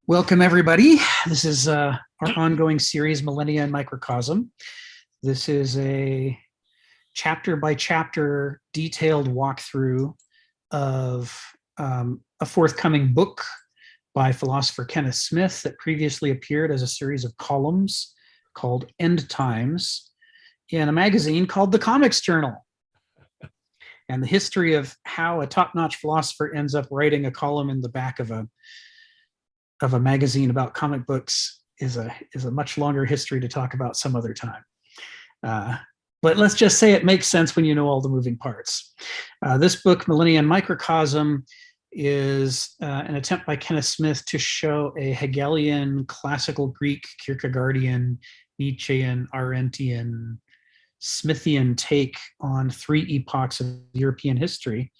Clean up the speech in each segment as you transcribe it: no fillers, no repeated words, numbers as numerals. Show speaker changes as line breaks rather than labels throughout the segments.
Welcome, everybody. This is our ongoing series, Millennia and Microcosm. This is a chapter by chapter detailed walkthrough of a forthcoming book by philosopher Kenneth Smith that previously appeared as a series of columns called End Times in a magazine called The Comics Journal. And the history of how a top-notch philosopher ends up writing a column in the back of a magazine about comic books is a much longer history to talk about some other time. But let's just say it makes sense when you know all the moving parts. This book, Millennia and Microcosm, is an attempt by Kenneth Smith to show a Hegelian, classical Greek, Kierkegaardian, Nietzschean, Arendtian, Smithian take on three epochs of European history.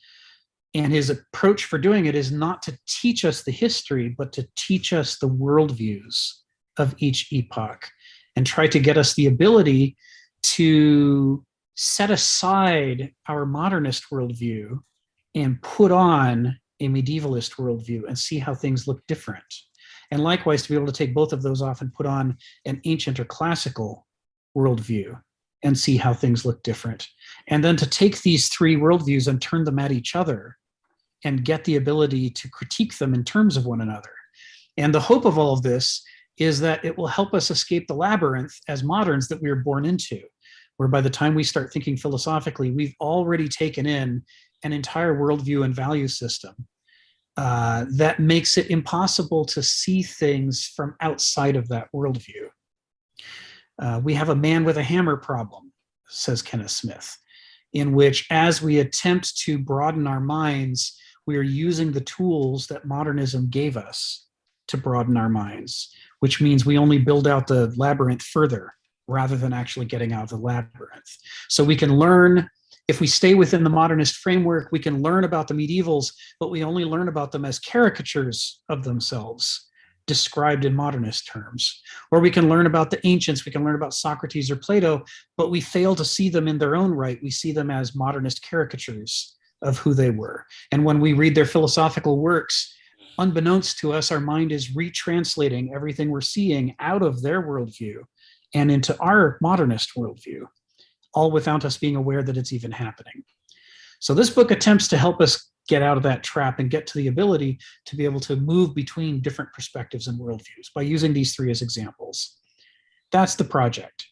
And his approach for doing it is not to teach us the history, but to teach us the worldviews of each epoch and try to get us the ability to set aside our modernist worldview and put on a medievalist worldview and see how things look different. And likewise, to be able to take both of those off and put on an ancient or classical worldview and see how things look different. And then to take these three worldviews and turn them at each other and get the ability to critique them in terms of one another. And the hope of all of this is that it will help us escape the labyrinth as moderns that we are born into, where by the time we start thinking philosophically, we've already taken in an entire worldview and value system that makes it impossible to see things from outside of that worldview. We have a man with a hammer problem, says Kenneth Smith, in which as we attempt to broaden our minds, we are using the tools that modernism gave us to broaden our minds, which means we only build out the labyrinth further rather than actually getting out of the labyrinth. So we can learn, if we stay within the modernist framework, we can learn about the medievals, but we only learn about them as caricatures of themselves, described in modernist terms. Or we can learn about the ancients, we can learn about Socrates or Plato, but we fail to see them in their own right. We see them as modernist caricatures of who they were. And when we read their philosophical works, unbeknownst to us, our mind is retranslating everything we're seeing out of their worldview and into our modernist worldview, all without us being aware that it's even happening. So this book attempts to help us get out of that trap and get to the ability to be able to move between different perspectives and worldviews by using these three as examples. That's the project.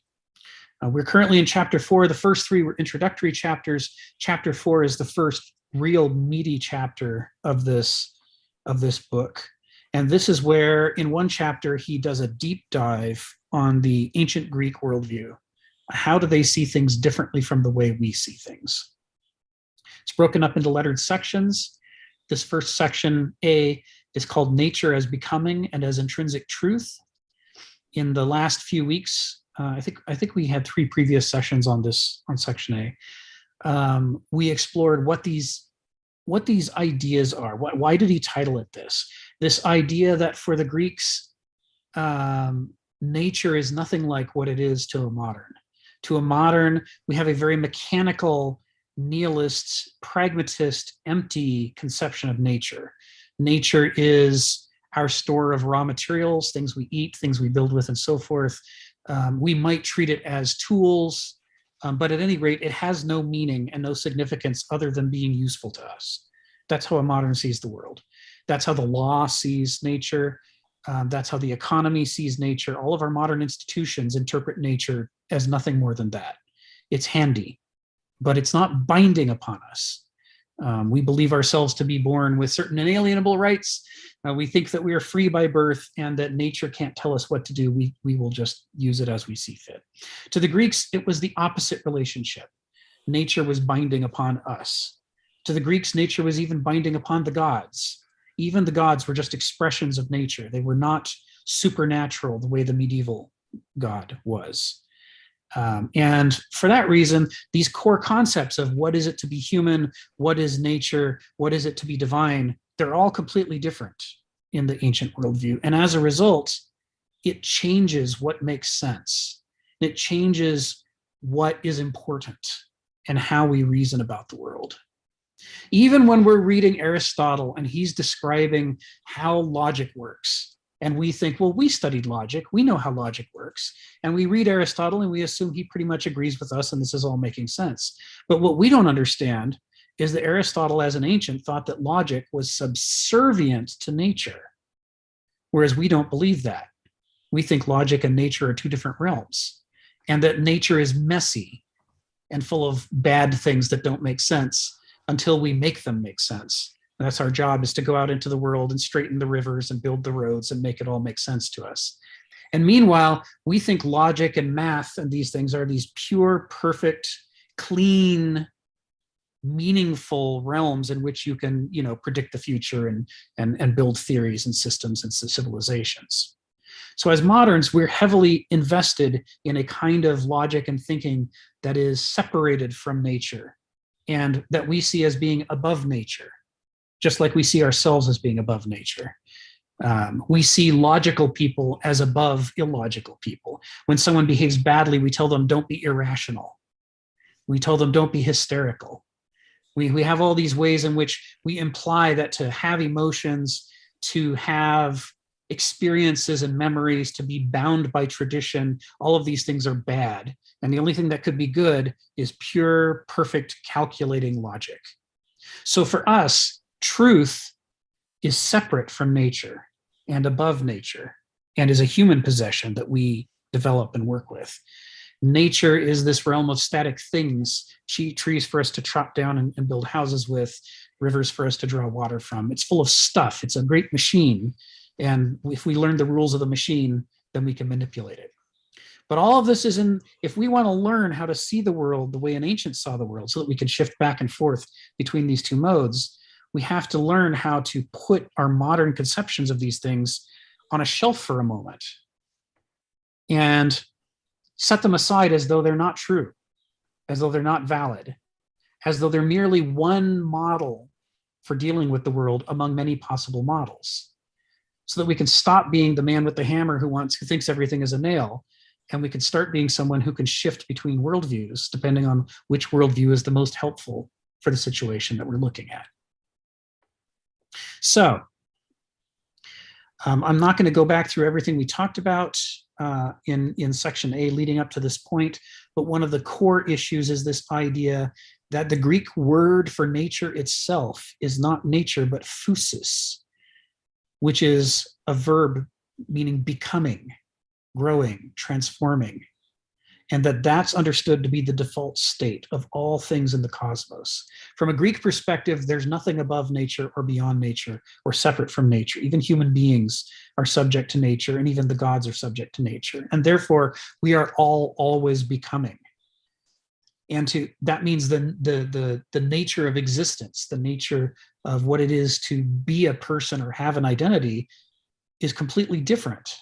We're currently in chapter 4. The first three were introductory chapters. Chapter 4 is the first real meaty chapter of this book. And this is where in one chapter, he does a deep dive on the ancient Greek worldview. How do they see things differently from the way we see things? It's broken up into lettered sections. This first section, A, is called Nature as Becoming and as Intrinsic Truth. In the last few weeks, I think we had 3 previous sessions on section A. We explored what these ideas are. Why did he title it this? This idea that for the Greeks, nature is nothing like what it is to a modern. To a modern, we have a very mechanical, nihilist, pragmatist, empty conception of nature. Nature is our store of raw materials, things we eat, things we build with, and so forth. We might treat it as tools, but at any rate, it has no meaning and no significance other than being useful to us. That's how a modern sees the world. That's how the law sees nature. That's how the economy sees nature. All of our modern institutions interpret nature as nothing more than that. It's handy, but it's not binding upon us. We believe ourselves to be born with certain inalienable rights. We think that we are free by birth and that nature can't tell us what to do. We will just use it as we see fit. To the Greeks, it was the opposite relationship. Nature was binding upon us. To the Greeks, nature was even binding upon the gods. Even the gods were just expressions of nature. They were not supernatural the way the medieval god was. And for that reason, these core concepts of what is it to be human, what is nature, what is it to be divine, they're all completely different in the ancient worldview. And as a result, it changes what makes sense. It changes what is important and how we reason about the world. Even when we're reading Aristotle and he's describing how logic works, And we think, well, we studied logic. We know how logic works. And we read Aristotle and we assume he pretty much agrees with us and this is all making sense. But what we don't understand is that Aristotle, as an ancient, thought that logic was subservient to nature, whereas we don't believe that. We think logic and nature are two different realms, and that nature is messy and full of bad things that don't make sense until we make them make sense. And that's our job, is to go out into the world and straighten the rivers and build the roads and make it all make sense to us. And meanwhile, we think logic and math and these things are these pure, perfect, clean, meaningful realms in which you can, predict the future and build theories and systems and civilizations. So as moderns, we're heavily invested in a kind of logic and thinking that is separated from nature and that we see as being above nature, just like we see ourselves as being above nature. We see logical people as above illogical people. When someone behaves badly, we tell them, don't be irrational. We tell them, don't be hysterical. We have all these ways in which we imply that to have emotions, to have experiences and memories, to be bound by tradition, all of these things are bad. And the only thing that could be good is pure, perfect, calculating logic. So for us, truth is separate from nature and above nature and is a human possession that we develop and work with. Nature is this realm of static things, trees for us to chop down and build houses with, rivers for us to draw water from. It's full of stuff. It's a great machine. And if we learn the rules of the machine, then we can manipulate it. But all of this if we want to learn how to see the world the way an ancient saw the world, so that we can shift back and forth between these two modes, we have to learn how to put our modern conceptions of these things on a shelf for a moment and set them aside as though they're not true, as though they're not valid, as though they're merely one model for dealing with the world among many possible models, so that we can stop being the man with the hammer who thinks everything is a nail, and we can start being someone who can shift between worldviews depending on which worldview is the most helpful for the situation that we're looking at. So I'm not going to go back through everything we talked about in section A leading up to this point, but one of the core issues is this idea that the Greek word for nature itself is not nature, but physis, which is a verb meaning becoming, growing, transforming, and that's understood to be the default state of all things in the cosmos. From a Greek perspective, there's nothing above nature or beyond nature or separate from nature. Even human beings are subject to nature, and even the gods are subject to nature. And therefore, we are all always becoming. And that means the nature of existence, the nature of what it is to be a person or have an identity, is completely different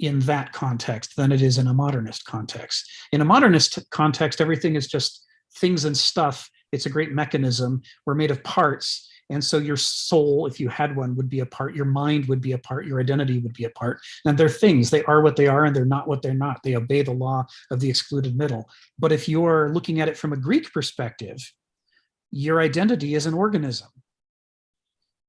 in that context than it is in a modernist context. In a modernist context, everything is just things and stuff. It's a great mechanism. We're made of parts. And so your soul, if you had one, would be a part. Your mind would be a part. Your identity would be a part. And they're things. They are what they are, and they're not what they're not. They obey the law of the excluded middle. But if you're looking at it from a Greek perspective, your identity is an organism.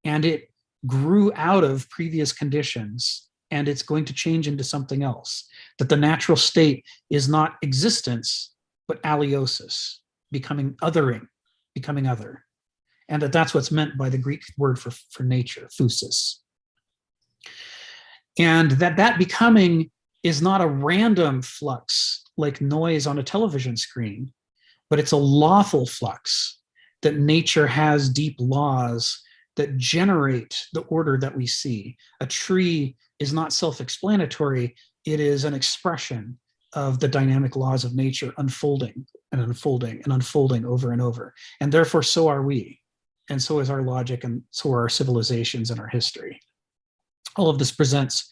And it grew out of previous conditions, and it's going to change into something else. That the natural state is not existence, but aliosis, becoming othering, becoming other. And that's what's meant by the Greek word for nature, physis. And that becoming is not a random flux like noise on a television screen, but it's a lawful flux, that nature has deep laws that generate the order that we see. A tree is not self-explanatory. It is an expression of the dynamic laws of nature unfolding and unfolding and unfolding over and over. And therefore, so are we. And so is our logic, and so are our civilizations and our history. All of this presents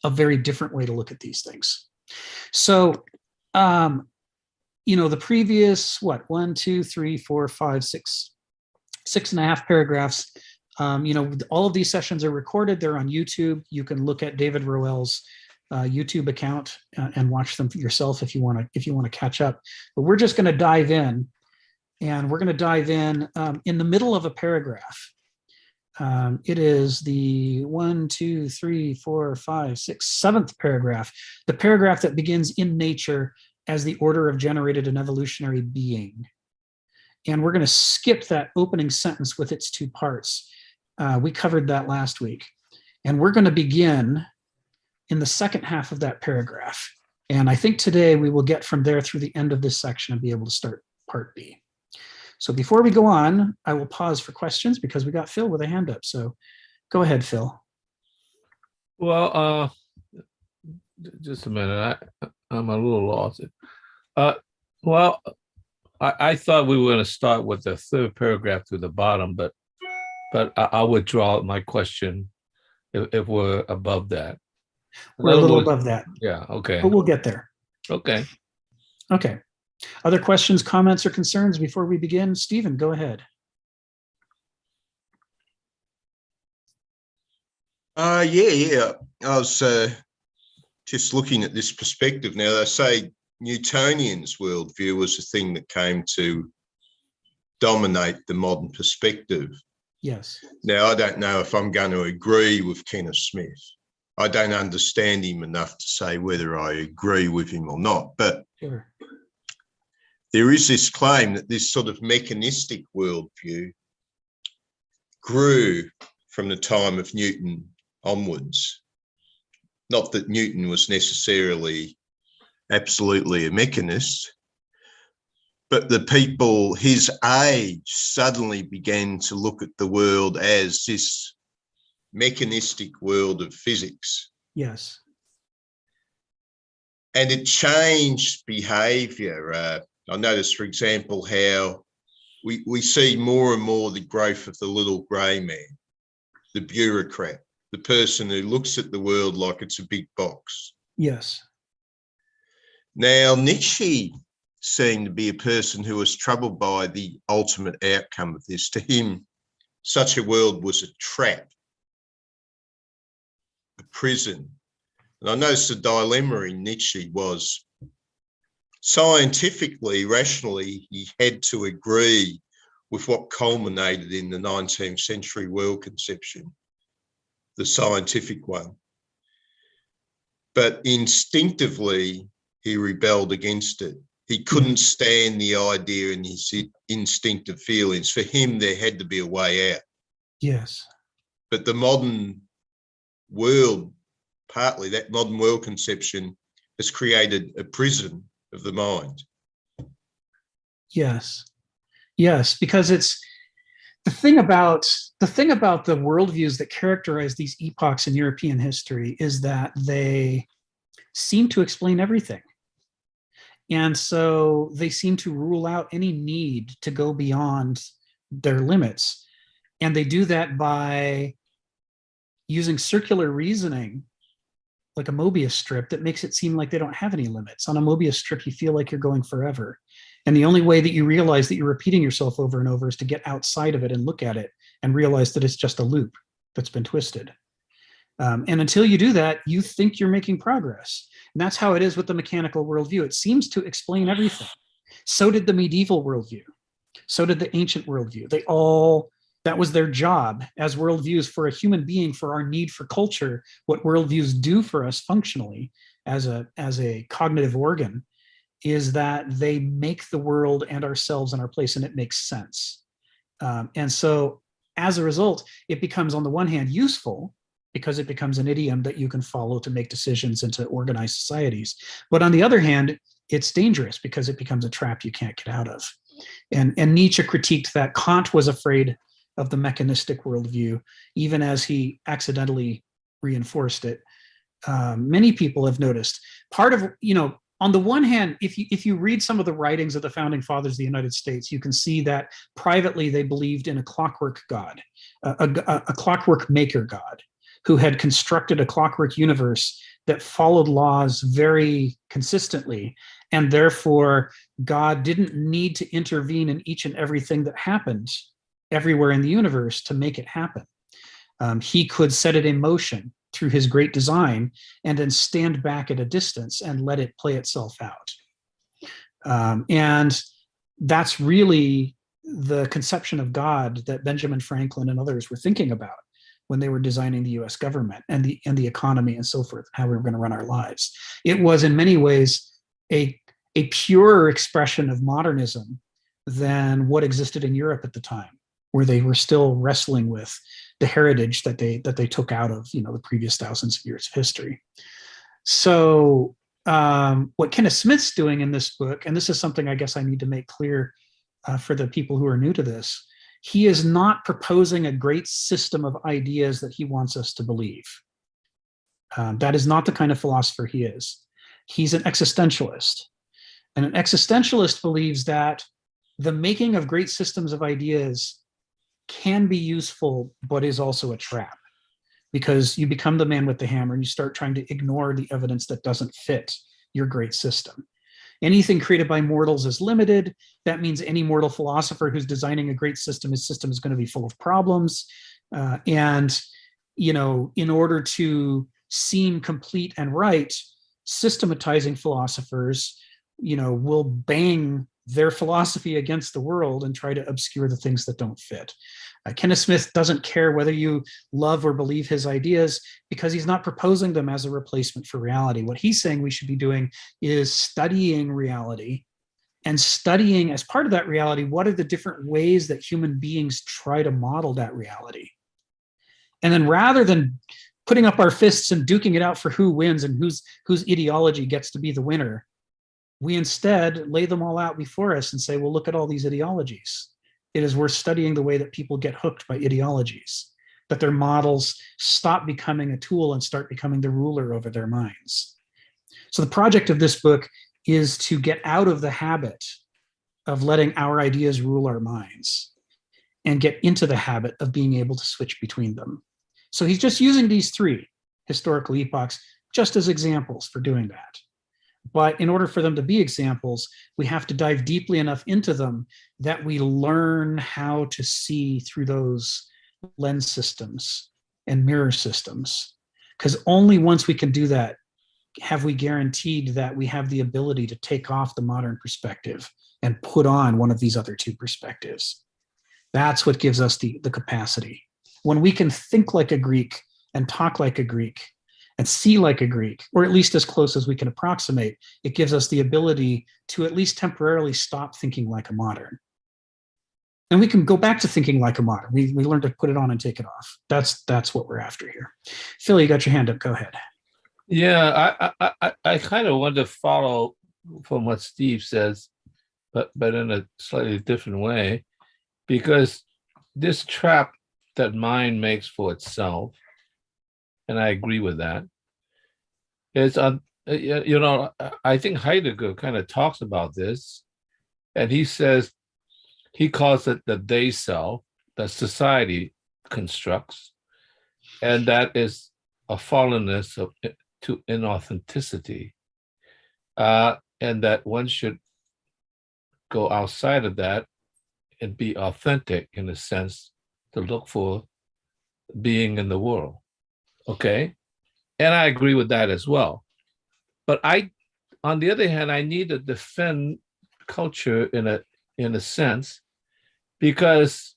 a very different way to look at these things. So, the previous, 1, 2, 3, 4, 5, 6, 6.5 paragraphs, all of these sessions are recorded. They're on YouTube. You can look at David Roell's YouTube account and watch them for yourself if you want to catch up. But we're just going to dive in, and we're going to dive in the middle of a paragraph. It is the 1, 2, 3, 4, 5, 6, seventh paragraph, the paragraph that begins in nature as the order of generated and evolutionary being. And we're going to skip that opening sentence with its two parts. We covered that last week. And we're going to begin in the second half of that paragraph. And I think today we will get from there through the end of this section and be able to start part B. So before we go on, I will pause for questions because we got Phil with a hand up. So go ahead, Phil.
Well, just a minute. I'm a little lost. Well, I thought we were going to start with the third paragraph to the bottom, but I'll withdraw my question if we're above that.
We're a little above that.
Yeah, okay.
But we'll get there.
Okay.
Okay. Other questions, comments, or concerns before we begin? Stephen, go ahead.
Yeah. I was just looking at this perspective now. They say Newtonian's worldview was the thing that came to dominate the modern perspective.
Yes.
Now, I don't know if I'm going to agree with Kenneth Smith. I don't understand him enough to say whether I agree with him or not, but
sure.
There is this claim that this sort of mechanistic worldview grew from the time of Newton onwards. Not that Newton was necessarily absolutely a mechanist, but the people his age suddenly began to look at the world as this mechanistic world of physics.
Yes.
And it changed behaviour. I noticed, for example, how we see more and more the growth of the little grey man, the bureaucrat, the person who looks at the world like it's a big box.
Yes.
Now, Nietzsche seemed to be a person who was troubled by the ultimate outcome of this. To him, such a world was a trap, a prison. And I noticed the dilemma in Nietzsche was scientifically, rationally, he had to agree with what culminated in the 19th century world conception, the scientific one. But instinctively, he rebelled against it. He couldn't stand the idea in his instinctive feelings. For him, there had to be a way out.
Yes.
But the modern world, partly that modern world conception, has created a prison of the mind.
Yes. Yes, because it's the thing about the worldviews that characterize these epochs in European history is that they seem to explain everything. And so they seem to rule out any need to go beyond their limits. And they do that by using circular reasoning, like a Mobius strip, that makes it seem like they don't have any limits. On a Mobius strip, you feel like you're going forever. And the only way that you realize that you're repeating yourself over and over is to get outside of it and look at it and realize that it's just a loop that's been twisted. And until you do that, you think you're making progress. And that's how it is with the mechanical worldview. It seems to explain everything. So did the medieval worldview. So did the ancient worldview. That was their job as worldviews for a human being, for our need for culture. What worldviews do for us functionally as a cognitive organ is that they make the world and ourselves and our place, and it makes sense. And so as a result, it becomes, on the one hand, useful because it becomes an idiom that you can follow to make decisions and to organize societies. But on the other hand, it's dangerous because it becomes a trap you can't get out of. And Nietzsche critiqued that. Kant was afraid of the mechanistic worldview, even as he accidentally reinforced it. Many people have noticed part of, on the one hand, if you read some of the writings of the founding fathers of the United States, you can see that privately they believed in a clockwork God, a clockwork maker God, who had constructed a clockwork universe that followed laws very consistently. And therefore, God didn't need to intervene in each and everything that happened everywhere in the universe to make it happen. He could set it in motion through his great design and then stand back at a distance and let it play itself out. And that's really the conception of God that Benjamin Franklin and others were thinking about when they were designing the US government and the economy and so forth, how we were going to run our lives. It was in many ways a purer expression of modernism than what existed in Europe at the time, where they were still wrestling with the heritage that they took out of the previous thousands of years of history. So what Kenneth Smith's doing in this book, and this is something I guess I need to make clear for the people who are new to this, he is not proposing a great system of ideas that he wants us to believe. That is not the kind of philosopher he is. He's an existentialist. And an existentialist believes that the making of great systems of ideas can be useful, but is also a trap, because you become the man with the hammer and you start trying to ignore the evidence that doesn't fit your great system. Anything created by mortals is limited. That means any mortal philosopher who's designing a great system, his system is going to be full of problems. And in order to seem complete and right, systematizing philosophers, will bang their philosophy against the world and try to obscure the things that don't fit. Kenneth Smith doesn't care whether you love or believe his ideas, because he's not proposing them as a replacement for reality. What he's saying we should be doing is studying reality, and studying as part of that reality, what are the different ways that human beings try to model that reality. And then rather than putting up our fists and duking it out for who wins and whose ideology gets to be the winner, we instead lay them all out before us and say, well, look at all these ideologies. It is worth studying the way that people get hooked by ideologies, that their models stop becoming a tool and start becoming the ruler over their minds. So the project of this book is to get out of the habit of letting our ideas rule our minds and get into the habit of being able to switch between them. So he's just using these three historical epochs just as examples for doing that. But in order for them to be examples, we have to dive deeply enough into them that we learn how to see through those lens systems and mirror systems. Because only once we can do that have we guaranteed that we have the ability to take off the modern perspective and put on one of these other two perspectives. That's what gives us the capacity. When we can think like a Greek and talk like a Greek and see like a Greek, or at least as close as we can approximate, it gives us the ability to at least temporarily stop thinking like a modern. And we can go back to thinking like a modern. We learn to put it on and take it off. That's what we're after here. Phil, you got your hand up. Go ahead.
Yeah, I kind of want to follow from what Steve says, but in a slightly different way, because this trap that mind makes for itself, and I agree with that, is I think Heidegger kind of talks about this, and he says, he calls it the they self that society constructs, and that is a fallenness to inauthenticity, and that one should go outside of that and be authentic, in a sense, to look for being in the world. Okay, and I agree with that as well. But on the other hand, I need to defend culture in a sense, because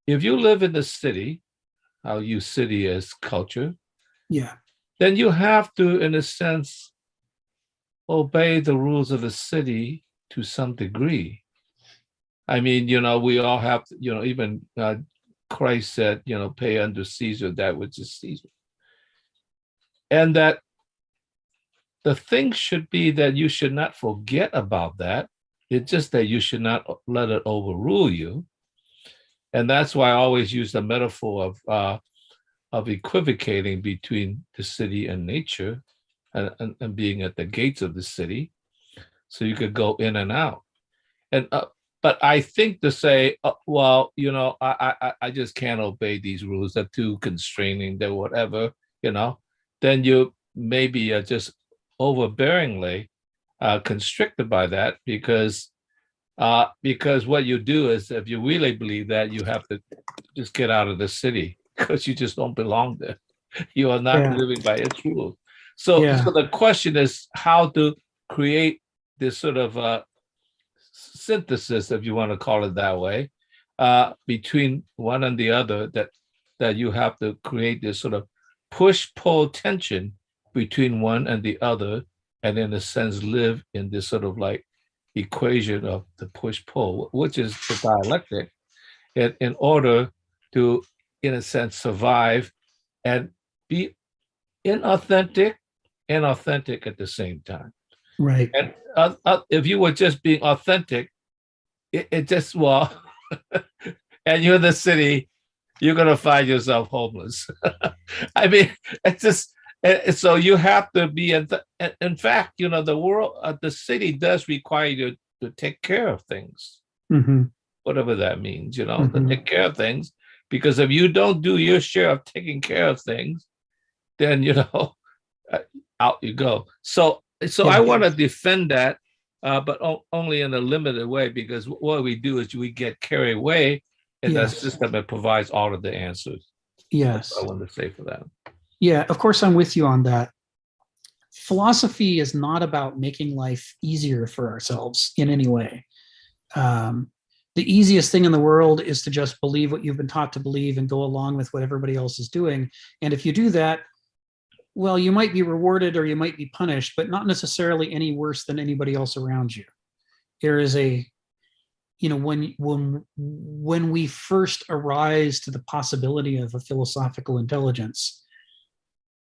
if you live in the city, I'll use city as culture.
Yeah.
Then you have to, in a sense, obey the rules of the city to some degree. I mean, we all have to, even Christ said, pay unto Caesar that which is Caesar. And that the thing should be that you should not forget about that. It's just that you should not let it overrule you. And that's why I always use the metaphor of equivocating between the city and nature, and being at the gates of the city, so you could go in and out. And but I think to say, I just can't obey these rules, they're too constraining, they're whatever, then you maybe are just overbearingly constricted by that, because what you do is, if you really believe that, you have to just get out of the city, because you just don't belong there. You are not living by its rules. So the question is how to create this sort of synthesis, if you want to call it that way, between one and the other, that you have to create this sort of push-pull tension between one and the other, and in a sense live in this sort of like equation of the push-pull, which is the dialectic, in order to, in a sense, survive and be inauthentic and authentic at the same time.
Right.
And if you were just being authentic, it just, well, and you're in the city, you're going to find yourself homeless. I mean, it's just, so you have to be, in fact, you know, the world, the city does require you to take care of things, whatever that means, you know, to take care of things, because if you don't do your share of taking care of things, then, you know, out you go. So I want to defend that, but only in a limited way, because what we do is we get carried away in that system that provides all of the answers.
Yes.
That's what I want to say for that.
Yeah, of course, I'm with you on that. Philosophy is not about making life easier for ourselves in any way. The easiest thing in the world is to just believe what you've been taught to believe and go along with what everybody else is doing. And if you do that, well, you might be rewarded or you might be punished, but not necessarily any worse than anybody else around you. There is a, you know, when we first arise to the possibility of a philosophical intelligence,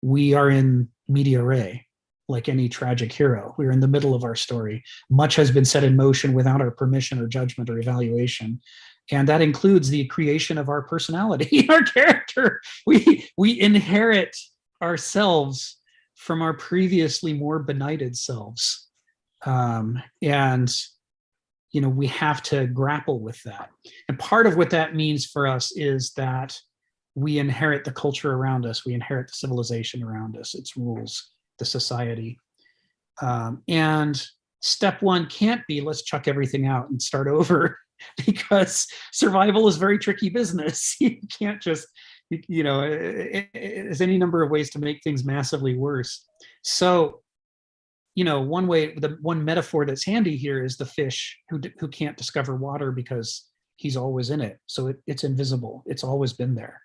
we are in media res, like any tragic hero. We're in the middle of our story. Much has been set in motion without our permission or judgment or evaluation. And that includes the creation of our personality, our character. We inherit ourselves from our previously more benighted selves. And, you know, we have to grapple with that. And part of what that means for us is that we inherit the culture around us. We inherit the civilization around us, its rules, the society. And step one can't be, let's chuck everything out and start over, because survival is very tricky business. You can't just, you know, there's any number of ways to make things massively worse. So, you know, one way, the one metaphor that's handy here is the fish who can't discover water because he's always in it. So it's invisible. It's always been there.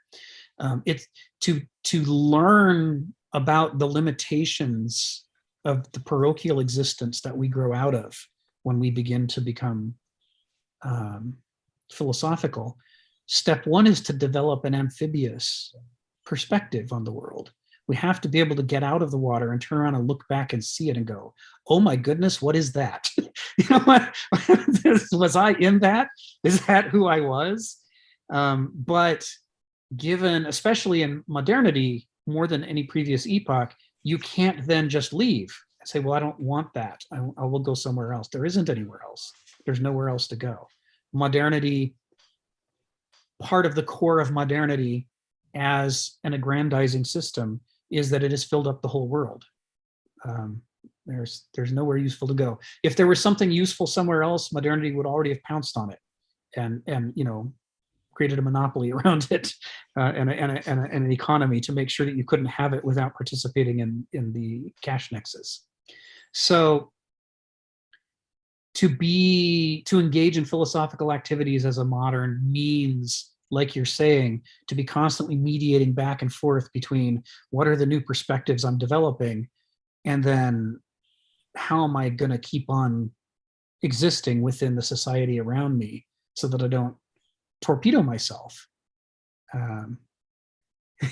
It's to learn about the limitations of the parochial existence that we grow out of when we begin to become philosophical. Step one is to develop an amphibious perspective on the world. We have to be able to get out of the water and turn around and look back and see it and go, oh my goodness, what is that? You know what? Was I in that? Is that who I was? But given, especially in modernity, more than any previous epoch, you can't then just leave and say, well, I don't want that. I will go somewhere else. There isn't anywhere else. There's nowhere else to go. Modernity, part of the core of modernity as an aggrandizing system is that it has filled up the whole world. There's nowhere useful to go. If there was something useful somewhere else, modernity would already have pounced on it and you know, created a monopoly around it and an economy to make sure that you couldn't have it without participating in the cash nexus. So to engage in philosophical activities as a modern means, like you're saying, to be constantly mediating back and forth between what are the new perspectives I'm developing, and then how am I going to keep on existing within the society around me so that I don't torpedo myself.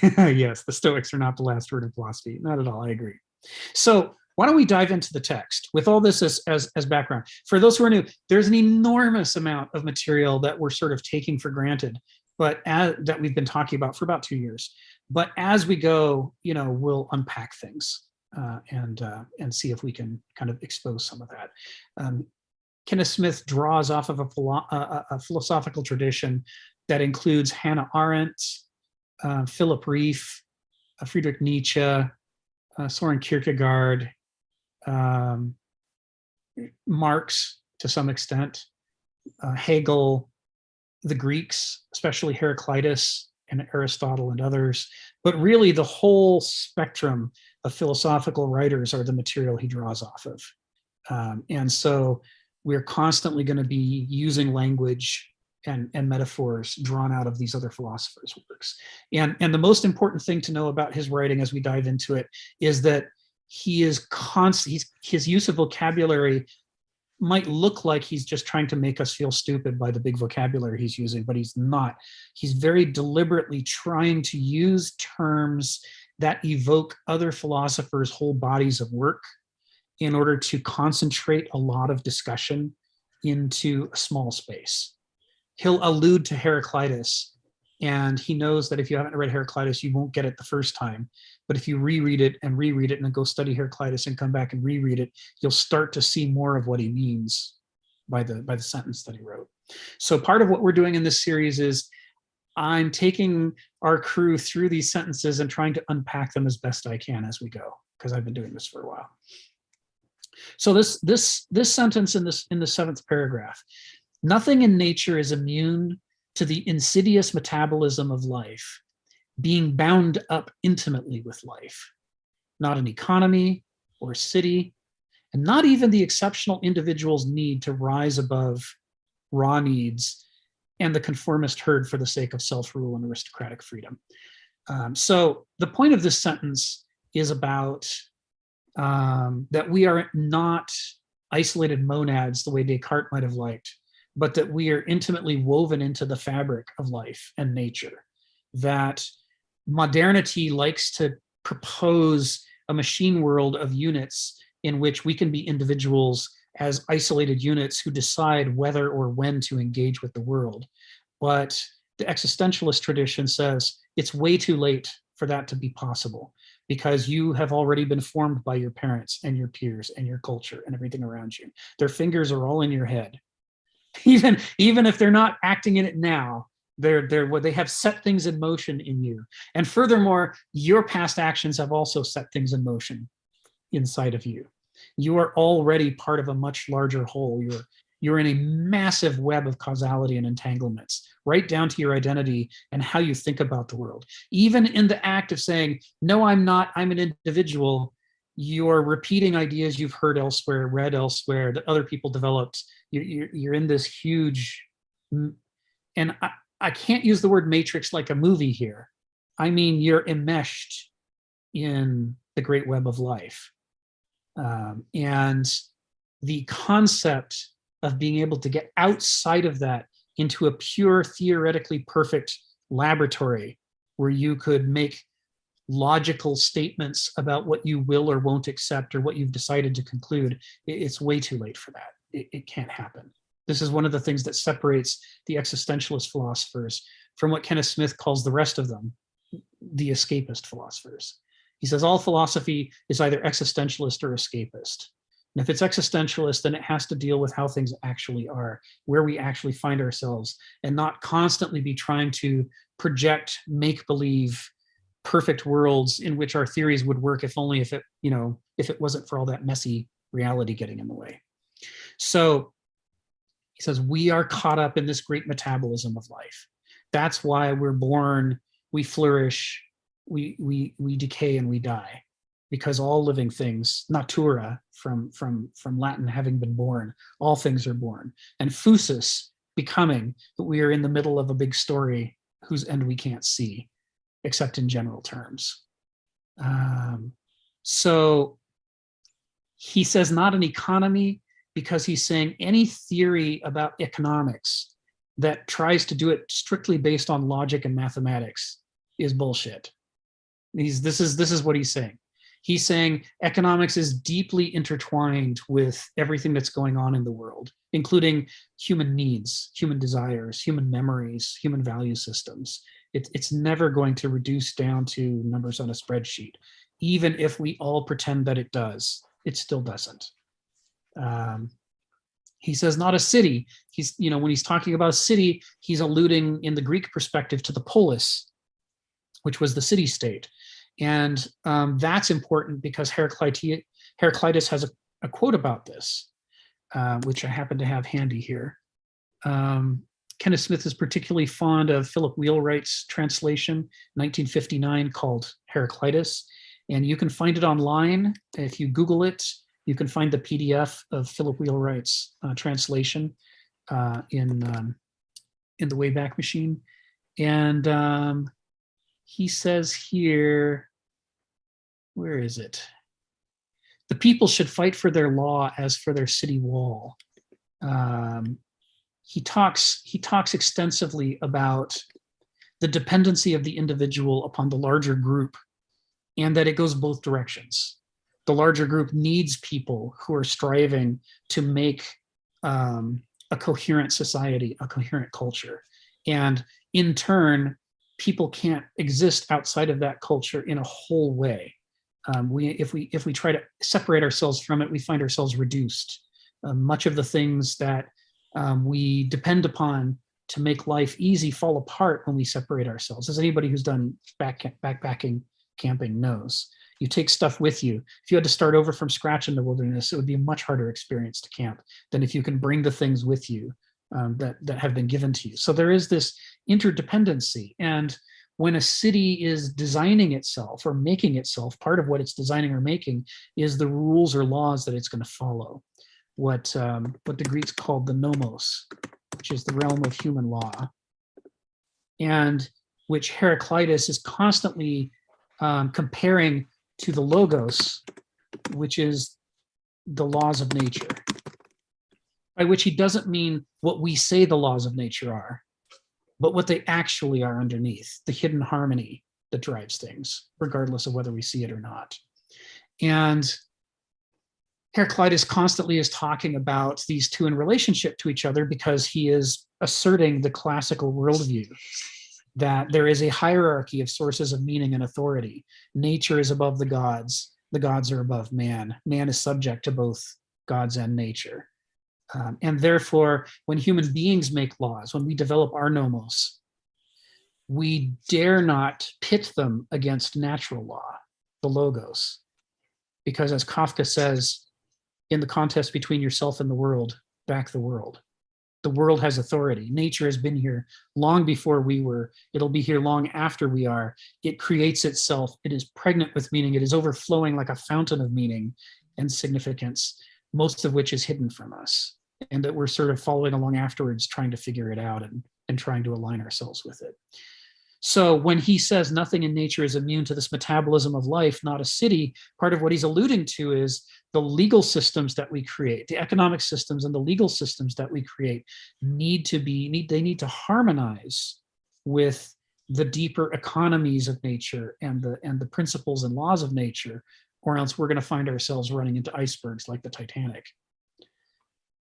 Yes, the Stoics are not the last word in philosophy. Not at all, I agree. So why don't we dive into the text with all this as background? For those who are new, there's an enormous amount of material that we're sort of taking for granted, but that we've been talking about for about 2 years. But as we go, you know, we'll unpack things and see if we can kind of expose some of that. Kenneth Smith draws off of a philosophical tradition that includes Hannah Arendt, Philip Rieff, Friedrich Nietzsche, Soren Kierkegaard, Marx to some extent, Hegel, the Greeks, especially Heraclitus and Aristotle and others, but really the whole spectrum of philosophical writers are the material he draws off of. And so we're constantly going to be using language and metaphors drawn out of these other philosophers' works. And the most important thing to know about his writing as we dive into it is that he is his use of vocabulary might look like he's just trying to make us feel stupid by the big vocabulary he's using, but he's not. He's very deliberately trying to use terms that evoke other philosophers' whole bodies of work in order to concentrate a lot of discussion into a small space. He'll allude to Heraclitus, and he knows that if you haven't read Heraclitus, you won't get it the first time. But if you reread it and then go study Heraclitus and come back and reread it, you'll start to see more of what he means by the sentence that he wrote. So part of what we're doing in this series is I'm taking our crew through these sentences and trying to unpack them as best I can as we go, because I've been doing this for a while. So this sentence in the 7th paragraph: nothing in nature is immune to the insidious metabolism of life, being bound up intimately with life. Not an economy or city, and not even the exceptional individual's need to rise above raw needs and the conformist herd for the sake of self-rule and aristocratic freedom. So the point of this sentence is about that we are not isolated monads the way Descartes might have liked, but that we are intimately woven into the fabric of life and nature. That modernity likes to propose a machine world of units in which we can be individuals as isolated units who decide whether or when to engage with the world. But the existentialist tradition says it's way too late for that to be possible, because you have already been formed by your parents and your peers and your culture and everything around you. Their fingers are all in your head. Even if they're not acting in it now, they have set things in motion in you. And furthermore, your past actions have also set things in motion inside of you. You are already part of a much larger whole. You're in a massive web of causality and entanglements, right down to your identity and how you think about the world. Even in the act of saying, no, I'm not, I'm an individual, you're repeating ideas you've heard elsewhere, read elsewhere, that other people developed. You're in this huge, and I can't use the word matrix like a movie here. I mean, you're enmeshed in the great web of life. And the concept of being able to get outside of that into a pure, theoretically perfect laboratory where you could make logical statements about what you will or won't accept or what you've decided to conclude, it's way too late for that. It can't happen. This is one of the things that separates the existentialist philosophers from what Kenneth Smith calls the rest of them, the escapist philosophers. He says all philosophy is either existentialist or escapist. And if it's existentialist, then it has to deal with how things actually are, where we actually find ourselves, and not constantly be trying to project make-believe perfect worlds in which our theories would work, if only if it wasn't for all that messy reality getting in the way. So he says, we are caught up in this great metabolism of life. That's why we're born, we flourish, we decay and we die, because all living things, natura, from Latin, having been born, all things are born. And phusis, becoming, that we are in the middle of a big story whose end we can't see, except in general terms. So he says not an economy, because he's saying any theory about economics that tries to do it strictly based on logic and mathematics is bullshit. This is what he's saying. He's saying economics is deeply intertwined with everything that's going on in the world, including human needs, human desires, human memories, human value systems. It's never going to reduce down to numbers on a spreadsheet. Even if we all pretend that it does, it still doesn't. He says not a city. When he's talking about a city, he's alluding in the Greek perspective to the polis, which was the city-state. And that's important because Heraclitus has a quote about this, which I happen to have handy here. Kenneth Smith is particularly fond of Philip Wheelwright's translation, 1959, called Heraclitus. And you can find it online if you Google it. You can find the PDF of Philip Wheelwright's translation in the Wayback Machine. And he says here, where is it? The people should fight for their law as for their city wall. He talks extensively about the dependency of the individual upon the larger group, and that it goes both directions. The larger group needs people who are striving to make a coherent society, a coherent culture. And in turn, people can't exist outside of that culture in a whole way. If we try to separate ourselves from it, we find ourselves reduced. Much of the things that we depend upon to make life easy fall apart when we separate ourselves. As anybody who's done backpacking camping knows, you take stuff with you. If you had to start over from scratch in the wilderness, it would be a much harder experience to camp than if you can bring the things with you that have been given to you. So there is this interdependency. And when a city is designing itself or making itself, part of what it's designing or making is the rules or laws that it's going to follow. What the Greeks called the nomos, which is the realm of human law, and which Heraclitus is constantly comparing to the logos, which is the laws of nature, by which he doesn't mean what we say the laws of nature are, but what they actually are underneath, the hidden harmony that drives things, regardless of whether we see it or not. And Heraclitus constantly is talking about these two in relationship to each other because he is asserting the classical worldview that there is a hierarchy of sources of meaning and authority. Nature is above the gods are above man. Man is subject to both gods and nature. And therefore, when human beings make laws, when we develop our nomos, we dare not pit them against natural law, the logos. Because as Kafka says, in the contest between yourself and the world, back the world. The world has authority. Nature has been here long before we were. It'll be here long after we are. It creates itself. It is pregnant with meaning. It is overflowing like a fountain of meaning and significance, most of which is hidden from us, and that we're sort of following along afterwards, trying to figure it out and trying to align ourselves with it. So when he says nothing in nature is immune to this metabolism of life, not a city, part of what he's alluding to is the legal systems that we create, the economic systems and the legal systems that we create need to harmonize with the deeper economies of nature and the principles and laws of nature, or else we're going to find ourselves running into icebergs like the Titanic.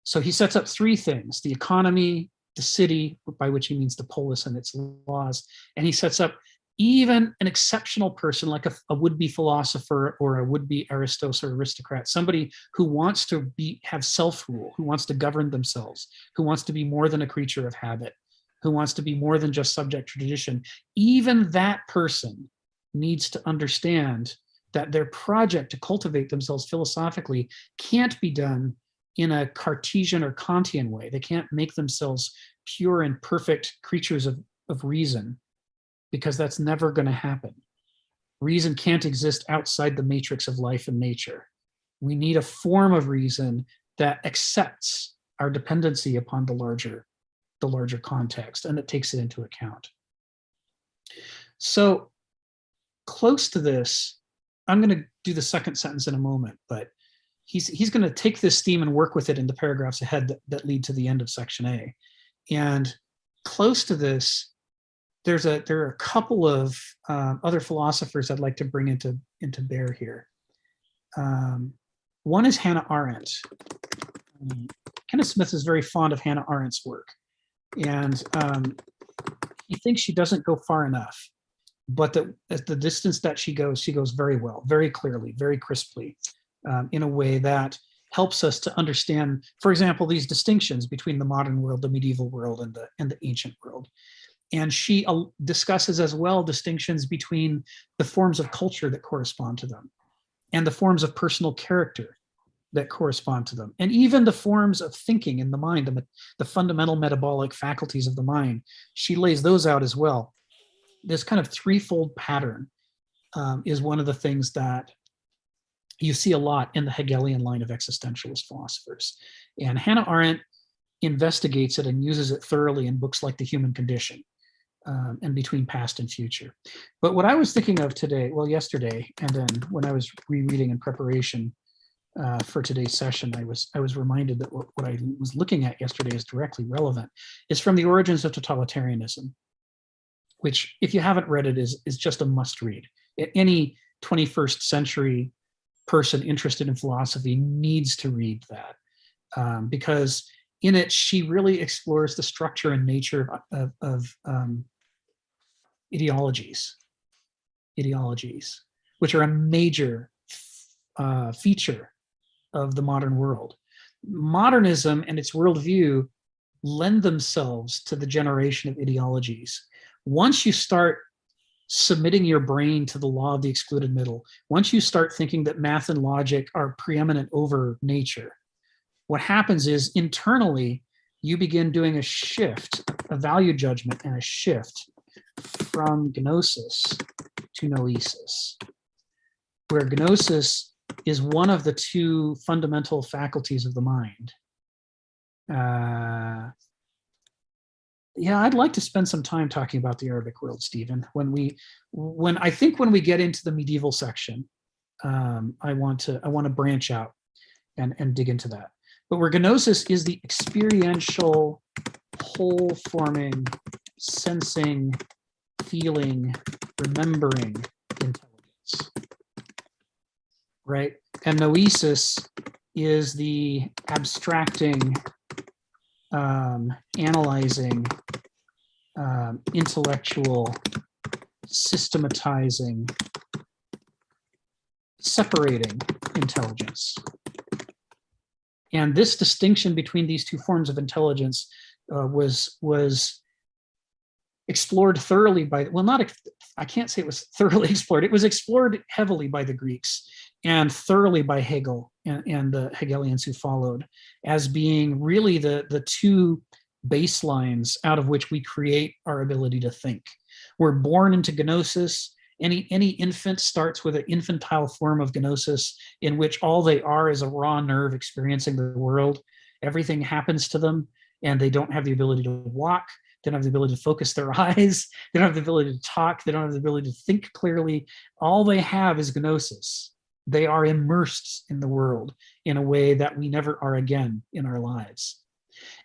So he sets up three things: the economy, the city, by which he means the polis and its laws, and he sets up even an exceptional person like a would-be philosopher or a would-be aristos or aristocrat, somebody who wants to have self-rule, who wants to govern themselves, who wants to be more than a creature of habit, who wants to be more than just subject to tradition. Even that person needs to understand that their project to cultivate themselves philosophically can't be done in a Cartesian or Kantian way. They can't make themselves pure and perfect creatures of reason, because that's never going to happen. Reason can't exist outside the matrix of life and nature. We need a form of reason that accepts our dependency upon the larger context and that takes it into account. So close to this, I'm going to do the second sentence in a moment, but he's going to take this theme and work with it in the paragraphs ahead that lead to the end of section A. And close to this, there are a couple of other philosophers I'd like to bring into bear here. One is Hannah Arendt. Kenneth Smith is very fond of Hannah Arendt's work, and he thinks she doesn't go far enough, but at the distance that she goes very well, very clearly, very crisply, in a way that helps us to understand, for example, these distinctions between the modern world, the medieval world, and the ancient world. And she discusses as well distinctions between the forms of culture that correspond to them and the forms of personal character that correspond to them, and even the forms of thinking in the mind, the fundamental metabolic faculties of the mind. She lays those out as well. This kind of threefold pattern is one of the things that you see a lot in the Hegelian line of existentialist philosophers. And Hannah Arendt investigates it and uses it thoroughly in books like The Human Condition, and Between Past and Future. But what I was thinking of today, well, yesterday, and then when I was rereading in preparation for today's session, I was reminded that what I was looking at yesterday is directly relevant, is from The Origins of Totalitarianism, which, if you haven't read it, is just a must read. Any 21st century person interested in philosophy needs to read that, because in it, she really explores the structure and nature of ideologies, which are a major feature of the modern world. Modernism and its worldview lend themselves to the generation of ideologies. Once you start submitting your brain to the law of the excluded middle, once you start thinking that math and logic are preeminent over nature, what happens is internally you begin doing a shift, a value judgment and a shift from gnosis to noesis, where gnosis is one of the two fundamental faculties of the mind. Yeah, I'd like to spend some time talking about the Arabic world, Stephen. When we get into the medieval section, I want to branch out and dig into that. But where gnosis is the experiential, whole-forming, sensing, feeling, remembering intelligence, right? And noesis is the abstracting, analyzing, intellectual, systematizing, separating intelligence. And this distinction between these two forms of intelligence was explored thoroughly by, well, I can't say it was thoroughly explored. It was explored heavily by the Greeks and thoroughly by Hegel and the Hegelians who followed, as being really the two baselines out of which we create our ability to think. We're born into gnosis. Any infant starts with an infantile form of gnosis in which all they are is a raw nerve experiencing the world. Everything happens to them and they don't have the ability to walk. They don't have the ability to focus their eyes. They don't have the ability to talk. They don't have the ability to think clearly. All they have is gnosis. They are immersed in the world in a way that we never are again in our lives.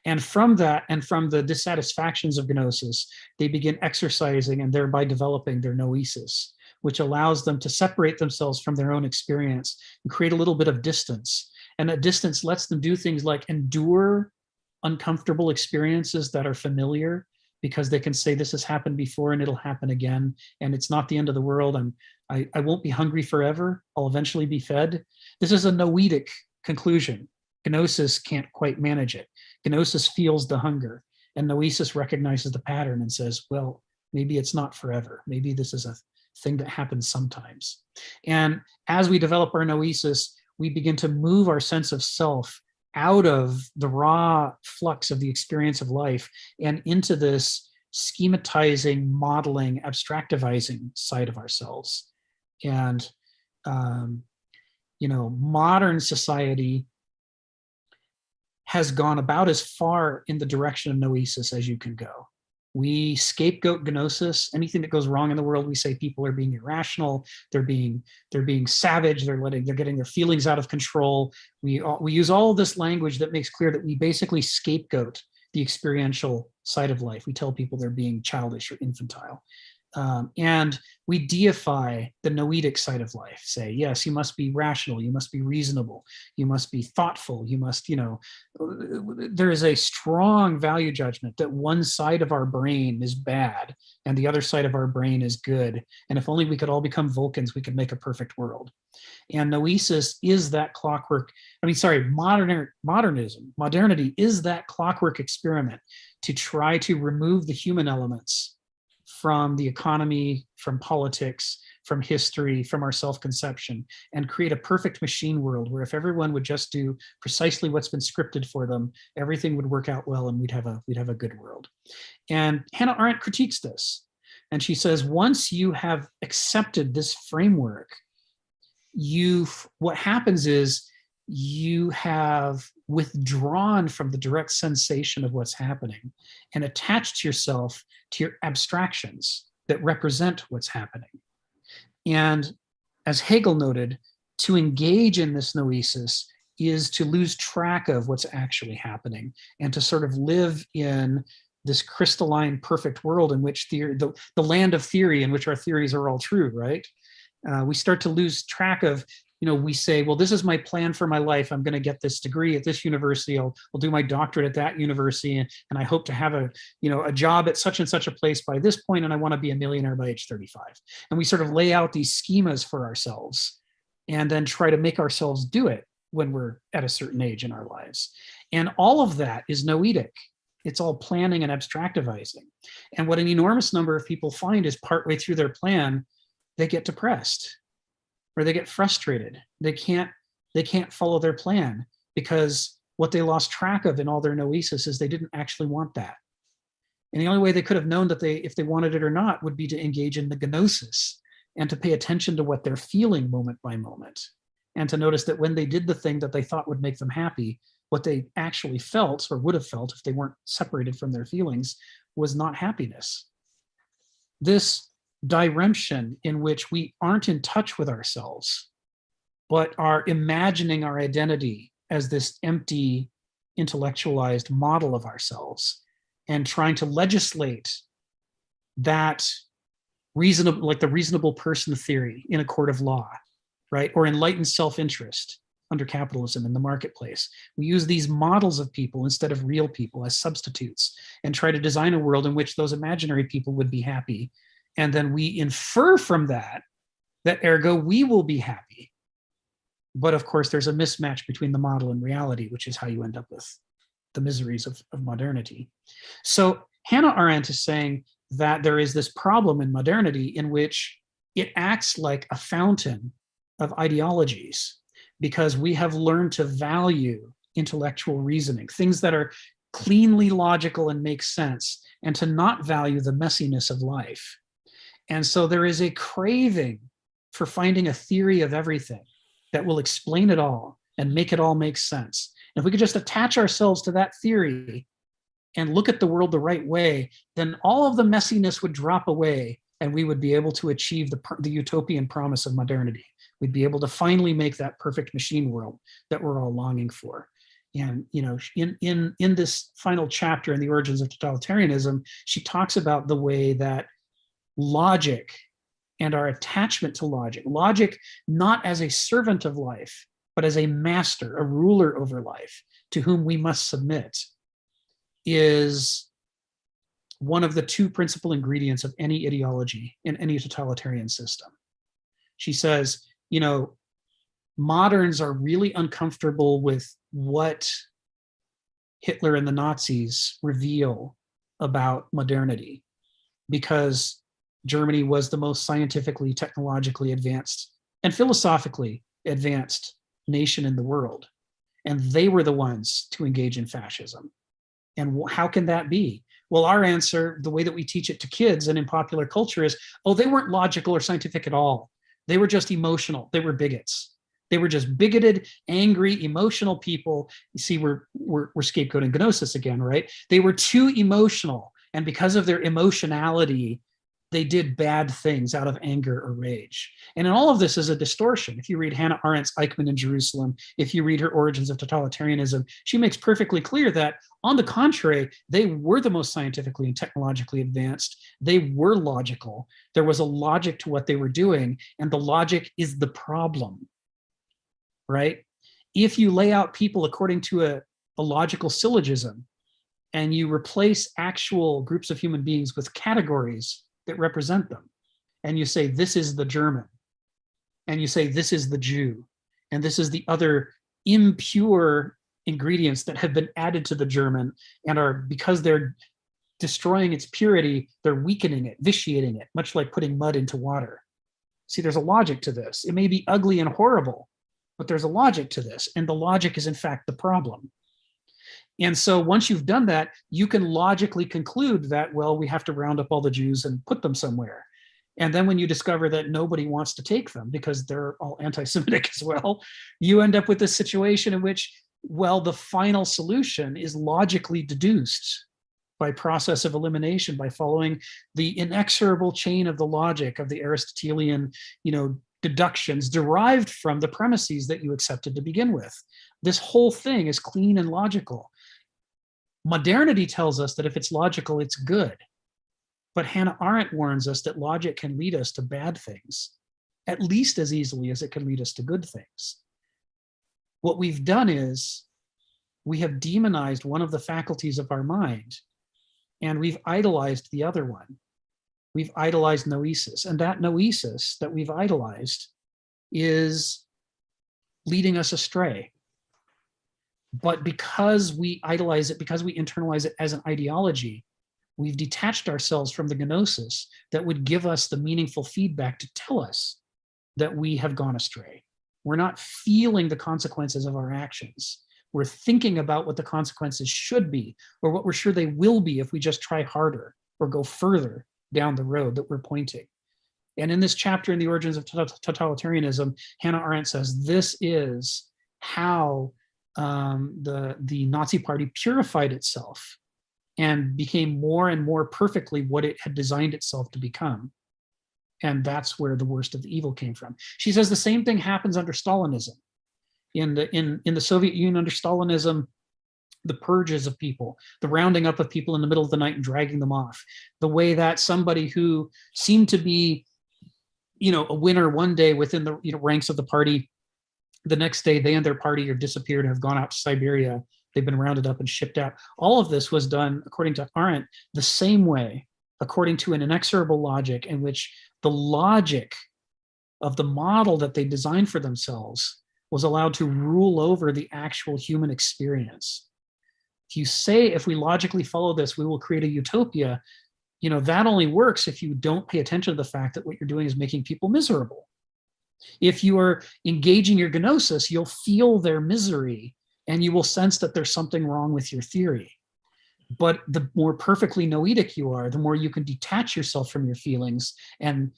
And from that, and from the dissatisfactions of gnosis, they begin exercising and thereby developing their noesis, which allows them to separate themselves from their own experience and create a little bit of distance. And that distance lets them do things like endure uncomfortable experiences that are familiar, because they can say, this has happened before and it'll happen again. And it's not the end of the world. I won't be hungry forever. I'll eventually be fed. This is a noetic conclusion. Gnosis can't quite manage it. Gnosis feels the hunger, and noesis recognizes the pattern and says, well, maybe it's not forever. Maybe this is a thing that happens sometimes. And as we develop our noesis, we begin to move our sense of self out of the raw flux of the experience of life and into this schematizing, modeling, abstractivizing side of ourselves. And, modern society has gone about as far in the direction of noesis as you can go. We scapegoat gnosis. Anything that goes wrong in the world, we say people are being irrational. They're being savage. They're getting their feelings out of control. We use all of this language that makes clear that we basically scapegoat the experiential side of life. We tell people they're being childish or infantile. And we deify the noetic side of life, say, yes, you must be rational, you must be reasonable, you must be thoughtful, you must, there is a strong value judgment that one side of our brain is bad and the other side of our brain is good. And if only we could all become Vulcans, we could make a perfect world. And noesis is that clockwork. Modernity is that clockwork experiment to try to remove the human elements from the economy, from politics, from history, from our self-conception, and create a perfect machine world where if everyone would just do precisely what's been scripted for them, everything would work out well and we'd have a good world. And Hannah Arendt critiques this. And she says, once you have accepted this framework, what happens is you have withdrawn from the direct sensation of what's happening and attached yourself to your abstractions that represent what's happening. And as Hegel noted, to engage in this noesis is to lose track of what's actually happening and to sort of live in this crystalline, perfect world in which the land of theory in which our theories are all true, right? We start to lose track of, we say, well, this is my plan for my life. I'm going to get this degree at this university. I'll do my doctorate at that university. And I hope to have a job at such and such a place by this point, and I want to be a millionaire by age 35. And we sort of lay out these schemas for ourselves and then try to make ourselves do it when we're at a certain age in our lives. And all of that is noetic. It's all planning and abstractivizing. And what an enormous number of people find is partway through their plan, they get depressed or they get frustrated. They can't follow their plan because what they lost track of in all their noesis is they didn't actually want that. And the only way they could have known that if they wanted it or not would be to engage in the gnosis and to pay attention to what they're feeling moment by moment. And to notice that when they did the thing that they thought would make them happy, what they actually felt or would have felt if they weren't separated from their feelings was not happiness. This diremption in which we aren't in touch with ourselves, but are imagining our identity as this empty, intellectualized model of ourselves and trying to legislate that reasonable, like the reasonable person theory in a court of law, right? Or enlightened self-interest under capitalism in the marketplace. We use these models of people instead of real people as substitutes and try to design a world in which those imaginary people would be happy. And then we infer from that ergo we will be happy. But of course, there's a mismatch between the model and reality, which is how you end up with the miseries of modernity. So Hannah Arendt is saying that there is this problem in modernity in which it acts like a fountain of ideologies, because we have learned to value intellectual reasoning, things that are cleanly logical and make sense, and to not value the messiness of life. And so there is a craving for finding a theory of everything that will explain it all and make it all make sense. And if we could just attach ourselves to that theory and look at the world the right way, then all of the messiness would drop away and we would be able to achieve the utopian promise of modernity. We'd be able to finally make that perfect machine world that we're all longing for. And in this final chapter in The Origins of Totalitarianism, she talks about the way that logic and our attachment to logic not as a servant of life, but as a master, a ruler over life to whom we must submit, is one of the two principal ingredients of any ideology in any totalitarian system. She says, moderns are really uncomfortable with what Hitler and the Nazis reveal about modernity, because Germany was the most scientifically, technologically advanced and philosophically advanced nation in the world. And they were the ones to engage in fascism. And how can that be? Well, our answer, the way that we teach it to kids and in popular culture is, oh, they weren't logical or scientific at all. They were just emotional. They were bigots. They were just bigoted, angry, emotional people. You see, we're scapegoating Gnosis again, right? They were too emotional. And because of their emotionality, they did bad things out of anger or rage. And in all of this is a distortion. If you read Hannah Arendt's Eichmann in Jerusalem, if you read her Origins of Totalitarianism, she makes perfectly clear that, on the contrary, they were the most scientifically and technologically advanced. They were logical. There was a logic to what they were doing, and the logic is the problem, right? If you lay out people according to a logical syllogism, and you replace actual groups of human beings with categories that represent them, and you say this is the German, and you say this is the Jew, and this is the other impure ingredients that have been added to the German and are, because they're destroying its purity, they're weakening it, vitiating it, much like putting mud into water. See, there's a logic to this. It may be ugly and horrible, but there's a logic to this, and the logic is in fact the problem. And so once you've done that, you can logically conclude that, well, we have to round up all the Jews and put them somewhere. And then when you discover that nobody wants to take them because they're all anti-Semitic as well, you end up with this situation in which, well, the final solution is logically deduced by process of elimination, by following the inexorable chain of the logic of the Aristotelian, deductions derived from the premises that you accepted to begin with. This whole thing is clean and logical. Modernity tells us that if it's logical, it's good. But Hannah Arendt warns us that logic can lead us to bad things, at least as easily as it can lead us to good things. What we've done is we have demonized one of the faculties of our mind, and we've idolized the other one. We've idolized noesis, and that noesis that we've idolized is leading us astray. But because we idolize it, because we internalize it as an ideology, we've detached ourselves from the gnosis that would give us the meaningful feedback to tell us that we have gone astray. We're not feeling the consequences of our actions. We're thinking about what the consequences should be, or what we're sure they will be if we just try harder or go further down the road that we're pointing. And in this chapter in The Origins of Totalitarianism, Hannah Arendt says this is how the Nazi Party purified itself and became more and more perfectly what it had designed itself to become. And that's where the worst of the evil came from. She says the same thing happens under Stalinism. In the Soviet Union under Stalinism, the purges of people, the rounding up of people in the middle of the night and dragging them off, the way that somebody who seemed to be, a winner one day within the ranks of the party, the next day they and their party are disappeared and have gone out to Siberia. They've been rounded up and shipped out. All of this was done, according to Arendt, the same way, according to an inexorable logic in which the logic of the model that they designed for themselves was allowed to rule over the actual human experience. If you say, if we logically follow this, we will create a utopia, that only works if you don't pay attention to the fact that what you're doing is making people miserable. If you are engaging your gnosis, you'll feel their misery and you will sense that there's something wrong with your theory. But the more perfectly noetic you are, the more you can detach yourself from your feelings and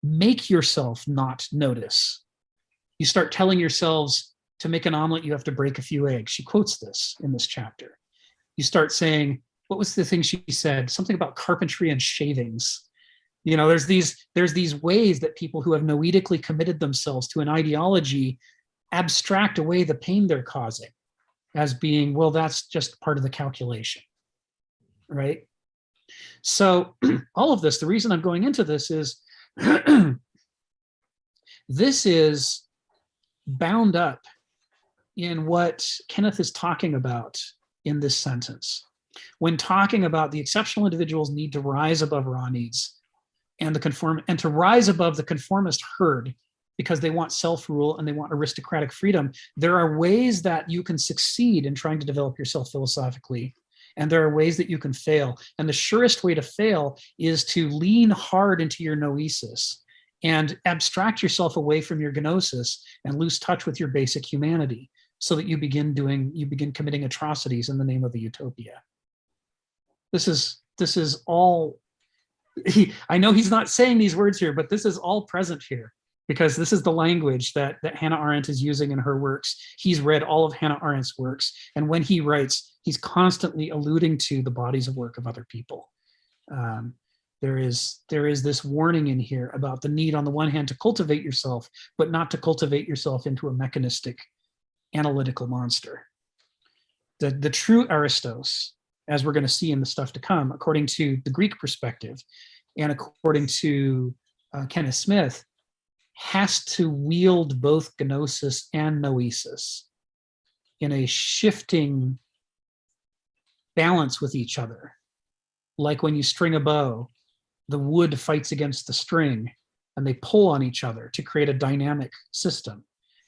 make yourself not notice. You start telling yourselves, to make an omelet, you have to break a few eggs. She quotes this in this chapter. You start saying, what was the thing she said? Something about carpentry and shavings. There's these ways that people who have noetically committed themselves to an ideology abstract away the pain they're causing as being, well, that's just part of the calculation, right? So all of this, the reason I'm going into this is, this is bound up in what Kenneth is talking about in this sentence. When talking about the exceptional individuals need to rise above raw needs and to rise above the conformist herd because they want self-rule and they want aristocratic freedom, there are ways that you can succeed in trying to develop yourself philosophically, and there are ways that you can fail. And the surest way to fail is to lean hard into your noesis and abstract yourself away from your gnosis and lose touch with your basic humanity, so that you begin committing atrocities in the name of a utopia. This is all, I know he's not saying these words here, but this is all present here, because this is the language that Hannah Arendt is using in her works. He's read all of Hannah Arendt's works, and when he writes, he's constantly alluding to the bodies of work of other people. There is this warning in here about the need, on the one hand, to cultivate yourself, but not to cultivate yourself into a mechanistic, analytical monster. The true Aristos, as we're going to see in the stuff to come, according to the Greek perspective, and according to Kenneth Smith, has to wield both gnosis and noesis in a shifting balance with each other. Like when you string a bow, the wood fights against the string and they pull on each other to create a dynamic system.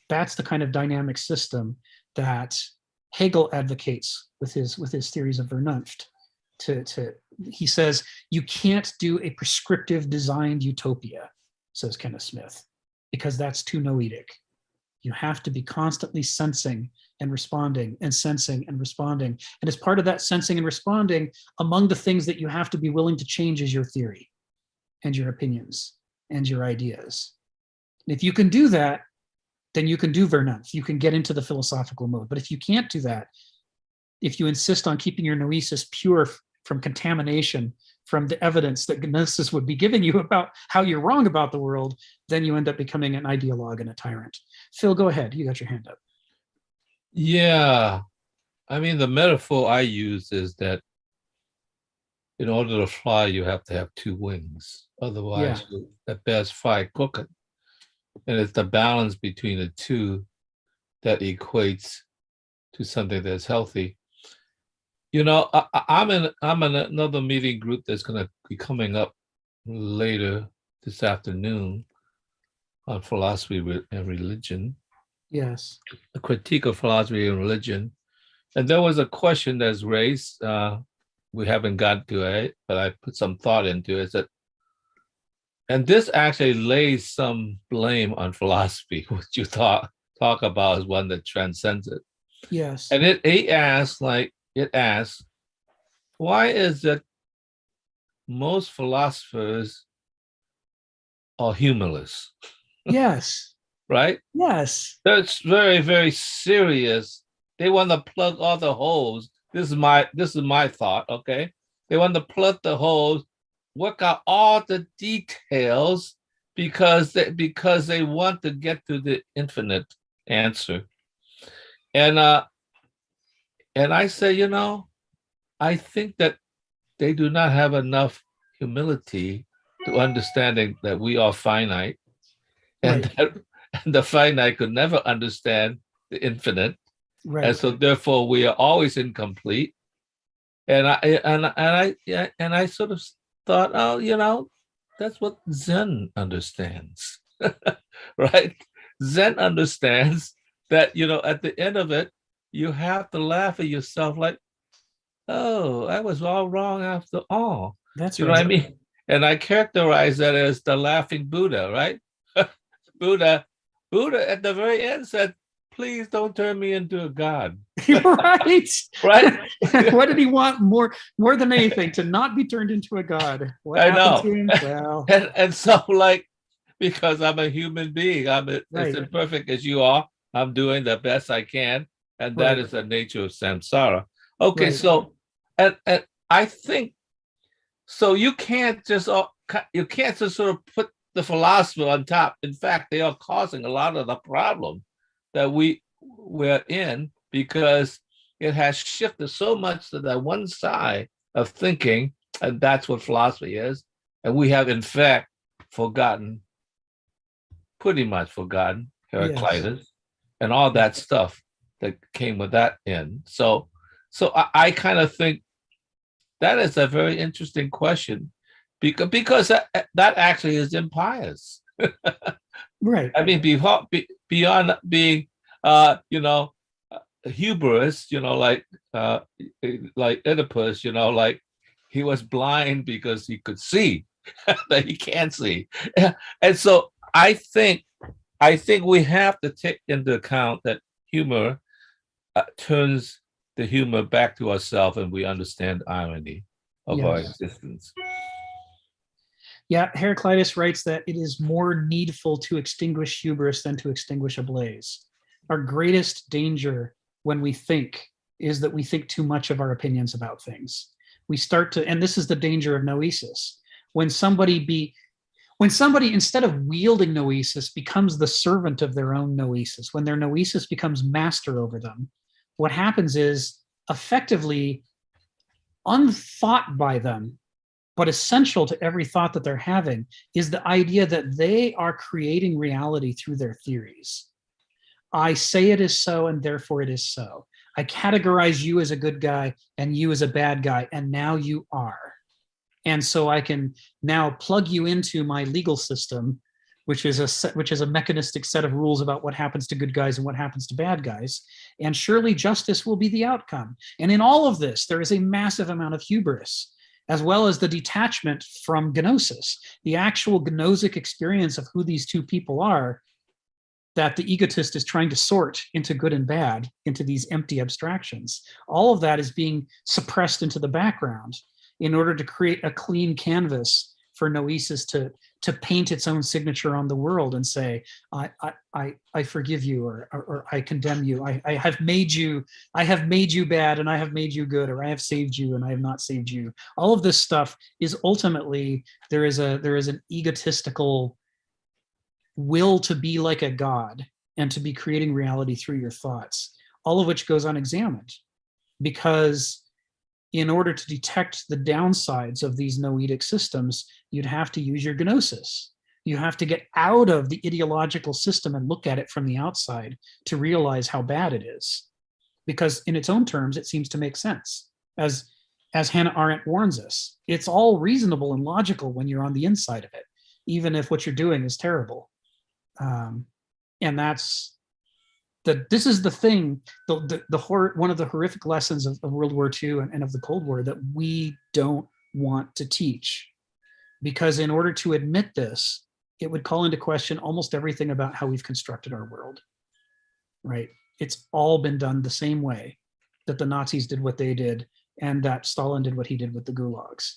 That's the kind of dynamic system that Hegel advocates with his theories of Vernunft. He says, you can't do a prescriptive designed utopia, says Kenneth Smith, because that's too noetic. You have to be constantly sensing and responding and sensing and responding. And as part of that sensing and responding, among the things that you have to be willing to change is your theory. and your opinions and your ideas. And if you can do that, then you can do Vernunft. You can get into the philosophical mode. But if you can't do that, if you insist on keeping your noesis pure from contamination, from the evidence that Gnosis would be giving you about how you're wrong about the world, then you end up becoming an ideologue and a tyrant. Phil, go ahead. You got your hand up.
Yeah. I mean, the metaphor I use is that in order to fly, you have to have two wings. Otherwise, you at best fly crooked. And it's the balance between the two that equates to something that's healthy. You know, I'm in another meeting group that's going to be coming up later this afternoon on philosophy and religion.
Yes.
A critique of philosophy and religion. And there was a question that's raised. We haven't got to it, but I put some thought into it. That, and this actually lays some blame on philosophy, which you talk about as one that transcends it.
Yes.
And it asks, why is it most philosophers are humorless?
Yes.
Right?
Yes.
That's very, very serious. They want to plug all the holes. This is my thought, okay? They want to plug the holes, work out all the details because they want to get to the infinite answer. And I say, you know, I think that they do not have enough humility to understanding that we are finite, and
Right.
that and the finite could never understand the infinite.
Right.
And so therefore we are always incomplete. And I sort of thought, oh, you know, that's what Zen understands. Right? Zen understands that, you know, at the end of it, you have to laugh at yourself like, oh, I was all wrong after all.
That's
you
right.
know what I mean? And I characterize that as the laughing Buddha, right? Buddha at the very end said, please don't turn me into a god.
Right.
Right?
What did he want more than anything? To not be turned into a god. What
I
happened
know.
to him? Well,
and so, like, because I'm a human being,
Right.
as imperfect as you are, I'm doing the best I can. And that
Right.
is the nature of samsara. Okay,
Right.
so, and I think, so you can't just sort of put the philosopher on top. In fact, they are causing a lot of the problem that we're in, because it has shifted so much to that one side of thinking, and that's what philosophy is. And we have, in fact, pretty much forgotten Heraclitus and all that stuff that came with that end. So I kind of think that is a very interesting question, because that actually is impious.
Right.
I mean, beyond being, you know, hubris, you know, like Oedipus, you know, like he was blind because he could see that he can't see. And so I think we have to take into account that humor turns the humor back to ourselves, and we understand irony of our existence.
Yeah, Heraclitus writes that it is more needful to extinguish hubris than to extinguish a blaze. Our greatest danger when we think is that we think too much of our opinions about things. We start to, and this is the danger of noesis. When somebody, instead of wielding noesis, becomes the servant of their own noesis, when their noesis becomes master over them, what happens is, effectively, unthought by them, but essential to every thought that they're having, is the idea that they are creating reality through their theories. I say it is so, and therefore it is so. I categorize you as a good guy and you as a bad guy, and now you are. And so I can now plug you into my legal system, which is a mechanistic set of rules about what happens to good guys and what happens to bad guys. And surely justice will be the outcome. And in all of this, there is a massive amount of hubris, as well as the detachment from gnosis, the actual gnosic experience of who these two people are, that the egotist is trying to sort into good and bad, into these empty abstractions. All of that is being suppressed into the background in order to create a clean canvas for Noesis to paint its own signature on the world and say, I forgive you, or I condemn you. I have made you bad and I have made you good, or I have saved you and I have not saved you. All of this stuff is ultimately, there is an egotistical will to be like a god and to be creating reality through your thoughts, all of which goes unexamined, because in order to detect the downsides of these noetic systems, you'd have to use your gnosis. You have to get out of the ideological system and look at it from the outside to realize how bad it is. Because in its own terms, it seems to make sense. As Hannah Arendt warns us, it's all reasonable and logical when you're on the inside of it, even if what you're doing is terrible. And this is the thing, the horror, one of the horrific lessons of World War II and of the Cold War that we don't want to teach. Because in order to admit this, it would call into question almost everything about how we've constructed our world, right? It's all been done the same way that the Nazis did what they did and that Stalin did what he did with the gulags.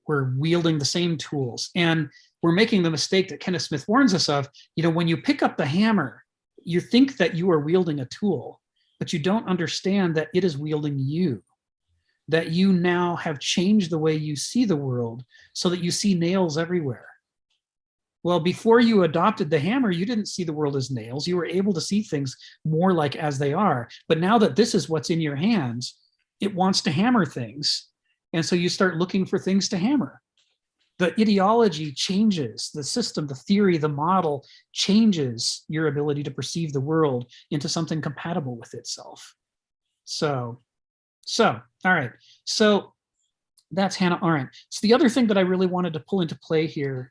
We're wielding the same tools, and we're making the mistake that Kenneth Smith warns us of. When you pick up the hammer, you think that you are wielding a tool, but you don't understand that it is wielding you, that you now have changed the way you see the world so that you see nails everywhere. Well, before you adopted the hammer, you didn't see the world as nails. You were able to see things more like as they are. But now that this is what's in your hands, it wants to hammer things. And so you start looking for things to hammer. The ideology changes, the system, the theory, the model changes your ability to perceive the world into something compatible with itself. So all right. So that's Hannah Arendt. So the other thing that I really wanted to pull into play here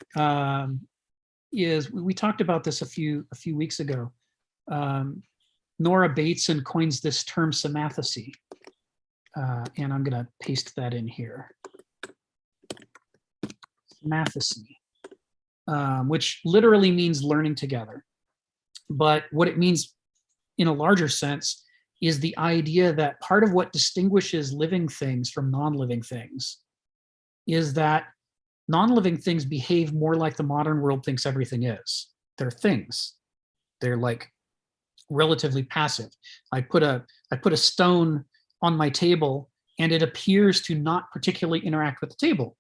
is we talked about this a few weeks ago. Nora Bateson coins this term semathesy. And I'm going to paste that in here. Semathesy, which literally means learning together. But what it means in a larger sense is the idea that part of what distinguishes living things from non-living things is that non-living things behave more like the modern world thinks everything is. They're things. They're like relatively passive. I put a stone on my table and it appears to not particularly interact with the table.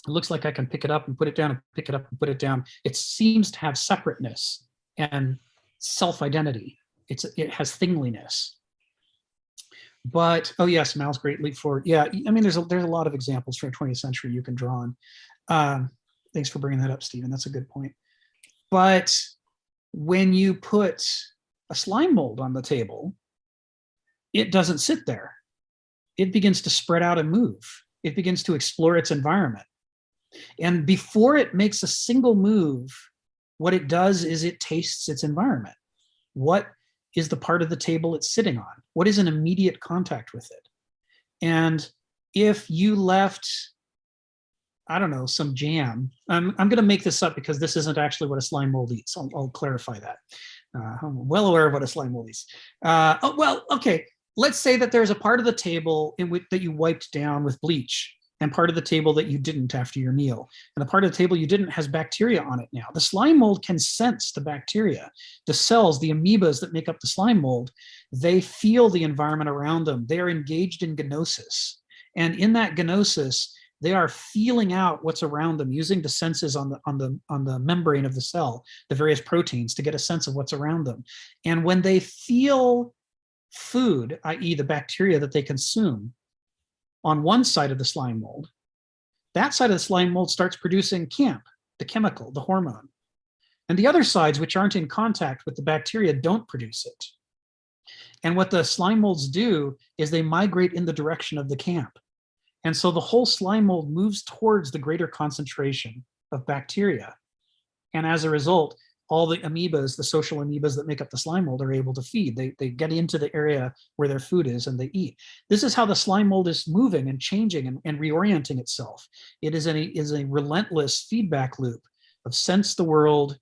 It looks like I can pick it up and put it down and pick it up and put it down. It seems to have separateness and self-identity. It has thingliness. But, oh yes, Mal's Great Leap Forward. Yeah, I mean, there's a lot of examples from the 20th century you can draw on. Thanks for bringing that up, Stephen. That's a good point. But when you put a slime mold on the table, it doesn't sit there. It begins to spread out and move. It begins to explore its environment. And before it makes a single move, what it does is it tastes its environment. What is the part of the table it's sitting on? What is in immediate contact with it? And if you left, I don't know, some jam, I'm going to make this up because this isn't actually what a slime mold eats. I'll clarify that. I'm well aware of what a slime mold eats. Okay. Let's say that there's a part of the table that you wiped down with bleach and part of the table that you didn't after your meal. And the part of the table you didn't has bacteria on it now. The slime mold can sense the bacteria. The cells, the amoebas that make up the slime mold, they feel the environment around them. They are engaged in gnosis. And in that gnosis, they are feeling out what's around them using the senses on the membrane of the cell, the various proteins, to get a sense of what's around them. And when they feel food, i.e. the bacteria that they consume, on one side of the slime mold, that side of the slime mold starts producing CAMP, the chemical, the hormone. And the other sides, which aren't in contact with the bacteria, don't produce it. And what the slime molds do is they migrate in the direction of the CAMP. And so the whole slime mold moves towards the greater concentration of bacteria. And as a result, all the amoebas, the social amoebas that make up the slime mold, are able to feed. They get into the area where their food is and they eat. This is how the slime mold is moving and changing and reorienting itself. It is a relentless feedback loop of sense the world,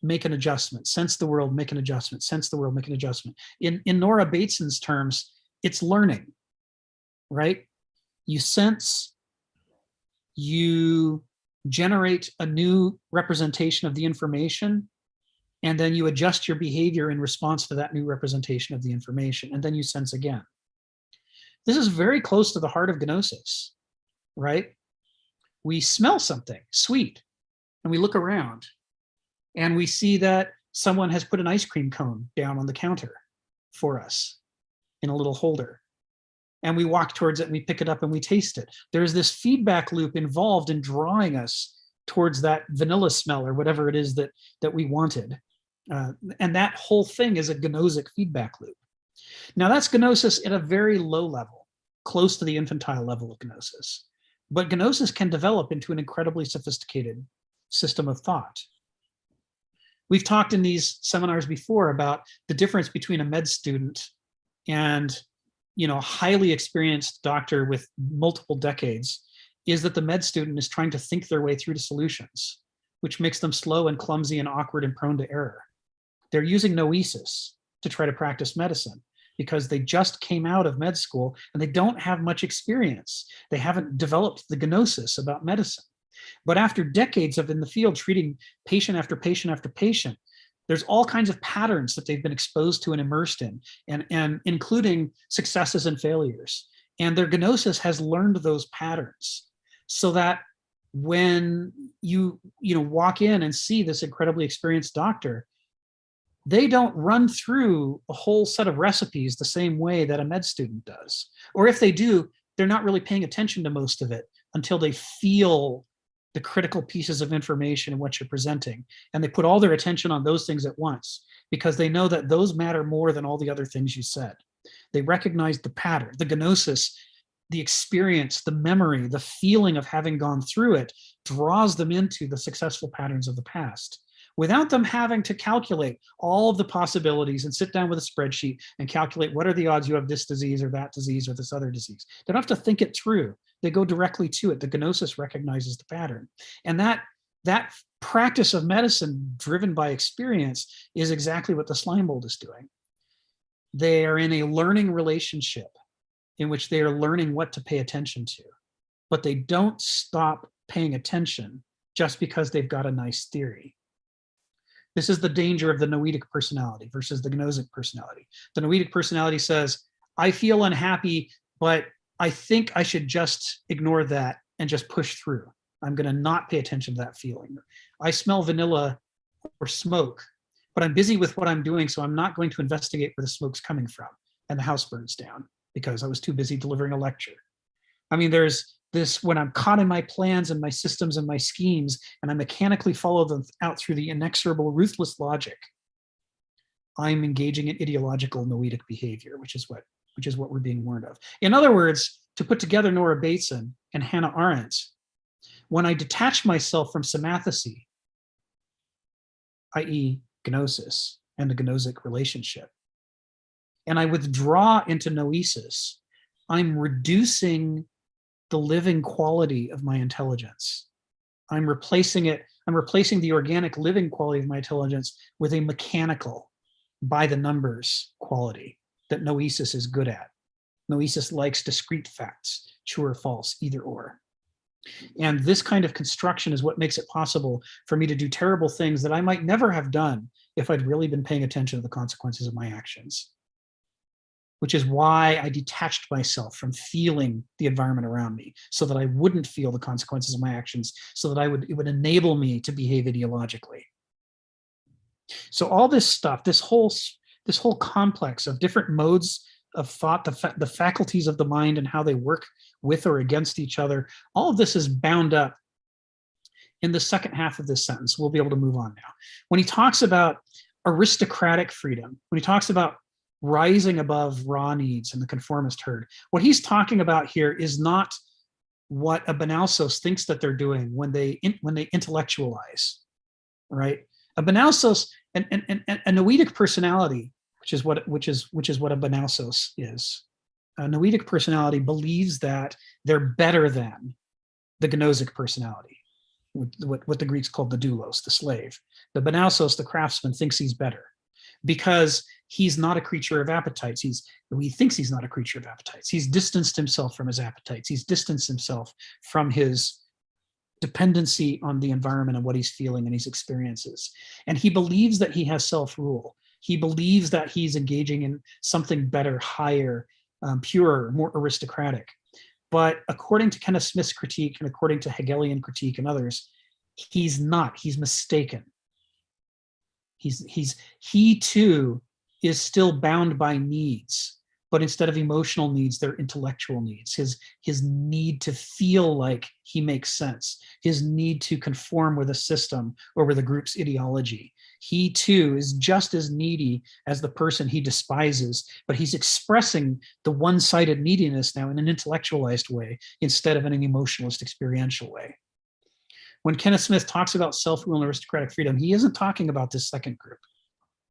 make an adjustment, sense the world, make an adjustment, sense the world, make an adjustment. In Nora Bateson's terms, it's learning, right? You sense, you generate a new representation of the information, and then you adjust your behavior in response to that new representation of the information, and then you sense again. This is very close to the heart of Gnosis, right? We smell something sweet, and we look around, and we see that someone has put an ice cream cone down on the counter for us in a little holder. And we walk towards it and we pick it up and we taste it. There's this feedback loop involved in drawing us towards that vanilla smell or whatever it is that we wanted. And that whole thing is a gnosic feedback loop. Now that's Gnosis at a very low level, close to the infantile level of Gnosis. But Gnosis can develop into an incredibly sophisticated system of thought. We've talked in these seminars before about the difference between a med student and a highly experienced doctor with multiple decades is that the med student is trying to think their way through to solutions, which makes them slow and clumsy and awkward and prone to error. They're using Noesis to try to practice medicine because they just came out of med school and they don't have much experience. They haven't developed the gnosis about medicine. But after decades of in the field treating patient after patient after patient, there's all kinds of patterns that they've been exposed to and immersed in, and including successes and failures. And their gnosis has learned those patterns so that when you walk in and see this incredibly experienced doctor, they don't run through a whole set of recipes the same way that a med student does. Or if they do, they're not really paying attention to most of it until they feel the critical pieces of information in what you're presenting. And they put all their attention on those things at once because they know that those matter more than all the other things you said. They recognize the pattern, the gnosis, the experience, the memory, the feeling of having gone through it draws them into the successful patterns of the past without them having to calculate all of the possibilities and sit down with a spreadsheet and calculate what are the odds you have this disease or that disease or this other disease. They don't have to think it through. They go directly to it. The gnosis recognizes the pattern. And that practice of medicine driven by experience is exactly what the slime mold is doing. They are in a learning relationship in which they are learning what to pay attention to, but they don't stop paying attention just because they've got a nice theory. This is the danger of the noetic personality versus the gnosic personality. The noetic personality says, I feel unhappy, but I think I should just ignore that and just push through. I'm going to not pay attention to that feeling. I smell vanilla or smoke, but I'm busy with what I'm doing, so I'm not going to investigate where the smoke's coming from. And the house burns down because I was too busy delivering a lecture. I mean, there's this, when I'm caught in my plans and my systems and my schemes, and I mechanically follow them out through the inexorable, ruthless logic, I'm engaging in ideological noetic behavior, which is what we're being warned of. In other words, to put together Nora Bateson and Hannah Arendt, when I detach myself from semathesy, i.e. gnosis and the gnosic relationship, and I withdraw into noesis, I'm reducing the living quality of my intelligence. I'm replacing the organic living quality of my intelligence with a mechanical, by the numbers quality that noesis is good at. Noesis likes discrete facts, true or false, either or. And this kind of construction is what makes it possible for me to do terrible things that I might never have done if I'd really been paying attention to the consequences of my actions. Which is why I detached myself from feeling the environment around me so that I wouldn't feel the consequences of my actions, so that it would enable me to behave ideologically. So all this stuff, this whole complex of different modes of thought, the faculties of the mind and how they work with or against each other, all of this is bound up in the second half of this sentence. We'll be able to move on now. When he talks about aristocratic freedom, when he talks about rising above raw needs in the conformist herd, what he's talking about here is not what a Banalsos thinks that they're doing when they intellectualize, right? A Banalsos and a noetic personality, which is what a Banalsos is. A noetic personality believes that they're better than the gnosic personality, what the Greeks called the doulos, the slave. The Banalsos, the craftsman, thinks he's better because he's not a creature of appetites. He thinks he's not a creature of appetites. He's distanced himself from his appetites. He's distanced himself from his dependency on the environment and what he's feeling and his experiences. And he believes that he has self-rule. He believes that he's engaging in something better, higher, purer, more aristocratic. But according to Kenneth Smith's critique and according to Hegelian critique and others, he's not. He's mistaken. He too is still bound by needs, but instead of emotional needs, they're intellectual needs. His need to feel like he makes sense, his need to conform with a system or with a group's ideology. He too is just as needy as the person he despises, but he's expressing the one-sided neediness now in an intellectualized way instead of in an emotionalist, experiential way. When Kenneth Smith talks about self-rule and aristocratic freedom, he isn't talking about this second group.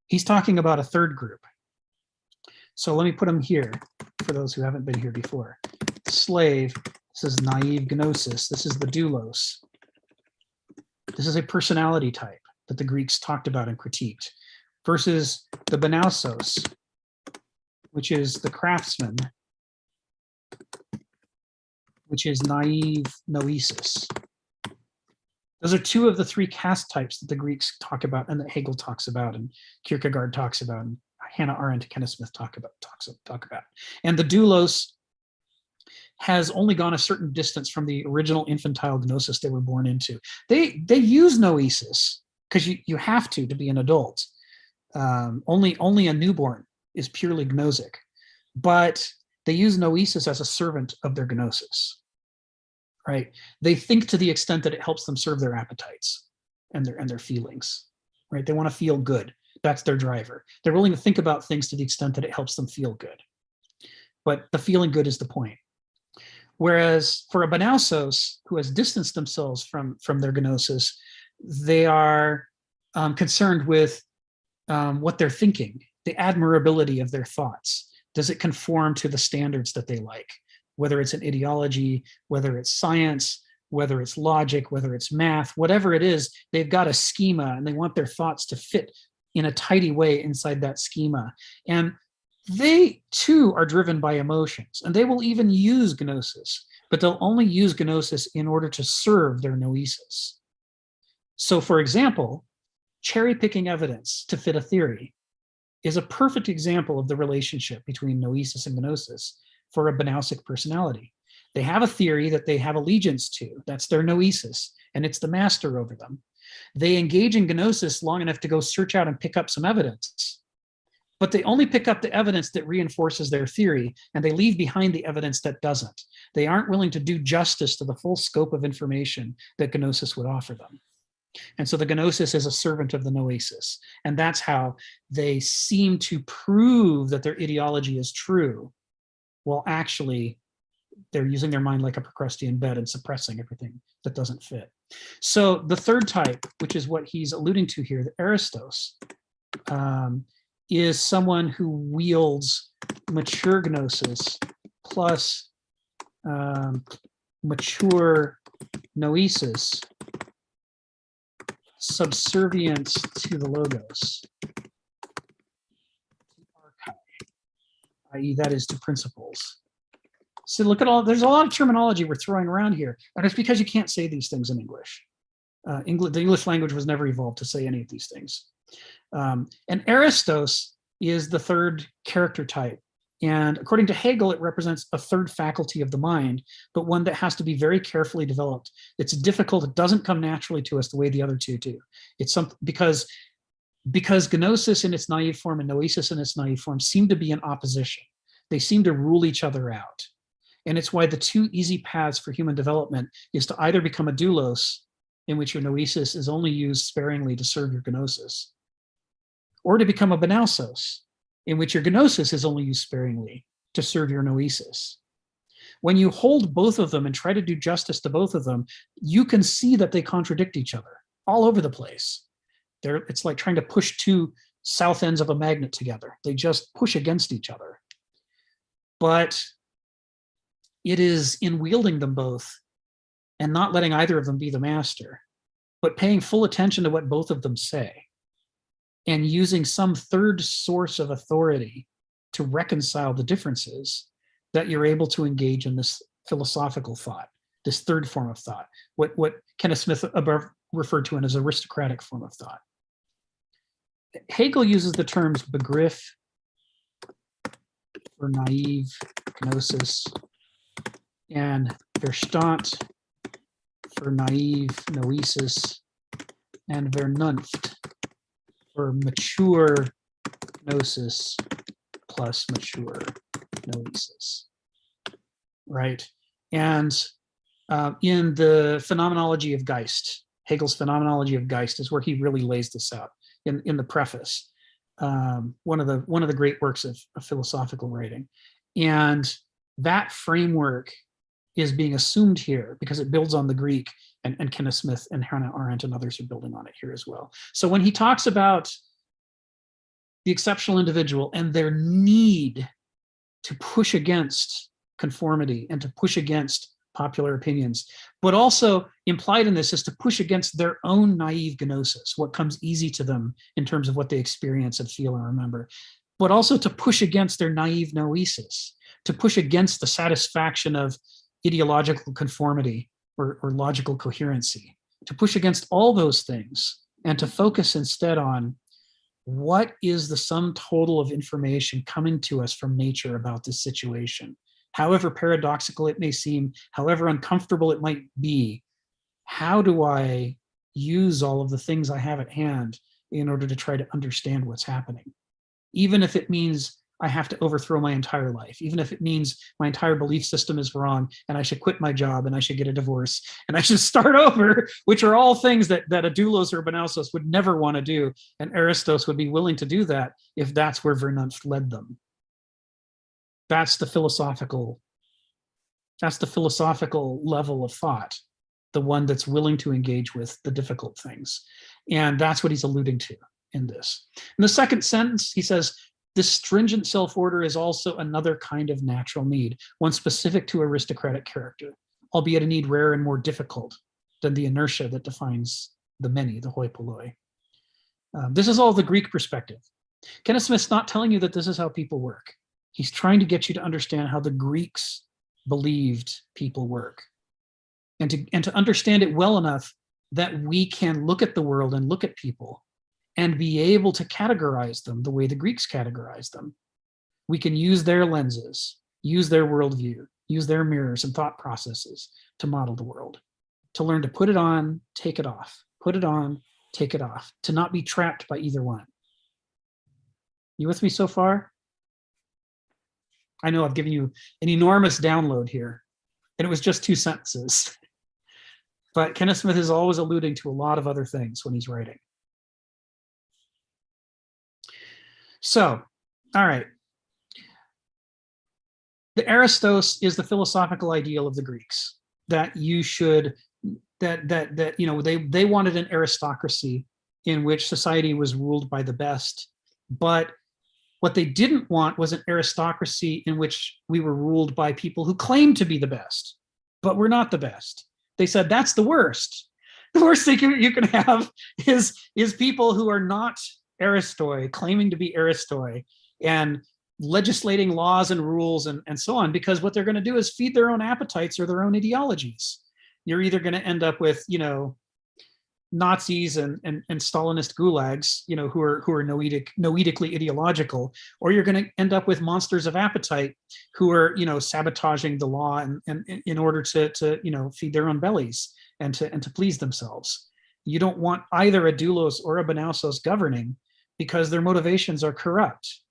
He's talking about a third group. So let me put them here for those who haven't been here before. Slave, this is naive gnosis. This is the doulos. This is a personality type that the Greeks talked about and critiqued, versus the banausos, which is the craftsman, which is naive noesis. Those are two of the three caste types that the Greeks talk about and that Hegel talks about and Kierkegaard talks about and Hannah Arendt and Kenneth Smith talk about. And the doulos has only gone a certain distance from the original infantile gnosis they were born into. They use noesis because you have to be an adult. Only a newborn is purely gnosic, but they use noesis as a servant of their gnosis. Right? They think to the extent that it helps them serve their appetites and their feelings. Right? They want to feel good. That's their driver. They're willing to think about things to the extent that it helps them feel good. But the feeling good is the point. Whereas for a banausos who has distanced themselves from their gnosis, they are concerned with what they're thinking, the admirability of their thoughts. Does it conform to the standards that they like? Whether it's an ideology, whether it's science, whether it's logic, whether it's math, whatever it is, they've got a schema and they want their thoughts to fit in a tidy way inside that schema. And they too are driven by emotions, and they will even use gnosis, but they'll only use gnosis in order to serve their noesis. So for example, cherry picking evidence to fit a theory is a perfect example of the relationship between noesis and gnosis for a banausic personality. They have a theory that they have allegiance to. That's their noesis, and it's the master over them. They engage in gnosis long enough to go search out and pick up some evidence, but they only pick up the evidence that reinforces their theory, and they leave behind the evidence that doesn't. They aren't willing to do justice to the full scope of information that gnosis would offer them. And so the gnosis is a servant of the noesis, and that's how they seem to prove that their ideology is true. Well, actually, they're using their mind like a Procrustean bed and suppressing everything that doesn't fit. So the third type, which is what he's alluding to here, the aristos, is someone who wields mature gnosis plus mature noesis, subservience to the logos, i.e. that is to principles. So look at there's a lot of terminology we're throwing around here, and it's because you can't say these things in English. The English language was never evolved to say any of these things. And aristos is the third character type. And according to Hegel, it represents a third faculty of the mind, but one that has to be very carefully developed. It's difficult. It doesn't come naturally to us the way the other two do. It's because gnosis in its naive form and noesis in its naive form seem to be in opposition. They seem to rule each other out. And it's why the two easy paths for human development is to either become a doulos, in which your noesis is only used sparingly to serve your gnosis, or to become a banausos, in which your gnosis is only used sparingly to serve your noesis. When you hold both of them and try to do justice to both of them, you can see that they contradict each other all over the place. It's like trying to push two south ends of a magnet together. They just push against each other. But it is in wielding them both and not letting either of them be the master, but paying full attention to what both of them say and using some third source of authority to reconcile the differences that you're able to engage in this philosophical thought this third form of thought, what Kenneth Smith above referred to as aristocratic form of thought. Hegel uses the terms Begriff for naive Gnosis and Verstand for naive Noesis and Vernunft for mature Gnosis plus mature Noesis, right? And in the Phenomenology of Geist, Hegel's Phenomenology of Geist is where he really lays this out in the preface, one of the great works of philosophical writing. And that framework is being assumed here because it builds on the Greek, and Kenneth Smith and Hannah Arendt and others are building on it here as well. So when he talks about the exceptional individual and their need to push against conformity and to push against popular opinions, but also implied in this is to push against their own naive gnosis, what comes easy to them in terms of what they experience and feel and remember, but also to push against their naive noesis, to push against the satisfaction of ideological conformity or logical coherency, to push against all those things and to focus instead on what is the sum total of information coming to us from nature about this situation. However paradoxical it may seem, however uncomfortable it might be, how do I use all of the things I have at hand in order to try to understand what's happening? Even if it means I have to overthrow my entire life, even if it means my entire belief system is wrong and I should quit my job and I should get a divorce and I should start over, which are all things that a doulos or a banausos would never want to do. And Aristos would be willing to do that if that's where Vernunft led them. That's the philosophical level of thought, the one that's willing to engage with the difficult things. And that's what he's alluding to in this. In the second sentence, he says, this stringent self-order is also another kind of natural need, one specific to aristocratic character, albeit a need rarer and more difficult than the inertia that defines the many, the hoi polloi. This is all the Greek perspective. Kenneth Smith's not telling you that this is how people work. He's trying to get you to understand how the Greeks believed people work, and to understand it well enough that we can look at the world and look at people and be able to categorize them the way the Greeks categorized them. We can use their lenses, use their worldview, use their mirrors and thought processes to model the world, to learn to put it on, take it off, put it on, take it off, to not be trapped by either one. You with me so far? I know I've given you an enormous download here, and it was just 2 sentences. But Kenneth Smith is always alluding to a lot of other things when he's writing. So, all right. The Aristos is the philosophical ideal of the Greeks, that you should, you know, they wanted an aristocracy in which society was ruled by the best, but what they didn't want was an aristocracy in which we were ruled by people who claimed to be the best, but we're not the best. They said that's the worst. The worst thing you can have is people who are not aristoi, claiming to be aristoi, and legislating laws and rules and so on, because what they're going to do is feed their own appetites or their own ideologies. You're either going to end up with, you know, Nazis and Stalinist gulags, you know, who are noetically ideological, or you're going to end up with monsters of appetite who are, you know, sabotaging the law and in order to you know, feed their own bellies and to please themselves. You don't want either a doulos or a banausos governing because their motivations are corrupt.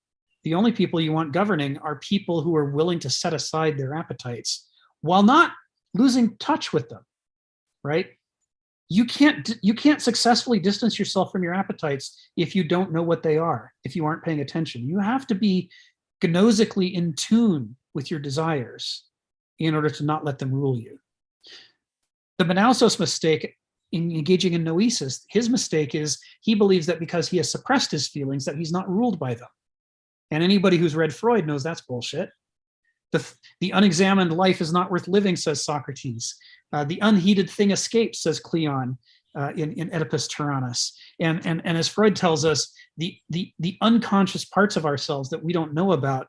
The only people you want governing are people who are willing to set aside their appetites while not losing touch with them, right? You can't successfully distance yourself from your appetites if you don't know what they are, if you aren't paying attention. You have to be gnosically in tune with your desires in order to not let them rule you. The banausos mistake in engaging in noesis, his mistake is he believes that because he has suppressed his feelings that he's not ruled by them. And anybody who's read Freud knows that's bullshit. The unexamined life is not worth living, says Socrates. The unheeded thing escapes, says Cleon in Oedipus Tyrannus. And as Freud tells us, the unconscious parts of ourselves that we don't know about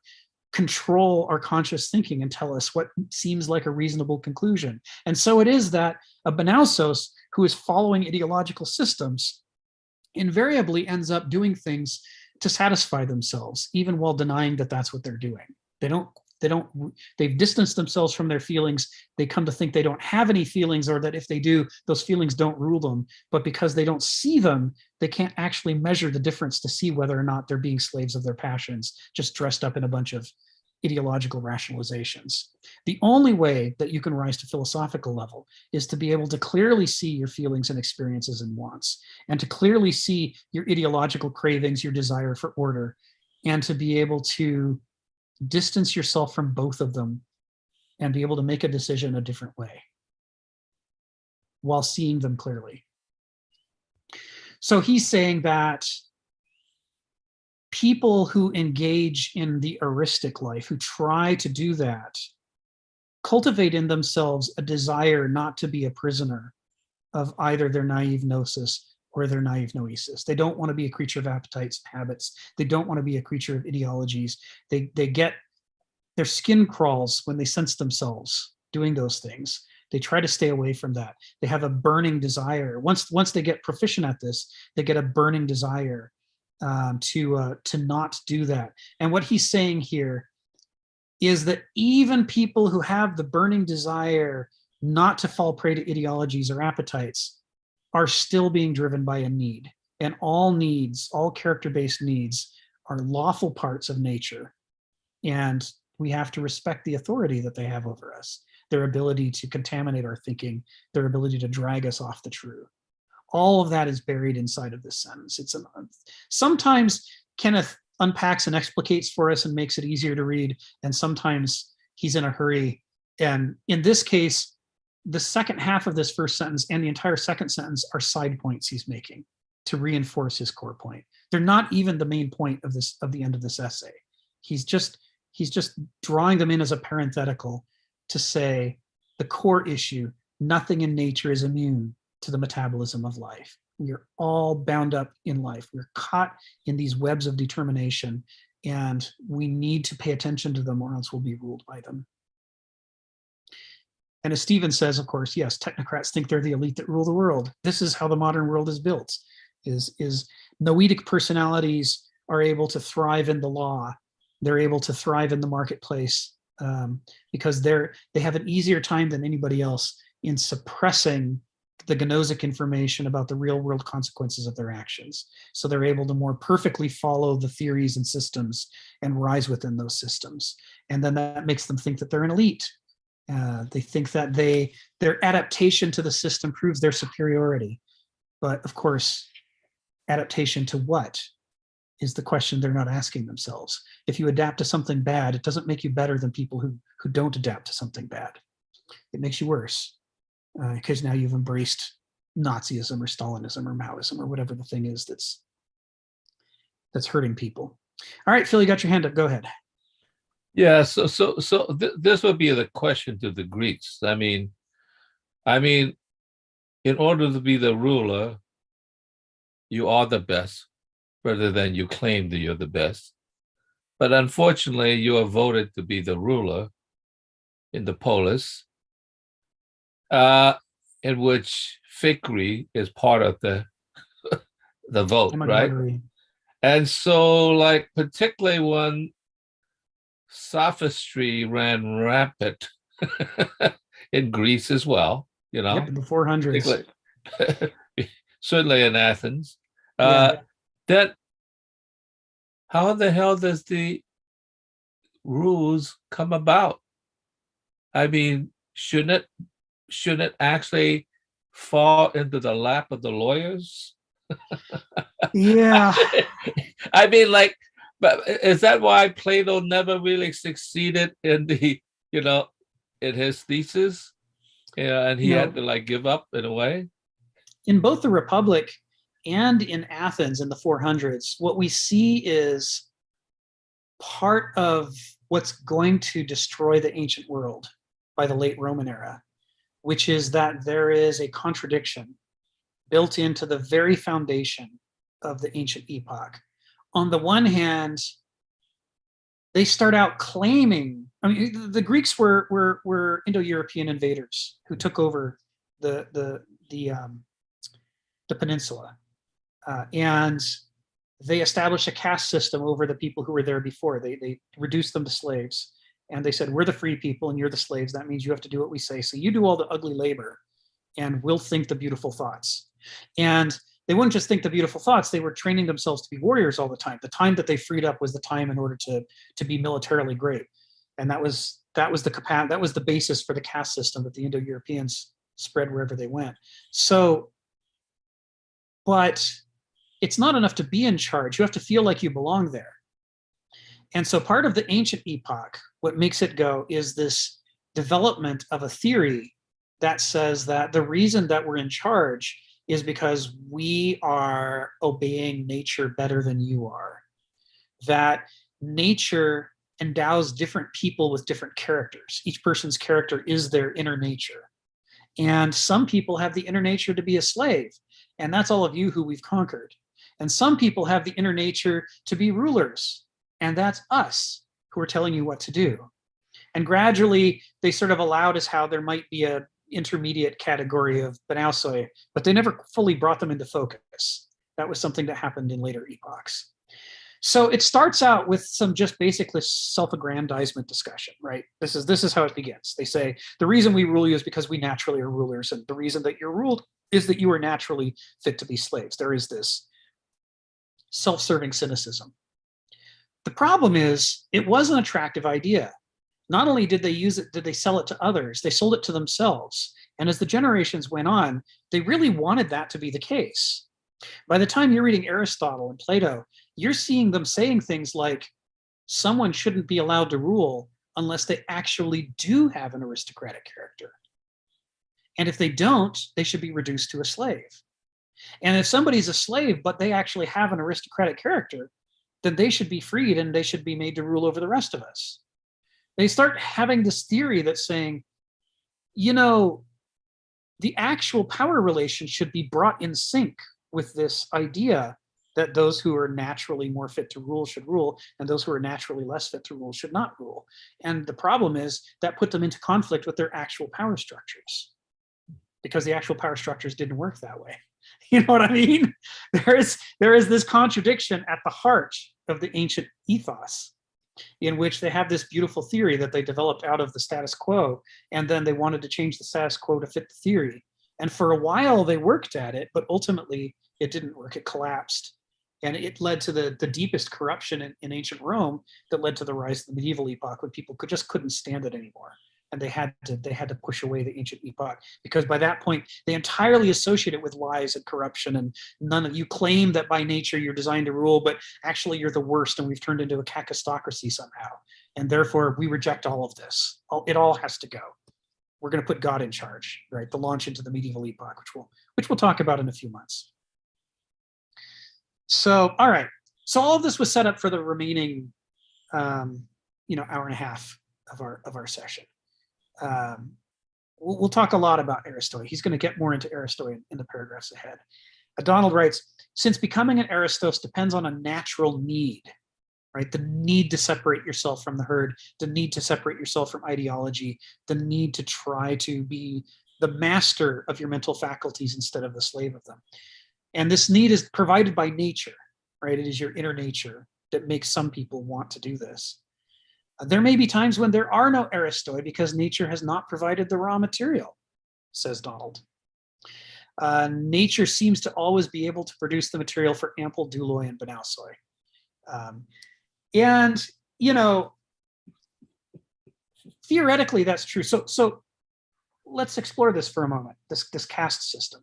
control our conscious thinking and tell us what seems like a reasonable conclusion. And so it is that a Banausos who is following ideological systems invariably ends up doing things to satisfy themselves, even while denying that that's what they're doing. They've distanced themselves from their feelings. They come to think they don't have any feelings, or that if they do, those feelings don't rule them. But because they don't see them, they can't actually measure the difference to see whether or not they're being slaves of their passions, just dressed up in a bunch of ideological rationalizations. The only way that you can rise to philosophical level is to be able to clearly see your feelings and experiences and wants, and to clearly see your ideological cravings, your desire for order, and to be able to distance yourself from both of them and be able to make a decision a different way while seeing them clearly. So he's saying that people who engage in the heuristic life, who try to do that, cultivate in themselves a desire not to be a prisoner of either their naive Noesis or their naive Noesis. They don't want to be a creature of appetites and habits. They don't want to be a creature of ideologies. They get, their skin crawls when they sense themselves doing those things. They try to stay away from that. They have a burning desire. Once they get proficient at this, they get a burning desire to not do that. And what he's saying here is that even people who have the burning desire not to fall prey to ideologies or appetites are still being driven by a need. And all needs, all character-based needs, are lawful parts of nature. And we have to respect the authority that they have over us, their ability to contaminate our thinking, their ability to drag us off the true. All of that is buried inside of this sentence. Sometimes Kenneth unpacks and explicates for us and makes it easier to read, and sometimes he's in a hurry. And in this case, the second half of this first sentence and the entire second sentence are side points he's making to reinforce his core point. They're not even the main point of the end of this essay. He's just drawing them in as a parenthetical to say the core issue: nothing in nature is immune to the metabolism of life. We are all bound up in life. We're caught in these webs of determination, and we need to pay attention to them, or else we'll be ruled by them. And as Stephen says, of course, yes, technocrats think they're the elite that rule the world. This is how the modern world is built. Is noetic personalities are able to thrive in the law. They're able to thrive in the marketplace because they have an easier time than anybody else in suppressing the gnosis information about the real world consequences of their actions. So they're able to more perfectly follow the theories and systems and rise within those systems. And then that makes them think that they're an elite. They think that their adaptation to the system proves their superiority. But of course, adaptation to what is the question they're not asking themselves. If you adapt to something bad, it doesn't make you better than people who don't adapt to something bad. It makes you worse because now you've embraced Nazism or Stalinism or Maoism or whatever the thing is that's hurting people. All right, Phil, you got your hand up. Go ahead.
Yeah, so this would be the question to the Greeks. I mean, in order to be the ruler, you are the best, rather than you claim that you're the best. But unfortunately, you are voted to be the ruler in the polis, in which fakery is part of the vote, right? And so, like, particularly when sophistry ran rampant in Greece as well, you know.
Yep, in the 400s.
Certainly in Athens.
Yeah.
That how the hell does the rules come about? I mean, shouldn't it actually fall into the lap of the lawyers?
Yeah.
I mean, like, but is that why Plato never really succeeded in in his thesis? Yeah, and he had to like give up in a way.
In both the Republic and in Athens in the 400s, what we see is part of what's going to destroy the ancient world by the late Roman era, which is that there is a contradiction built into the very foundation of the ancient epoch. On the one hand, they start out claiming, I mean, the Greeks were Indo-European invaders who took over the peninsula, and they established a caste system over the people who were there before. They reduced them to slaves, and they said, we're the free people and you're the slaves. That means you have to do what we say. So you do all the ugly labor and we'll think the beautiful thoughts. And they wouldn't just think the beautiful thoughts, they were training themselves to be warriors all the time. The time that they freed up was the time in order to be militarily great. And that was the basis for the caste system that the Indo-Europeans spread wherever they went. So, but it's not enough to be in charge. You have to feel like you belong there. And so part of the ancient epoch, what makes it go is this development of a theory that says that the reason that we're in charge is because we are obeying nature better than you are. That nature endows different people with different characters. Each person's character is their inner nature. And some people have the inner nature to be a slave, and that's all of you who we've conquered. And some people have the inner nature to be rulers, and that's us who are telling you what to do. And gradually, they sort of allowed us how there might be a intermediate category of Banausoi, but they never fully brought them into focus. That was something that happened in later epochs. So it starts out with some just basically self-aggrandizement discussion, right? This is how it begins. They say, the reason we rule you is because we naturally are rulers, and the reason that you're ruled is that you are naturally fit to be slaves. There is this self-serving cynicism. The problem is, it was an attractive idea. Not only did they use it, did they sell it to others, they sold it to themselves. And as the generations went on, they really wanted that to be the case. By the time you're reading Aristotle and Plato, you're seeing them saying things like, someone shouldn't be allowed to rule unless they actually do have an aristocratic character. And if they don't, they should be reduced to a slave. And if somebody's a slave, but they actually have an aristocratic character, then they should be freed and they should be made to rule over the rest of us. They start having this theory that's saying, you know, the actual power relation should be brought in sync with this idea that those who are naturally more fit to rule should rule, and those who are naturally less fit to rule should not rule. And the problem is that put them into conflict with their actual power structures, because the actual power structures didn't work that way. You know what I mean? There is this contradiction at the heart of the ancient ethos, in which they have this beautiful theory that they developed out of the status quo, and then they wanted to change the status quo to fit the theory. And for a while they worked at it, but ultimately it didn't work. It collapsed. And it led to the deepest corruption in ancient Rome that led to the rise of the medieval epoch, when people just couldn't stand it anymore. And they had to push away the ancient epoch, because by that point they entirely associate it with lies and corruption, and none of you claim that by nature you're designed to rule, but actually you're the worst, and we've turned into a kakistocracy somehow, and therefore we reject all of this. It all has to go. We're going to put God in charge, right? The launch into the medieval epoch, which we'll talk about in a few months. So, all right. So all of this was set up for the remaining, hour and a half of our session. We'll talk a lot about Aristoi. He's going to get more into Aristoi in the paragraphs ahead. Donald writes, since becoming an Aristos depends on a natural need, right? The need to separate yourself from the herd, the need to separate yourself from ideology, the need to try to be the master of your mental faculties instead of the slave of them. And this need is provided by nature, right? It is your inner nature that makes some people want to do this. There may be times when there are no Aristoi because nature has not provided the raw material, says Donald. Nature seems to always be able to produce the material for ample douloi and banausoi. Theoretically, that's true. So let's explore this for a moment, this caste system.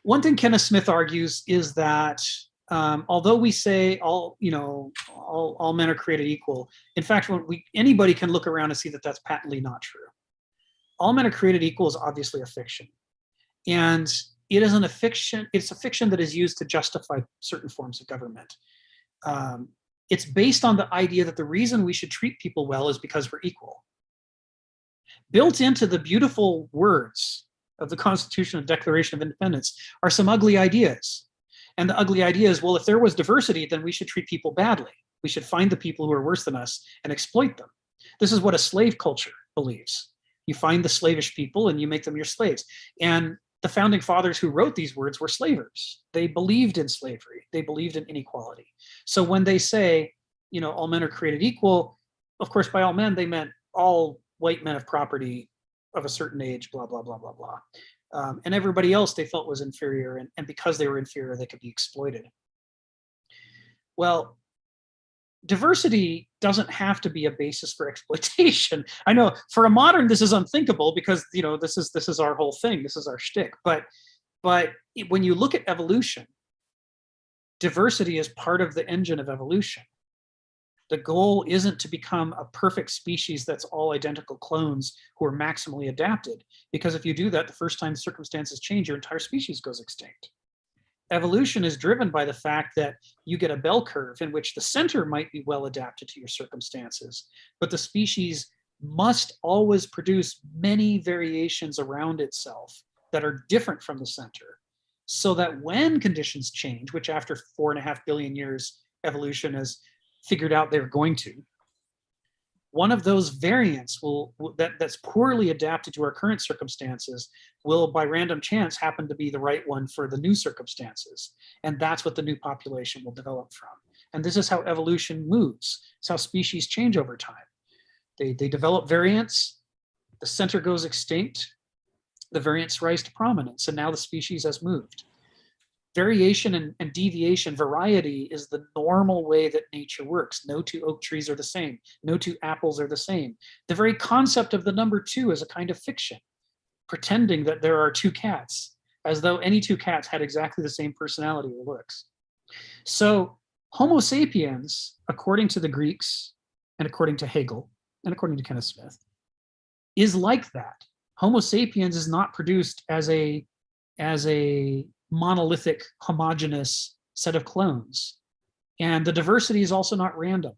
One thing Kenneth Smith argues is that although we say all men are created equal, in fact, anybody can look around and see that that's patently not true. All men are created equal is obviously a fiction, and it isn't a fiction. It's a fiction that is used to justify certain forms of government. It's based on the idea that the reason we should treat people well is because we're equal. Built into the beautiful words of the Constitution and Declaration of Independence are some ugly ideas. And the ugly idea is, well, if there was diversity, then we should treat people badly. We should find the people who are worse than us and exploit them. This is what a slave culture believes. You find the slavish people and you make them your slaves. And the founding fathers who wrote these words were slavers. They believed in slavery. They believed in inequality. So when they say, all men are created equal, of course, by all men, they meant all white men of property of a certain age, blah, blah, blah, blah, blah. And everybody else they felt was inferior. And because they were inferior, they could be exploited. Well, diversity doesn't have to be a basis for exploitation. I know for a modern, this is unthinkable because this is our whole thing. This is our shtick. But when you look at evolution, diversity is part of the engine of evolution. The goal isn't to become a perfect species that's all identical clones who are maximally adapted, because if you do that, the first time circumstances change, your entire species goes extinct. Evolution is driven by the fact that you get a bell curve in which the center might be well adapted to your circumstances, but the species must always produce many variations around itself that are different from the center, so that when conditions change, which after 4.5 billion years, evolution has figured out they're going to, one of those variants that's poorly adapted to our current circumstances will, by random chance, happen to be the right one for the new circumstances. And that's what the new population will develop from. And this is how evolution moves. It's how species change over time. They develop variants, the center goes extinct, the variants rise to prominence, and now the species has moved. Variation and deviation, variety, is the normal way that nature works. No two oak trees are the same. No two apples are the same. The very concept of the number 2 is a kind of fiction, pretending that there are 2 cats, as though any 2 cats had exactly the same personality or looks. So Homo sapiens, according to the Greeks, and according to Hegel, and according to Kenneth Smith, is like that. Homo sapiens is not produced as a monolithic, homogeneous set of clones. And the diversity is also not random.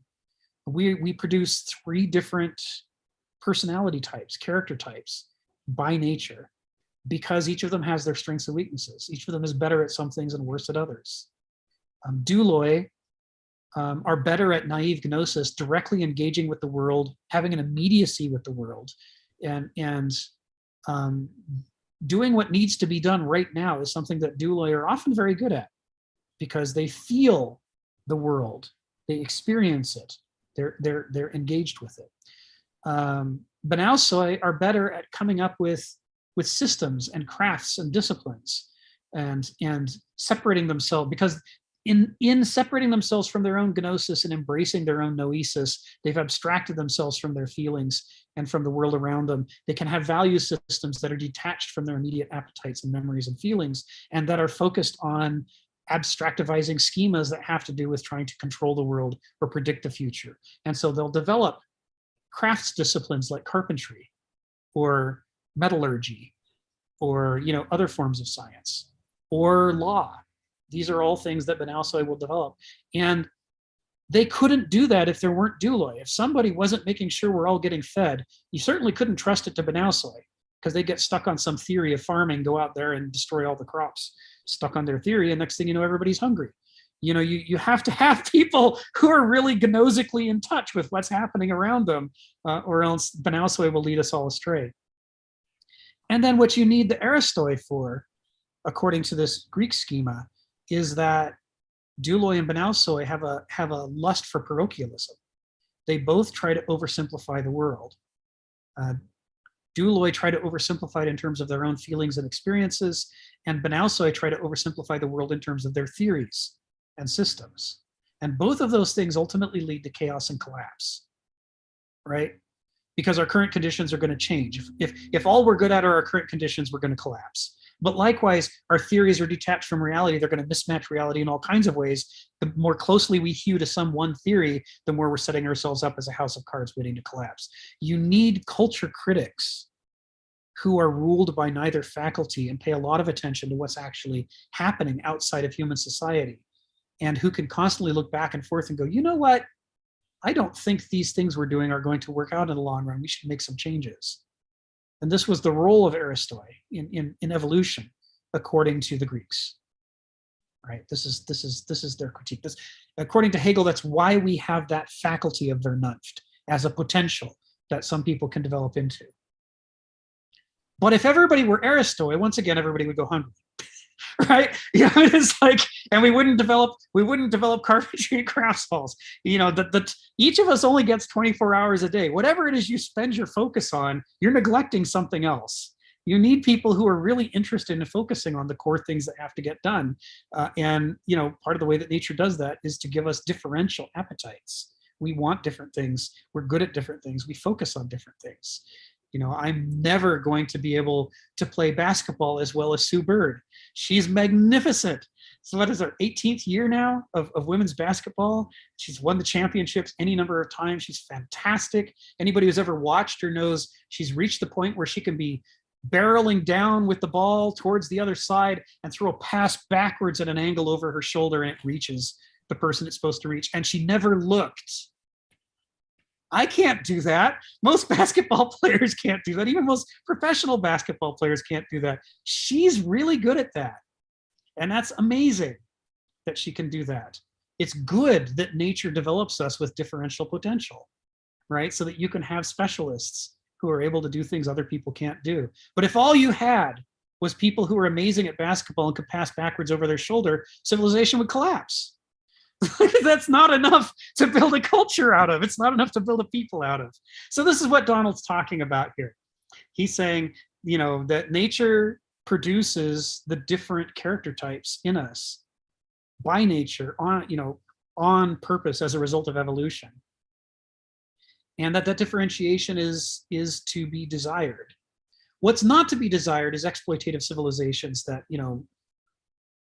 We produce 3 different personality types, character types, by nature, because each of them has their strengths and weaknesses. Each of them is better at some things and worse at others. Douloi are better at naive gnosis, directly engaging with the world, having an immediacy with the world, and doing what needs to be done right now is something that Douloi are often very good at, because they feel the world, they experience it, they're engaged with it. Banausoi are better at coming up with systems and crafts and disciplines, and separating themselves, because in separating themselves from their own gnosis and embracing their own noesis, they've abstracted themselves from their feelings and from the world around them. They can have value systems that are detached from their immediate appetites and memories and feelings, and that are focused on abstractivizing schemas that have to do with trying to control the world or predict the future. And so they'll develop crafts disciplines like carpentry or metallurgy or other forms of science or law. These are all things that Banausoi will develop. And they couldn't do that if there weren't Douloi. If somebody wasn't making sure we're all getting fed, you certainly couldn't trust it to Banausoi, because they get stuck on some theory of farming, go out there and destroy all the crops, stuck on their theory, and next thing you know, everybody's hungry. You have to have people who are really gnosically in touch with what's happening around them, or else Banausoi will lead us all astray. And then what you need the Aristoi for, according to this Greek schema, is that Douloi and Banausoi have a lust for parochialism. They both try to oversimplify the world. Douloi try to oversimplify it in terms of their own feelings and experiences, and Banausoi try to oversimplify the world in terms of their theories and systems. And both of those things ultimately lead to chaos and collapse, right? Because our current conditions are going to change. If all we're good at are our current conditions, we're going to collapse. But likewise, our theories are detached from reality. They're going to mismatch reality in all kinds of ways. The more closely we hew to some one theory, the more we're setting ourselves up as a house of cards waiting to collapse. You need culture critics who are ruled by neither faculty and pay a lot of attention to what's actually happening outside of human society, and who can constantly look back and forth and go, you know what? I don't think these things we're doing are going to work out in the long run. We should make some changes. And this was the role of Aristoi in evolution, according to the Greeks. right? This is their critique. This, according to Hegel, that's why we have that faculty of Vernunft as a potential that some people can develop into. But if everybody were Aristoi, once again, everybody would go hungry, right? You know, it's like, and we wouldn't develop carpentry and crafts halls. You know, each of us only gets 24 hours a day. Whatever it is you spend your focus on, you're neglecting something else. You need people who are really interested in focusing on the core things that have to get done. And, you know, part of the way that nature does that is to give us differential appetites. We want different things. We're good at different things. We focus on different things. You know, I'm never going to be able to play basketball as well as Sue Bird. She's magnificent. So what is her 18th year now of women's basketball? She's won the championships any number of times. She's fantastic. Anybody who's ever watched her knows she's reached the point where she can be barreling down with the ball towards the other side and throw a pass backwards at an angle over her shoulder, and it reaches the person it's supposed to reach. And she never looked. I can't do that. Most basketball players can't do that. Even most professional basketball players can't do that. She's really good at that. And that's amazing that she can do that. It's good that nature develops us with differential potential, right? So that you can have specialists who are able to do things other people can't do. But if all you had was people who were amazing at basketball and could pass backwards over their shoulder, civilization would collapse. That's not enough to build a culture out of. It's not enough to build a people out of. So this is what Donald's talking about here. He's saying, you know, that nature produces the different character types in us by nature, on, you know, on purpose as a result of evolution. And that differentiation is to be desired. What's not to be desired is exploitative civilizations that, you know,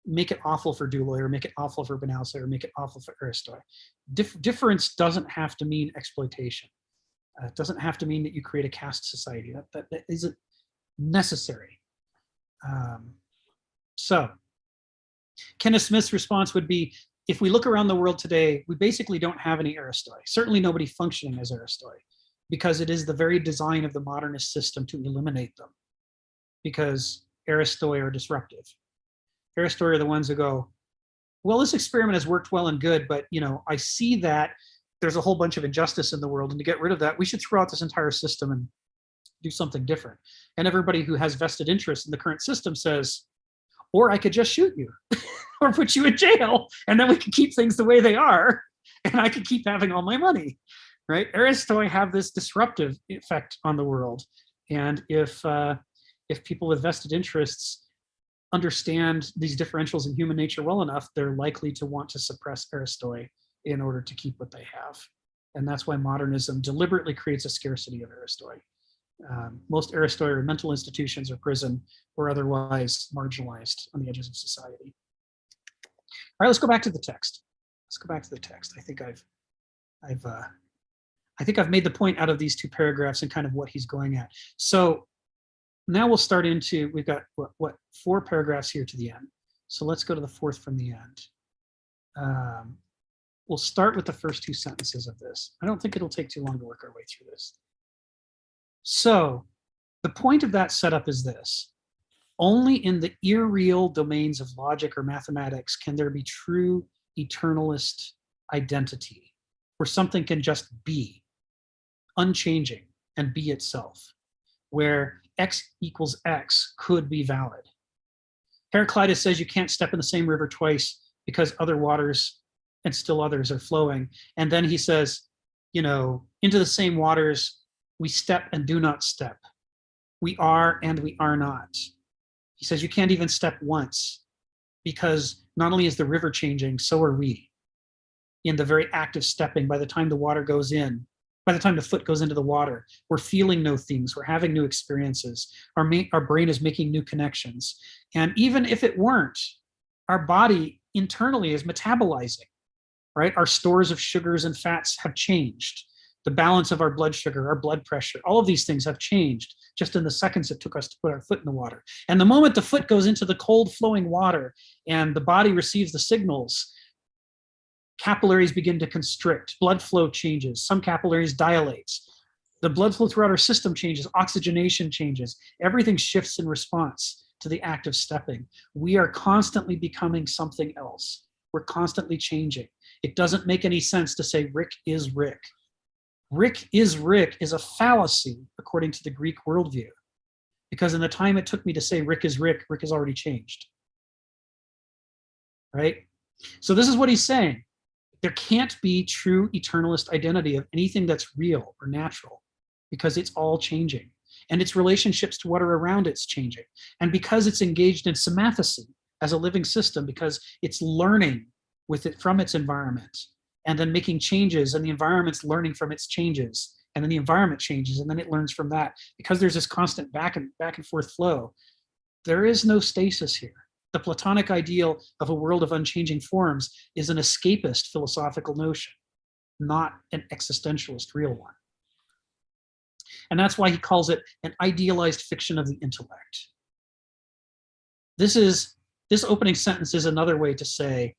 make it awful for Duloi, or make it awful for Benalsa, or make it awful for Aristoi. Difference doesn't have to mean exploitation. It doesn't have to mean that you create a caste society. That isn't necessary. So Kenneth Smith's response would be, if we look around the world today, we basically don't have any Aristoi. Certainly nobody functioning as Aristoi, because it is the very design of the modernist system to eliminate them, because Aristoi are disruptive. Aristoi are the ones who go, well, this experiment has worked well and good, but, you know, I see that there's a whole bunch of injustice in the world, and to get rid of that, we should throw out this entire system and do something different. And everybody who has vested interest in the current system says, or I could just shoot you or put you in jail, and then we can keep things the way they are, and I could keep having all my money, right? Aristoi have this disruptive effect on the world. And if people with vested interests understand these differentials in human nature well enough, they're likely to want to suppress Aristoi in order to keep what they have. And that's why modernism deliberately creates a scarcity of Aristoi. Most Aristoi are mental institutions or prison, or otherwise marginalized on the edges of society. All right, let's go back to the text. Let's go back to the text. I think I've made the point out of these two paragraphs and kind of what he's going at. So now we'll start into, we've got what 4 paragraphs here to the end. So let's go to the 4th from the end. We'll start with the first 2 sentences of this. I don't think it'll take too long to work our way through this. So the point of that setup is this: only in the irreal domains of logic or mathematics can there be true eternalist identity, where something can just be unchanging and be itself, where X equals X could be valid. Heraclitus says you can't step in the same river twice because other waters and still others are flowing. And then he says, you know, into the same waters we step and do not step. We are and we are not. He says you can't even step once, because not only is the river changing, so are we. In the very act of stepping, by the time the water goes in, by the time the foot goes into the water, we're feeling new things, we're having new experiences, our brain is making new connections. And even if it weren't, our body internally is metabolizing, right? Our stores of sugars and fats have changed. The balance of our blood sugar, our blood pressure, all of these things have changed just in the seconds it took us to put our foot in the water. And the moment the foot goes into the cold flowing water and the body receives the signals, capillaries begin to constrict, blood flow changes, some capillaries dilate, the blood flow throughout our system changes, oxygenation changes, everything shifts in response. to the act of stepping. We are constantly becoming something else. We're constantly changing. It doesn't make any sense to say Rick is Rick. Rick is a fallacy according to the Greek worldview, because in the time it took me to say Rick is Rick has already changed. Right? So this is what he's saying. There can't be true eternalist identity of anything that's real or natural, because it's all changing. And its relationships to what are around it's changing. And because it's engaged in semathesy as a living system, because it's learning with it from its environment and then making changes, and the environment's learning from its changes, and then the environment changes and then it learns from that. Because there's this constant back and forth flow, there is no stasis here. The Platonic ideal of a world of unchanging forms is an escapist philosophical notion, not an existentialist real one. And that's why he calls it an idealized fiction of the intellect. This opening sentence is another way to say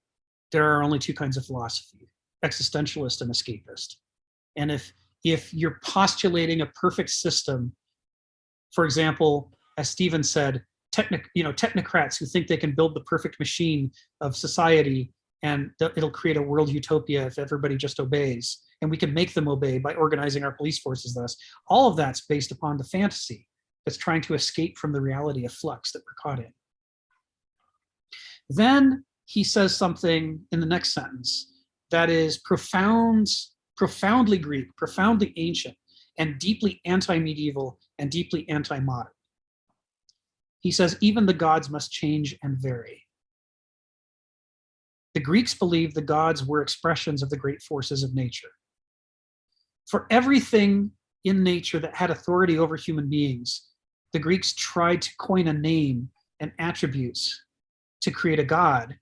there are only two kinds of philosophy: existentialist and escapist. And if you're postulating a perfect system, for example, as Stephen said, technocrats who think they can build the perfect machine of society and it'll create a world utopia if everybody just obeys, and we can make them obey by organizing our police forces thus. All of that's based upon the fantasy that's trying to escape from the reality of flux that we're caught in. Then he says something in the next sentence that is profoundly Greek, profoundly ancient, and deeply anti-medieval and deeply anti-modern. He says, even the gods must change and vary. The Greeks believed the gods were expressions of the great forces of nature. For everything in nature that had authority over human beings, the Greeks tried to coin a name and attributes to create a god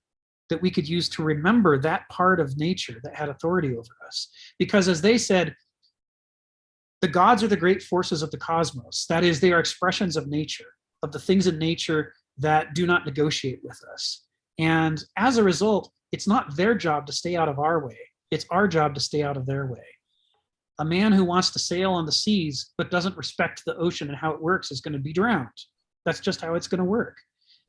that we could use to remember that part of nature that had authority over us. Because as they said, the gods are the great forces of the cosmos. That is, they are expressions of nature, of the things in nature that do not negotiate with us. And as a result, it's not their job to stay out of our way. It's our job to stay out of their way. A man who wants to sail on the seas but doesn't respect the ocean and how it works is going to be drowned. That's just how it's going to work.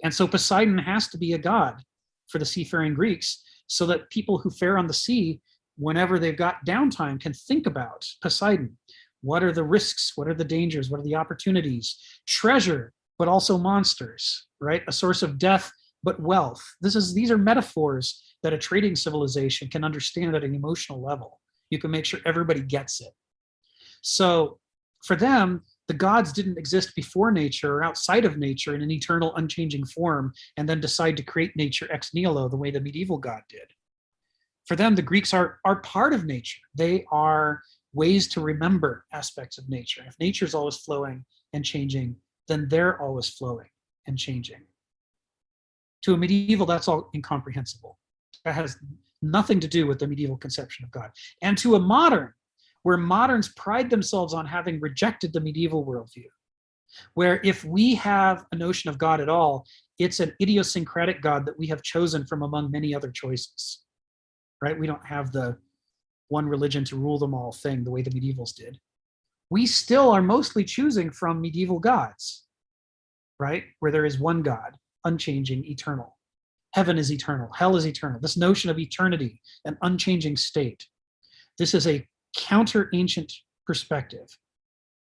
And so Poseidon has to be a god for the seafaring Greeks, so that people who fare on the sea, whenever they've got downtime, can think about Poseidon. What are the risks? What are the dangers? What are the opportunities? Treasure, but also monsters, right? A source of death, but wealth. These are metaphors that a trading civilization can understand at an emotional level. You can make sure everybody gets it. So for them, the gods didn't exist before nature or outside of nature in an eternal, unchanging form, and then decide to create nature ex nihilo the way the medieval god did. For them, the Greeks are part of nature. They are ways to remember aspects of nature. If nature's always flowing and changing, then they're always flowing and changing. To a medieval, that's all incomprehensible. That has nothing to do with the medieval conception of God. And to a modern, where moderns pride themselves on having rejected the medieval worldview, where if we have a notion of God at all, it's an idiosyncratic God that we have chosen from among many other choices, right? We don't have the one religion to rule them all thing the way the medievals did. We still are mostly choosing from medieval gods, right? Where there is one God, unchanging, eternal. Heaven is eternal, hell is eternal. This notion of eternity, an unchanging state. This is a counter-ancient perspective.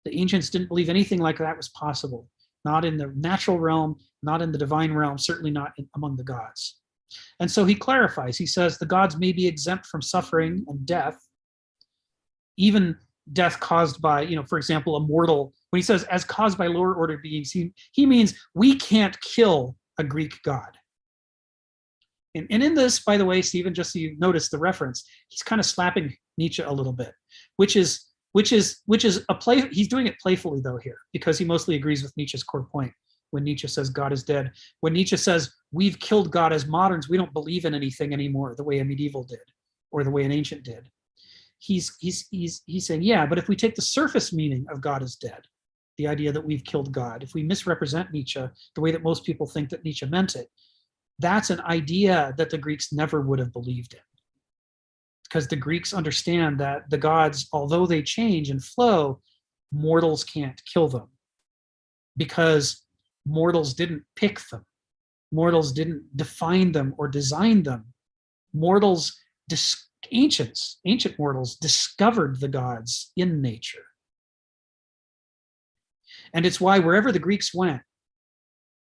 The ancients didn't believe anything like that was possible, not in the natural realm, not in the divine realm, certainly not among the gods. And so he clarifies, he says the gods may be exempt from suffering and death, even death caused by, for example, a mortal. When he says as caused by lower order beings, he means we can't kill a Greek god. And in this, by the way, Stephen, just so you notice the reference, he's kind of slapping Nietzsche a little bit, which is a play. He's doing it playfully though here, because he mostly agrees with Nietzsche's core point when Nietzsche says God is dead. When Nietzsche says we've killed God as moderns, we don't believe in anything anymore the way a medieval did or the way an ancient did. He's saying, yeah, but if we take the surface meaning of God is dead, the idea that we've killed God, if we misrepresent Nietzsche the way that most people think that Nietzsche meant it, that's an idea that the Greeks never would have believed in. Because the Greeks understand that the gods, although they change and flow, mortals can't kill them. Because mortals didn't pick them. Mortals didn't define them or design them. Mortals, ancient mortals discovered the gods in nature. And it's why wherever the Greeks went,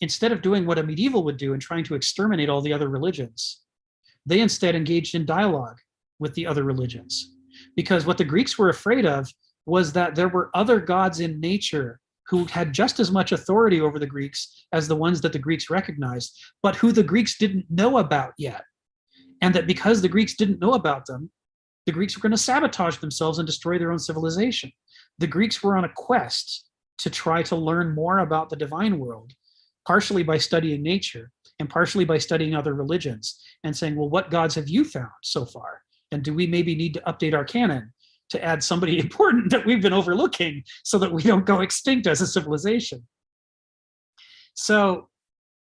instead of doing what a medieval would do and trying to exterminate all the other religions, they instead engaged in dialogue with the other religions. Because what the Greeks were afraid of was that there were other gods in nature who had just as much authority over the Greeks as the ones that the Greeks recognized, but who the Greeks didn't know about yet. And that because the Greeks didn't know about them, the Greeks were going to sabotage themselves and destroy their own civilization. The Greeks were on a quest to try to learn more about the divine world, partially by studying nature and partially by studying other religions and saying, well, what gods have you found so far? And do we maybe need to update our canon to add somebody important that we've been overlooking so that we don't go extinct as a civilization? So,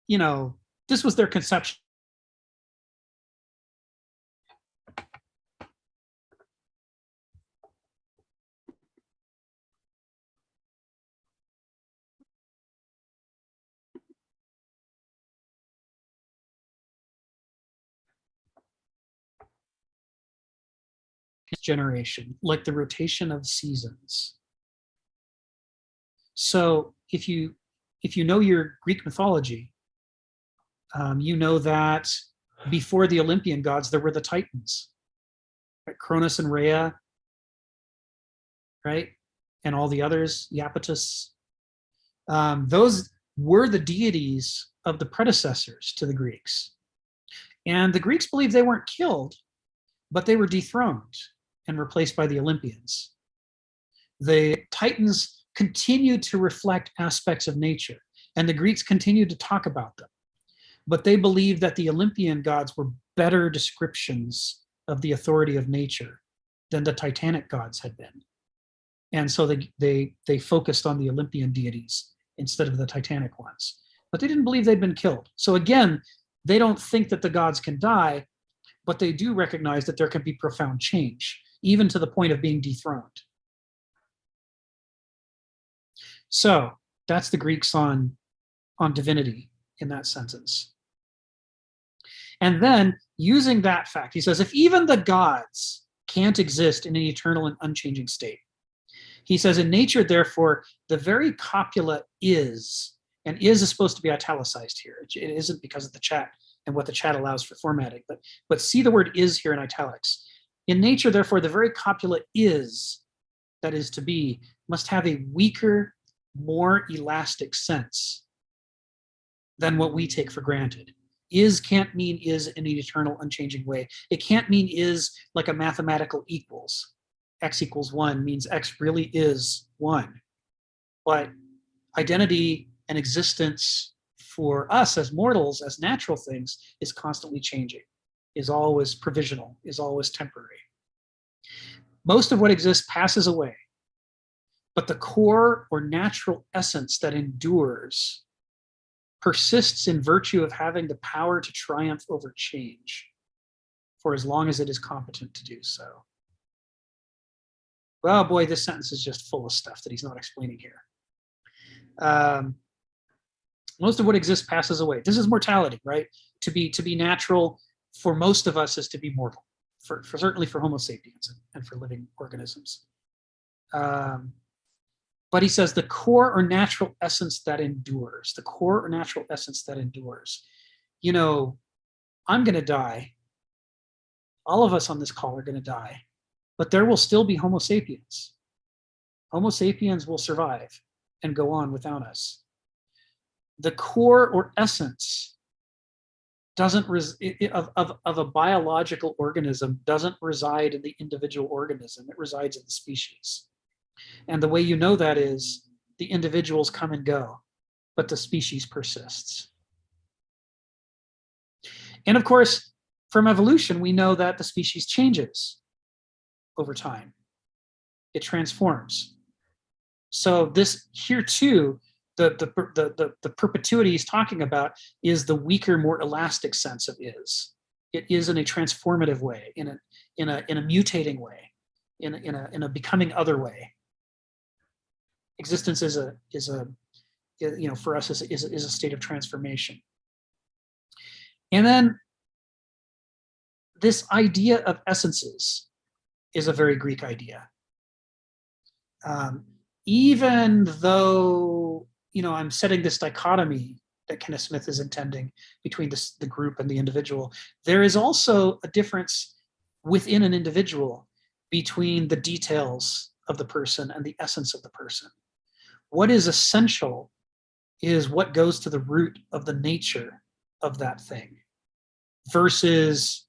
this was their conception. Generation, like the rotation of seasons. So if you know your Greek mythology, you know that before the Olympian gods, there were the Titans, right? Cronus and Rhea, right? And all the others, Iapetus. Those were the deities of the predecessors to the Greeks. And the Greeks believed they weren't killed, but they were dethroned and replaced by the Olympians. The Titans continued to reflect aspects of nature, and the Greeks continued to talk about them. But they believed that the Olympian gods were better descriptions of the authority of nature than the Titanic gods had been. And so they focused on the Olympian deities instead of the Titanic ones. But they didn't believe they'd been killed. So again, they don't think that the gods can die, but they do recognize that there can be profound change, even to the point of being dethroned. So that's the Greeks on divinity in that sentence. And then using that fact, he says, if even the gods can't exist in an eternal and unchanging state, he says, in nature, therefore, the very copula is, and is supposed to be italicized here. It isn't because of the chat and what the chat allows for formatting, but see the word is here in italics. In nature, therefore, the very copula is, that is to be, must have a weaker, more elastic sense than what we take for granted. Is can't mean is in an eternal, unchanging way. It can't mean is like a mathematical equals. X equals 1 means X really is 1. But identity and existence for us as mortals, as natural things, is constantly changing, is always provisional, is always temporary. Most of what exists passes away, but the core or natural essence that endures persists in virtue of having the power to triumph over change for as long as it is competent to do so. Well, boy, this sentence is just full of stuff that he's not explaining here. Most of what exists passes away. This is mortality, right? To be natural for most of us is to be mortal, for certainly for Homo sapiens and for living organisms. But he says the core or natural essence that endures, the core or natural essence that endures. I'm going to die. All of us on this call are going to die, but there will still be Homo sapiens. Homo sapiens will survive and go on without us. The core or essence doesn't of a biological organism doesn't reside in the individual organism. It resides in the species. And the way you know that is the individuals come and go, but the species persists. And of course, from evolution, we know that the species changes over time. It transforms. So this here too, the perpetuity he's talking about is the weaker, more elastic sense of is. It is in a transformative way, in a mutating way, in a becoming other way. Existence is for us is a state of transformation. And then this idea of essences is a very Greek idea. Even though, I'm setting this dichotomy that Kenneth Smith is intending between the group and the individual, there is also a difference within an individual between the details of the person and the essence of the person. What is essential is what goes to the root of the nature of that thing versus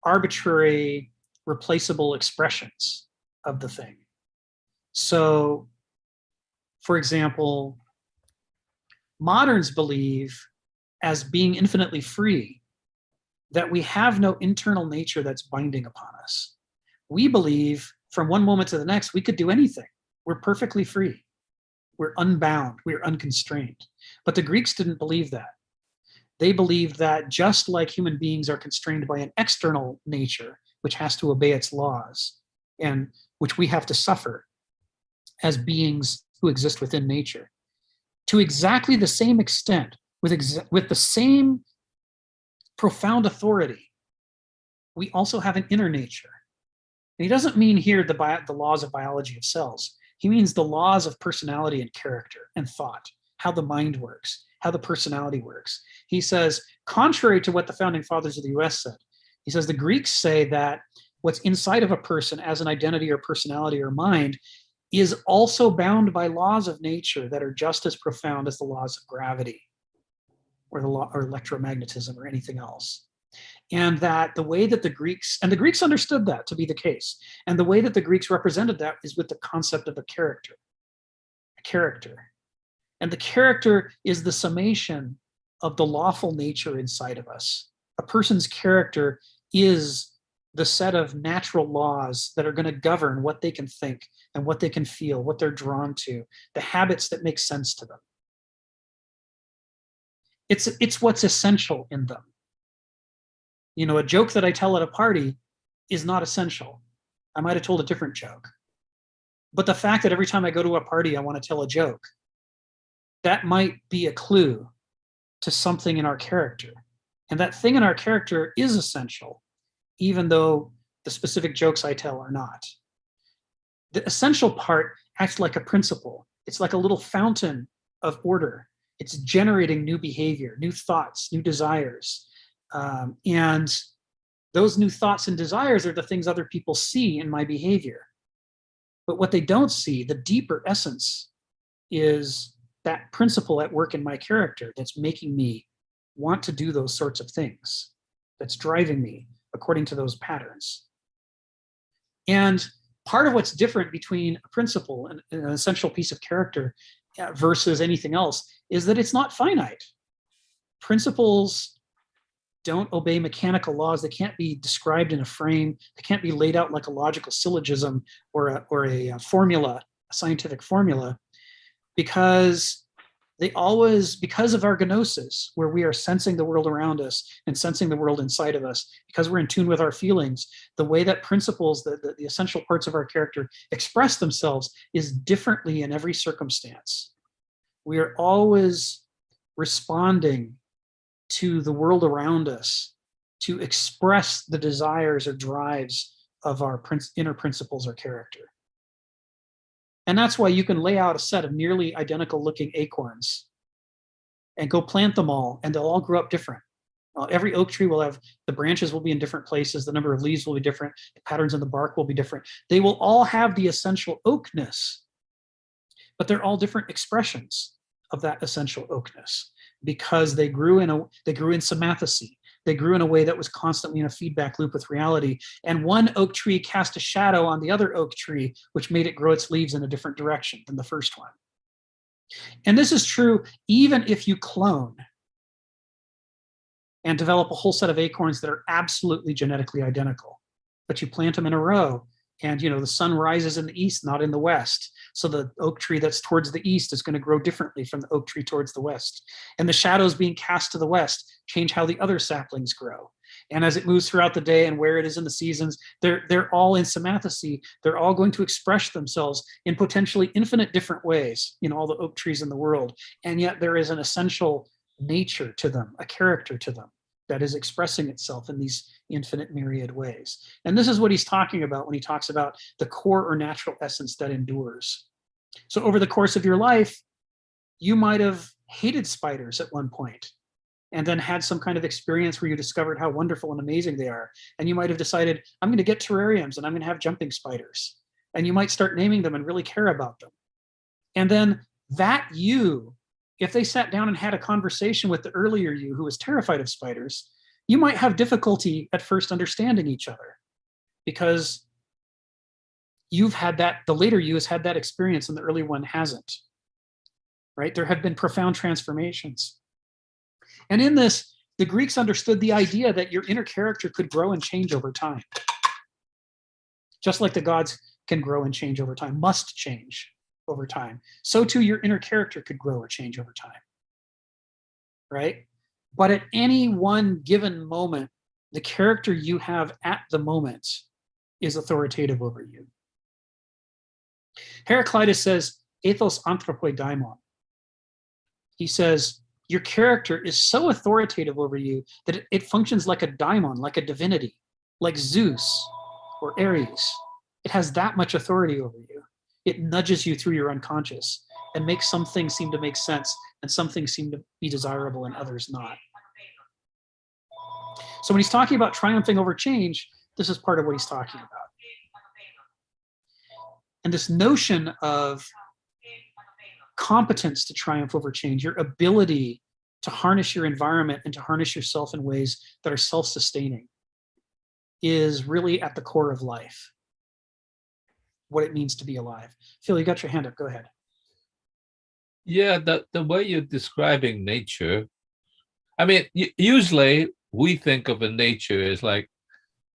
arbitrary, replaceable expressions of the thing. So, for example, moderns believe, as being infinitely free, that we have no internal nature that's binding upon us. We believe from one moment to the next, we could do anything. We're perfectly free. We're unbound. We're unconstrained. But the Greeks didn't believe that. They believed that just like human beings are constrained by an external nature, which has to obey its laws, and which we have to suffer as beings who exist within nature, to exactly the same extent, with the same profound authority, we also have an inner nature. And he doesn't mean here the laws of biology of cells. He means the laws of personality and character and thought, how the mind works, how the personality works. He says, contrary to what the founding fathers of the US said, he says the Greeks say that what's inside of a person as an identity or personality or mind is also bound by laws of nature that are just as profound as the laws of gravity or electromagnetism or anything else. And that the way that the Greeks understood that to be the case, and the way that the Greeks represented that is with the concept of a character. And the character is the summation of the lawful nature inside of us. A person's character is the set of natural laws that are going to govern what they can think and what they can feel, what they're drawn to, the habits that make sense to them. It's what's essential in them. A joke that I tell at a party is not essential. I might have told a different joke. But the fact that every time I go to a party, I want to tell a joke, that might be a clue to something in our character. And that thing in our character is essential, even though the specific jokes I tell are not. The essential part acts like a principle. It's like a little fountain of order. It's generating new behavior, new thoughts, new desires. And those new thoughts and desires are the things other people see in my behavior. But what they don't see, the deeper essence, is that principle at work in my character that's making me want to do those sorts of things, that's driving me according to those patterns. And part of what's different between a principle and an essential piece of character versus anything else is that it's not finite. Principles don't obey mechanical laws. They can't be described in a frame. They can't be laid out like a logical syllogism or a formula, a scientific formula, because because of our gnosis, where we are sensing the world around us and sensing the world inside of us, because we're in tune with our feelings, the way that principles, the essential parts of our character express themselves is differently in every circumstance. We are always responding to the world around us to express the desires or drives of our inner principles or character. And that's why you can lay out a set of nearly identical looking acorns and go plant them all, and they'll all grow up different. Every oak tree will have, the branches will be in different places, the number of leaves will be different, the patterns in the bark will be different. They will all have the essential oakness, but they're all different expressions of that essential oakness because they grew in symathesy. They grew in a way that was constantly in a feedback loop with reality. And one oak tree cast a shadow on the other oak tree, which made it grow its leaves in a different direction than the first one. And this is true even if you clone and develop a whole set of acorns that are absolutely genetically identical. But you plant them in a row, and the sun rises in the east, not in the west. So the oak tree that's towards the east is going to grow differently from the oak tree towards the west. And the shadows being cast to the west change how the other saplings grow. And as it moves throughout the day and where it is in the seasons, they're all in symathesy. They're all going to express themselves in potentially infinite different ways in all the oak trees in the world. And yet there is an essential nature to them, a character to them that is expressing itself in these infinite myriad ways. And this is what he's talking about when he talks about the core or natural essence that endures. So over the course of your life, you might have hated spiders at one point and then had some kind of experience where you discovered how wonderful and amazing they are. And you might have decided, I'm going to get terrariums and I'm going to have jumping spiders. And you might start naming them and really care about them. And then that you, if they sat down and had a conversation with the earlier you who was terrified of spiders, you might have difficulty at first understanding each other because you've had that, the later you has had that experience and the early one hasn't, right? There have been profound transformations. And in this, the Greeks understood the idea that your inner character could grow and change over time. Just like the gods can grow and change over time, must change over time. So too your inner character could grow or change over time, right? But at any one given moment, the character you have at the moment is authoritative over you. Heraclitus says, ethos anthropoi daimon. He says, your character is so authoritative over you that it functions like a daimon, like a divinity, like Zeus or Ares. It has that much authority over you. It nudges you through your unconscious and makes some things seem to make sense and some things seem to be desirable and others not. So when he's talking about triumphing over change, this is part of what he's talking about. And this notion of competence to triumph over change, your ability to harness your environment and to harness yourself in ways that are self-sustaining, is really at the core of life, what it means to be alive. Phil, you got your hand up, go ahead.
Yeah, the way you're describing nature, I mean, usually we think of a nature as like,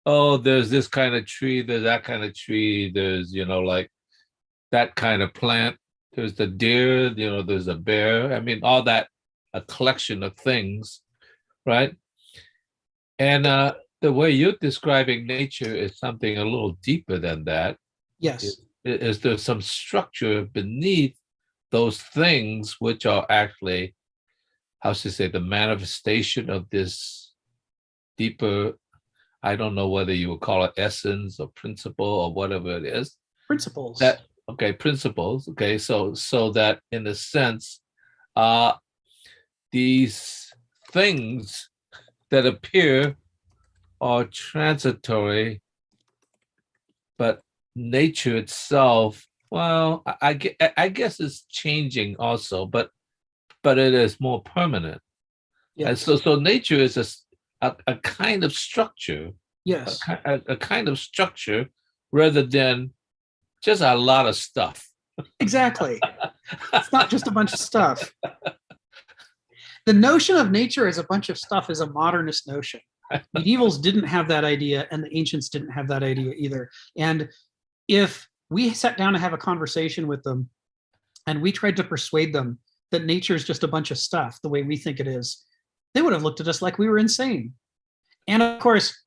oh, there's this kind of tree, there's that kind of tree, there's, like that kind of plant, there's the deer, there's a bear. I mean, all that, a collection of things, right? And the way you're describing nature is something a little deeper than that.
Yes.
Is there some structure beneath those things which are actually, how should I say, the manifestation of this deeper, I don't know whether you would call it essence or principle or whatever it is.
Principles.
Principles. Okay, so that in a sense, these things that appear are transitory, but nature itself, well, I guess it's changing also, but it is more permanent.
Yes.
And so nature is a kind of structure.
Yes.
A kind of structure rather than just a lot of stuff.
Exactly. It's not just a bunch of stuff. The notion of nature as a bunch of stuff is a modernist notion. Medievals didn't have that idea, and the ancients didn't have that idea either. And if we sat down to have a conversation with them and we tried to persuade them that nature is just a bunch of stuff the way we think it is, they would have looked at us like we were insane. And of course,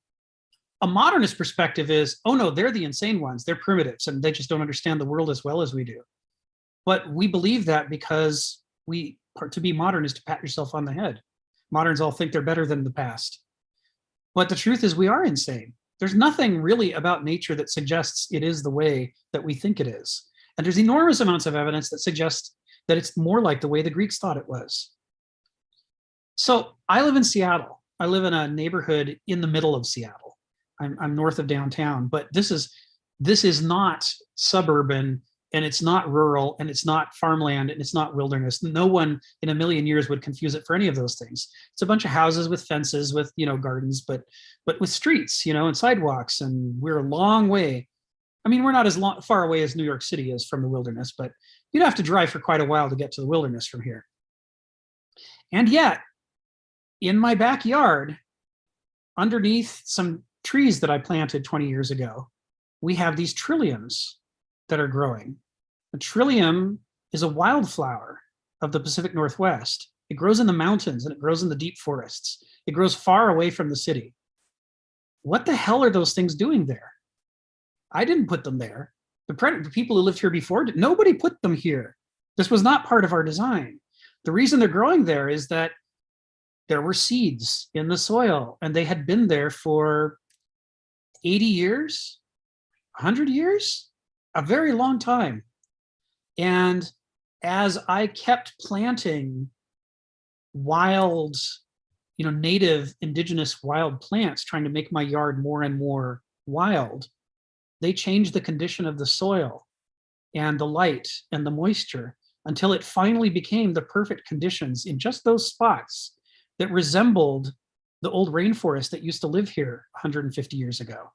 a modernist perspective is, oh no, they're the insane ones. They're primitives and they just don't understand the world as well as we do. But we believe that because to be modern is to pat yourself on the head. Moderns all think they're better than the past. But the truth is we are insane. There's nothing really about nature that suggests it is the way that we think it is. And there's enormous amounts of evidence that suggests that it's more like the way the Greeks thought it was. So I live in Seattle. I live in a neighborhood in the middle of Seattle. I'm north of downtown, but this is not suburban, and it's not rural, and it's not farmland, and it's not wilderness. No one in a million years would confuse it for any of those things. It's a bunch of houses with fences, with gardens, but with streets, and sidewalks, and we're a long way. I mean, we're not as far away as New York City is from the wilderness, but you'd have to drive for quite a while to get to the wilderness from here. And yet, in my backyard, underneath some trees that I planted 20 years ago, we have these trilliums that are growing. A trillium is a wildflower of the Pacific Northwest. It grows in the mountains and it grows in the deep forests. It grows far away from the city. what the hell are those things doing there? I didn't put them there. The people who lived here before, nobody put them here. This was not part of our design. The reason they're growing there is that there were seeds in the soil, and they had been there for 80 years, 100 years, a very long time. And as I kept planting wild, native indigenous wild plants, trying to make my yard more and more wild, they changed the condition of the soil and the light and the moisture until it finally became the perfect conditions in just those spots that resembled the old rainforest that used to live here 150 years ago.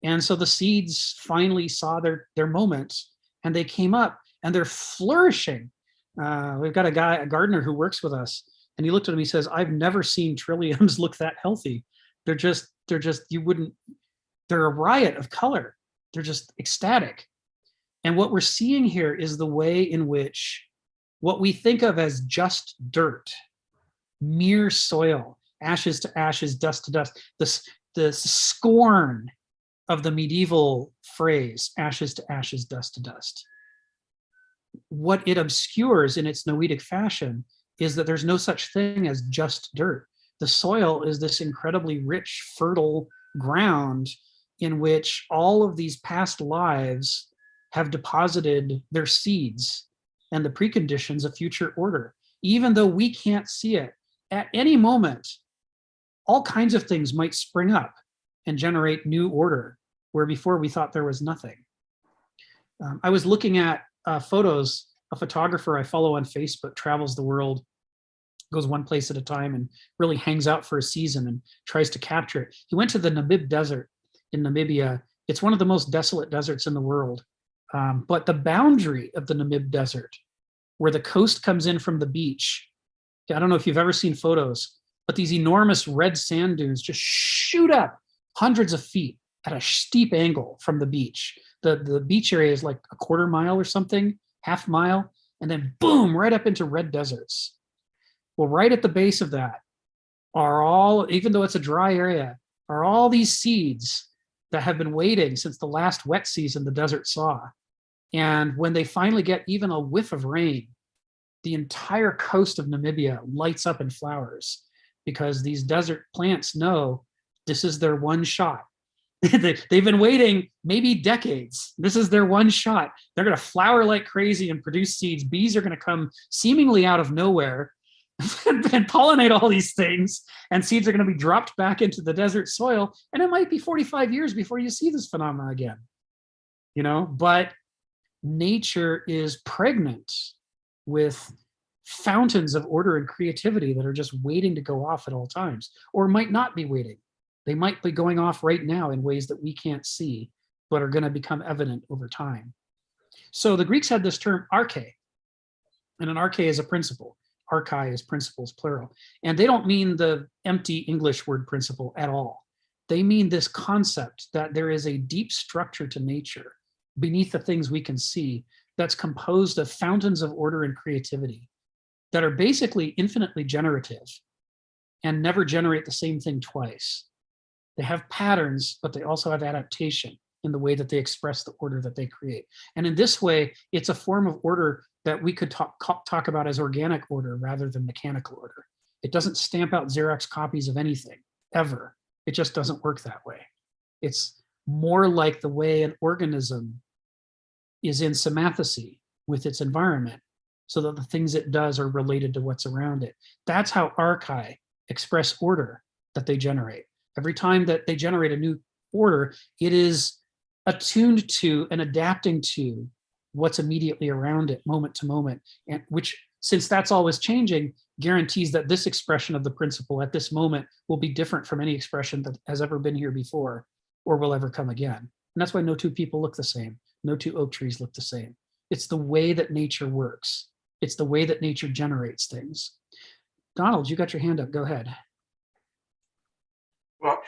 And so the seeds finally saw their moment, and they came up and they're flourishing. We've got a gardener who works with us, and he looked at him, he says, I've never seen trilliums look that healthy. They're a riot of color. They're just ecstatic. And what we're seeing here is the way in which what we think of as just dirt, mere soil, ashes to ashes, dust to dust, the scorn of the medieval phrase, ashes to ashes, dust to dust. What it obscures in its Noetic fashion is that there's no such thing as just dirt. The soil is this incredibly rich, fertile ground in which all of these past lives have deposited their seeds and the preconditions of future order. Even though we can't see it, at any moment, all kinds of things might spring up and generate new order, where before we thought there was nothing. I was looking at photos. A photographer I follow on Facebook travels the world, goes one place at a time, and really hangs out for a season and tries to capture it. He went to the Namib Desert in Namibia. It's one of the most desolate deserts in the world. But the boundary of the Namib Desert, where the coast comes in from the beach, I don't know if you've ever seen photos, but these enormous red sand dunes just shoot up hundreds of feet at a steep angle from the beach. The beach area is like a quarter mile or something, half mile, and then boom, right up into red deserts. Well, right at the base of that are all, even though it's a dry area, are all these seeds that have been waiting since the last wet season the desert saw. And when they finally get even a whiff of rain, the entire coast of Namibia lights up in flowers, because these desert plants know this is their one shot. They've been waiting maybe decades. This is their one shot. They're going to flower like crazy and produce seeds. Bees are going to come seemingly out of nowhere and pollinate all these things, and seeds are going to be dropped back into the desert soil. And it might be 45 years before you see this phenomena again, but nature is pregnant with fountains of order and creativity that are just waiting to go off at all times, or might not be waiting. They might be going off right now in ways that we can't see, but are going to become evident over time. So the Greeks had this term arche, and an arche is a principle. Archai is principles, plural. And they don't mean the empty English word principle at all. They mean this concept that there is a deep structure to nature beneath the things we can see that's composed of fountains of order and creativity that are basically infinitely generative and never generate the same thing twice. They have patterns, but they also have adaptation in the way that they express the order that they create. And in this way, it's a form of order that we could talk about as organic order rather than mechanical order. It doesn't stamp out Xerox copies of anything, ever. It just doesn't work that way. It's more like the way an organism is in sympathicity with its environment, so that the things it does are related to what's around it. That's how archai express order that they generate. Every time that they generate a new order, it is attuned to and adapting to what's immediately around it, moment to moment, and which, since that's always changing, guarantees that this expression of the principle at this moment will be different from any expression that has ever been here before or will ever come again. And that's why no two people look the same. No two oak trees look the same. It's the way that nature works. It's the way that nature generates things. Donald, you got your hand up. Go ahead.
Well,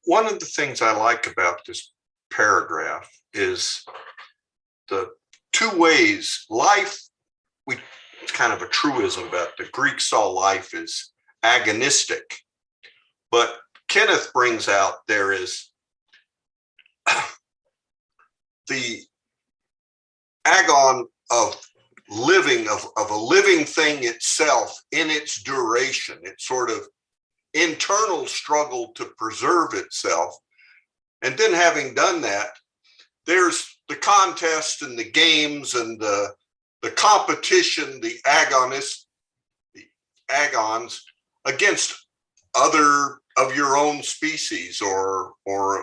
one of the things I like about this paragraph is the two ways life, it's kind of a truism, but the Greeks saw life as agonistic, but Kenneth brings out there is the agon of living, of a living thing itself in its duration, its sort of internal struggle to preserve itself. And then having done that, there's the contest and the games and the competition, the agons against other of your own species or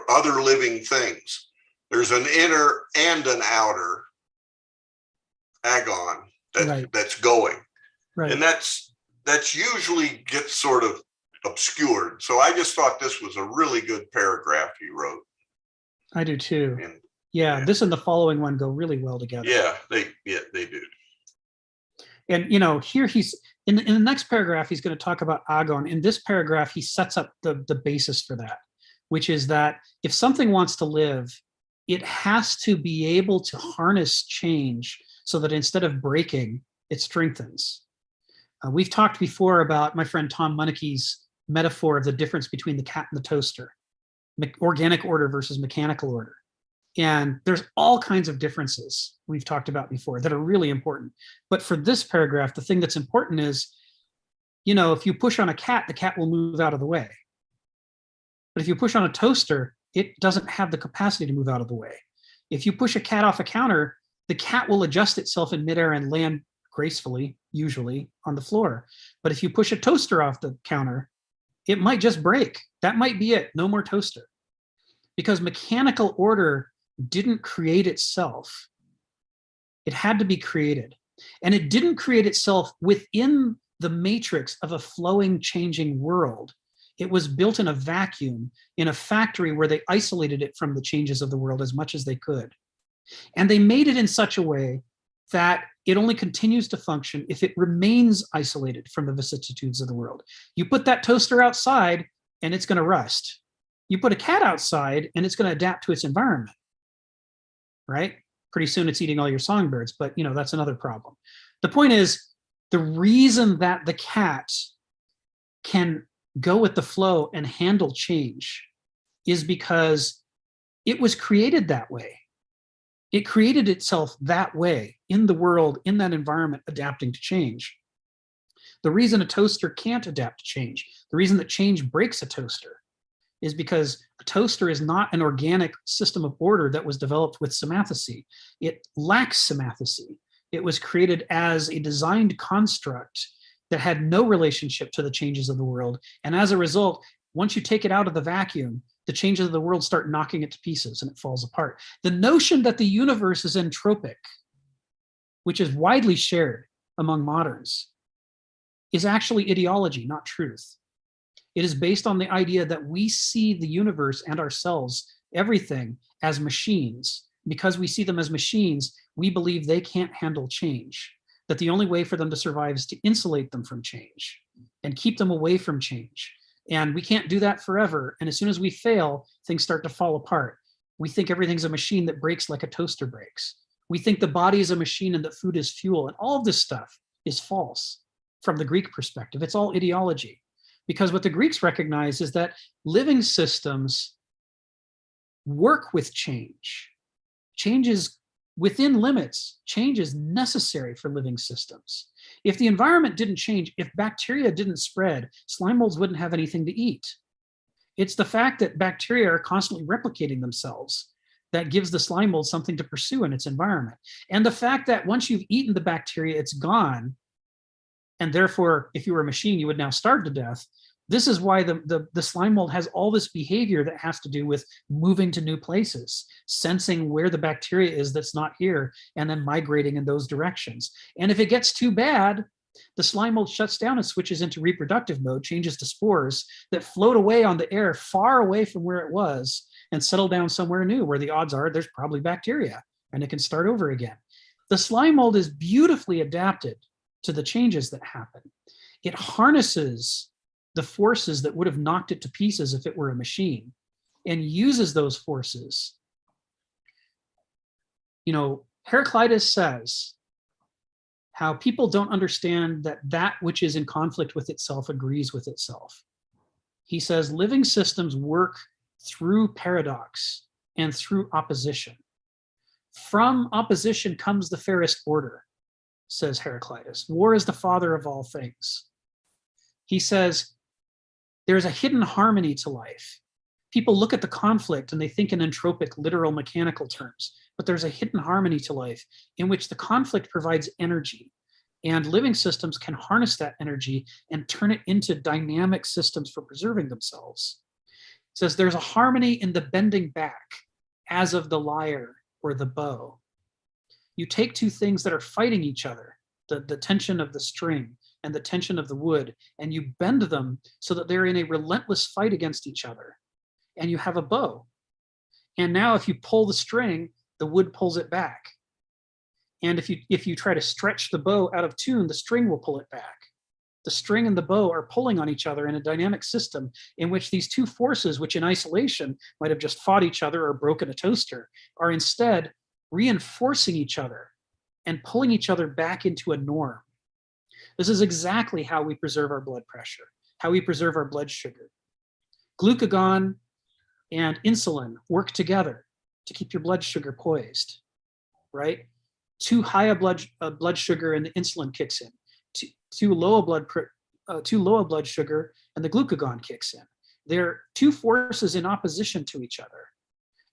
other living things. There's an inner and an outer agon that's going.
Right.
And that's usually gets sort of obscured. So I just thought this was a really good paragraph he wrote.
I do too.
And,
yeah, this and the following one go really well together.
Yeah, they do.
And here he's in the next paragraph, he's going to talk about agon. In this paragraph, he sets up the basis for that, which is that if something wants to live, it has to be able to harness change so that instead of breaking, it strengthens. We've talked before about my friend Tom Munnecke's metaphor of the difference between the cat and the toaster, organic order versus mechanical order. And there's all kinds of differences we've talked about before that are really important. But for this paragraph, the thing that's important is, if you push on a cat, the cat will move out of the way. But if you push on a toaster, it doesn't have the capacity to move out of the way. If you push a cat off a counter, the cat will adjust itself in midair and land gracefully, usually, on the floor. But if you push a toaster off the counter, it might just break. That might be it. No more toaster. Because mechanical order didn't create itself. It had to be created. And it didn't create itself within the matrix of a flowing, changing world. It was built in a vacuum in a factory where they isolated it from the changes of the world as much as they could. And they made it in such a way that it only continues to function if it remains isolated from the vicissitudes of the world. You put that toaster outside and it's going to rust. You put a cat outside and it's going to adapt to its environment, right? Pretty soon it's eating all your songbirds, but that's another problem. The point is, the reason that the cat can go with the flow and handle change is because it was created that way. It created itself that way in the world, in that environment, adapting to change. The reason a toaster can't adapt to change, the reason that change breaks a toaster, is because a toaster is not an organic system of order that was developed with semathesy. It lacks semathesy. It was created as a designed construct that had no relationship to the changes of the world. And as a result, once you take it out of the vacuum, the changes of the world start knocking it to pieces and it falls apart. The notion that the universe is entropic, which is widely shared among moderns, is actually ideology, not truth. It is based on the idea that we see the universe and ourselves, everything, as machines. Because we see them as machines, we believe they can't handle change, that the only way for them to survive is to insulate them from change and keep them away from change. And we can't do that forever. And as soon as we fail, things start to fall apart. We think everything's a machine that breaks like a toaster breaks. We think the body is a machine and that food is fuel. And all of this stuff is false from the Greek perspective. It's all ideology. Because what the Greeks recognize is that living systems work with change. Change is within limits. Change is necessary for living systems. If the environment didn't change, if bacteria didn't spread, slime molds wouldn't have anything to eat. It's the fact that bacteria are constantly replicating themselves that gives the slime mold something to pursue in its environment. And the fact that once you've eaten the bacteria, it's gone. And therefore, if you were a machine, you would now starve to death. This is why the slime mold has all this behavior that has to do with moving to new places, sensing where the bacteria is that's not here, and then migrating in those directions. And if it gets too bad, the slime mold shuts down and switches into reproductive mode, changes to spores that float away on the air far away from where it was and settle down somewhere new where the odds are there's probably bacteria and it can start over again. The slime mold is beautifully adapted to the changes that happen. It harnesses the forces that would have knocked it to pieces if it were a machine and uses those forces. Heraclitus says how people don't understand that which is in conflict with itself agrees with itself. He says living systems work through paradox and through opposition. From opposition comes the fairest order, says Heraclitus. War is the father of all things. He says there's a hidden harmony to life. People look at the conflict and they think in entropic, literal, mechanical terms, but there's a hidden harmony to life in which the conflict provides energy, and living systems can harness that energy and turn it into dynamic systems for preserving themselves. It says there's a harmony in the bending back, as of the lyre or the bow. You take two things that are fighting each other, the tension of the string and the tension of the wood, and you bend them so that they're in a relentless fight against each other. And you have a bow. And now if you pull the string, the wood pulls it back. And if you try to stretch the bow out of tune, the string will pull it back. The string and the bow are pulling on each other in a dynamic system in which these two forces, which in isolation might have just fought each other or broken a toaster, are instead reinforcing each other and pulling each other back into a norm. This is exactly how we preserve our blood pressure, how we preserve our blood sugar. Glucagon and insulin work together to keep your blood sugar poised, right? Too high a blood sugar and the insulin kicks in. Too low a blood sugar and the glucagon kicks in. They're two forces in opposition to each other,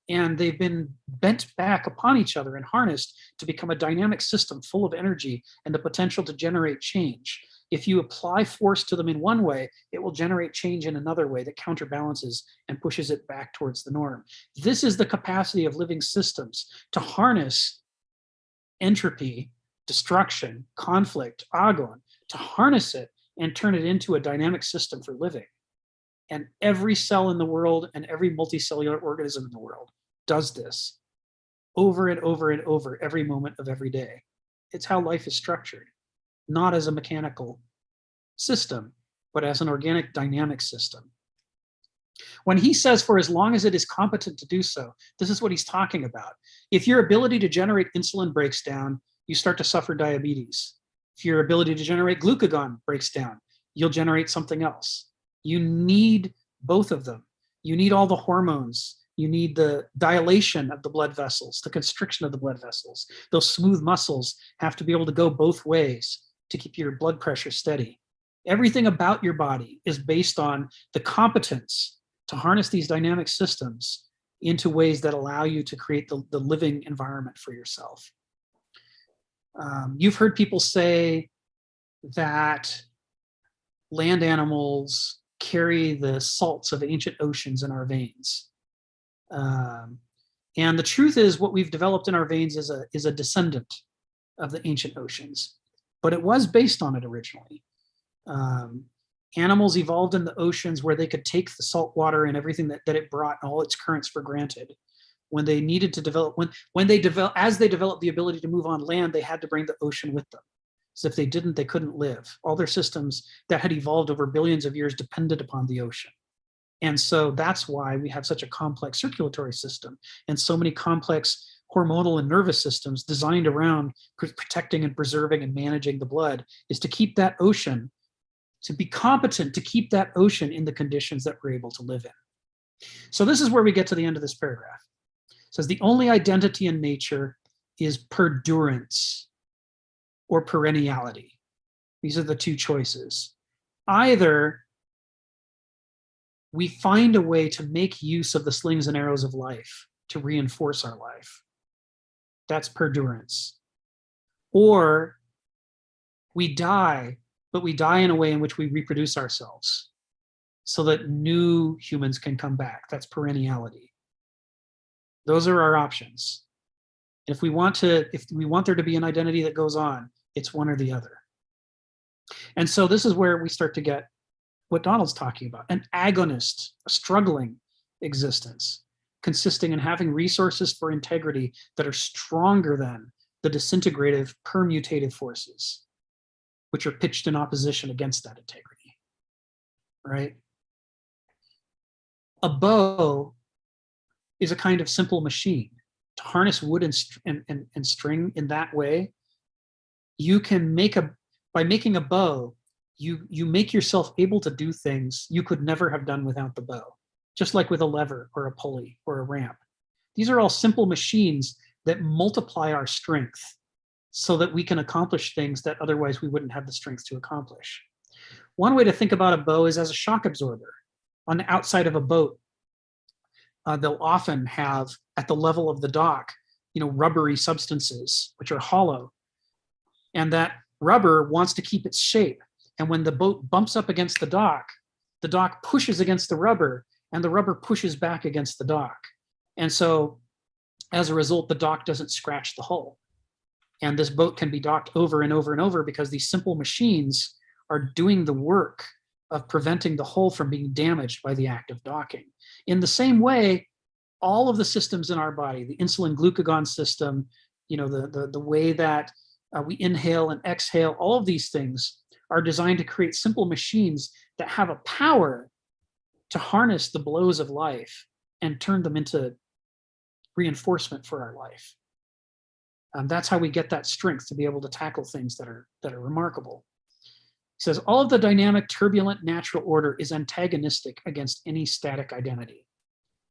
and they've been bent back upon each other and harnessed to become a dynamic system full of energy and the potential to generate change. If you apply force to them in one way, it will generate change in another way that counterbalances and pushes it back towards the norm. This is the capacity of living systems to harness entropy, destruction, conflict, agon, to harness it and turn it into a dynamic system for living. And every cell in the world and every multicellular organism in the world does this over and over and over every moment of every day. It's how life is structured, not as a mechanical system, but as an organic dynamic system. When he says, for as long as it is competent to do so, this is what he's talking about. If your ability to generate insulin breaks down, you start to suffer diabetes. If your ability to generate glucagon breaks down, you'll generate something else. You need both of them. You need all the hormones. You need the dilation of the blood vessels, the constriction of the blood vessels. Those smooth muscles have to be able to go both ways to keep your blood pressure steady. Everything about your body is based on the competence to harness these dynamic systems into ways that allow you to create the living environment for yourself. You've heard people say that land animals carry the salts of ancient oceans in our veins. And the truth is, what we've developed in our veins is a descendant of the ancient oceans, but it was based on it originally. Animals evolved in the oceans where they could take the salt water and everything that it brought, all its currents for granted. When they needed to develop, as they developed the ability to move on land, they had to bring the ocean with them. So if they didn't, they couldn't live. All their systems that had evolved over billions of years depended upon the ocean. And so that's why we have such a complex circulatory system and so many complex hormonal and nervous systems designed around protecting and preserving and managing the blood, is to keep that ocean, to be competent to keep that ocean in the conditions that we're able to live in. So this is where we get to the end of this paragraph. It says the only identity in nature is perdurance or perenniality. These are the two choices. Either we find a way to make use of the slings and arrows of life to reinforce our life. That's perdurance. Or we die, but we die in a way in which we reproduce ourselves so that new humans can come back. That's perenniality. Those are our options. If we want there to be an identity that goes on, it's one or the other. And so this is where we start to get what Donald's talking about, an agonist, a struggling existence, consisting in having resources for integrity that are stronger than the disintegrative, permutative forces, which are pitched in opposition against that integrity, right? A bow is a kind of simple machine. To harness wood and string in that way, you can by making a bow, you make yourself able to do things you could never have done without the bow, just like with a lever or a pulley or a ramp. These are all simple machines that multiply our strength so that we can accomplish things that otherwise we wouldn't have the strength to accomplish. One way to think about a bow is as a shock absorber. On the outside of a boat, they'll often have, at the level of the dock, rubbery substances, which are hollow. And that rubber wants to keep its shape. And when the boat bumps up against the dock pushes against the rubber, and the rubber pushes back against the dock. And so as a result, the dock doesn't scratch the hull. And this boat can be docked over and over and over because these simple machines are doing the work of preventing the hull from being damaged by the act of docking. In the same way, all of the systems in our body, the insulin glucagon system, the way that we inhale and exhale, all of these things are designed to create simple machines that have a power to harness the blows of life and turn them into reinforcement for our life. That's how we get that strength to be able to tackle things that are remarkable. He says, all of the dynamic, turbulent, natural order is antagonistic against any static identity.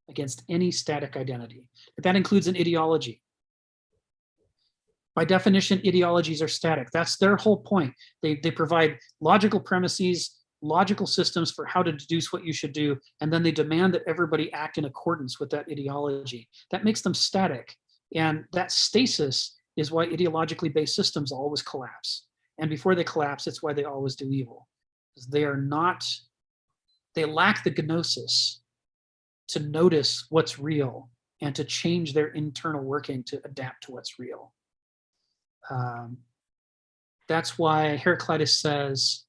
Against any static identity. But that includes an ideology. By definition, ideologies are static. That's their whole point. They provide logical premises, logical systems for how to deduce what you should do, and then they demand that everybody act in accordance with that ideology. That makes them static. And that stasis is why ideologically based systems always collapse. And before they collapse, it's why they always do evil. Because they lack the gnosis to notice what's real and to change their internal working to adapt to what's real. That's why Heraclitus says,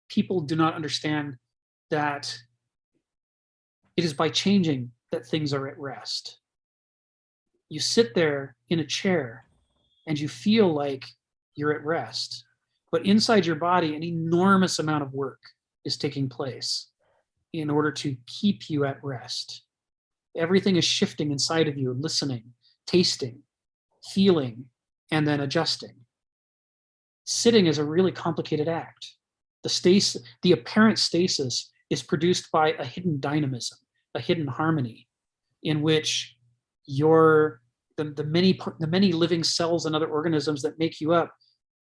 people do not understand that it is by changing that things are at rest. You sit there in a chair and you feel like you're at rest, but inside your body, an enormous amount of work is taking place in order to keep you at rest. Everything is shifting inside of you, listening, tasting, feeling, and then adjusting. Sitting is a really complicated act. The apparent stasis is produced by a hidden dynamism, a hidden harmony, in which the many living cells and other organisms that make you up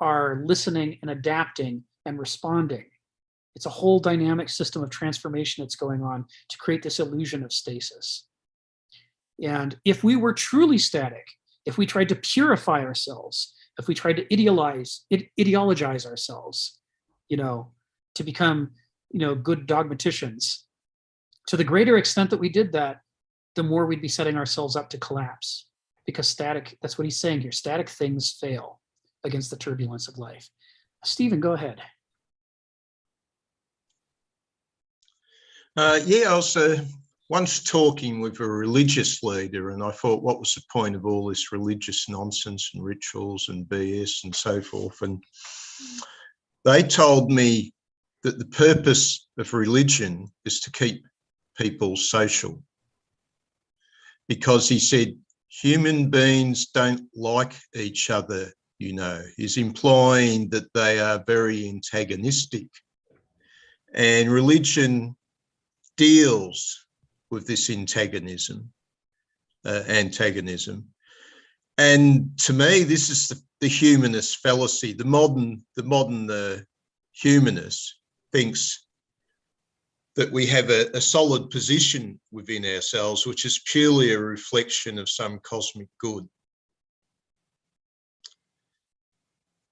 are listening and adapting and responding. It's a whole dynamic system of transformation that's going on to create this illusion of stasis. And if we were truly static, if we tried to purify ourselves, if we tried to ideologize ourselves, to become, good dogmaticians, to the greater extent that we did that, the more we'd be setting ourselves up to collapse. Because that's what he's saying here, static things fail against the turbulence of life. Stephen, go ahead.
I was once talking with a religious leader, and I thought, what was the point of all this religious nonsense and rituals and BS and so forth? And they told me that the purpose of religion is to keep people social. Because he said, human beings don't like each other, He's implying that they are very antagonistic. And religion deals with this antagonism. And to me, this is the humanist fallacy. The modern humanist thinks that we have a solid position within ourselves, which is purely a reflection of some cosmic good.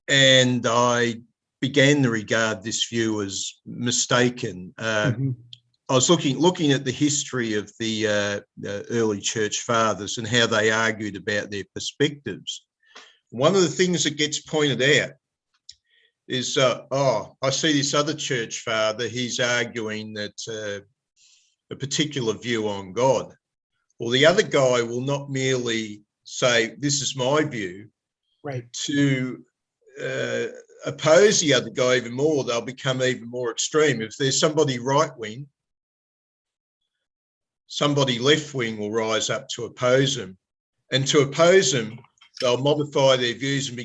And I began to regard this view as mistaken. I was looking at the history of the early church fathers and how they argued about their perspectives. One of the things that gets pointed out is, I see this other church father, he's arguing that a particular view on God. Well, the other guy will not merely say, this is my view,
right?
To oppose the other guy even more, they'll become even more extreme. If there's somebody right-wing, somebody left-wing will rise up to oppose them. And to oppose them, they'll modify their views and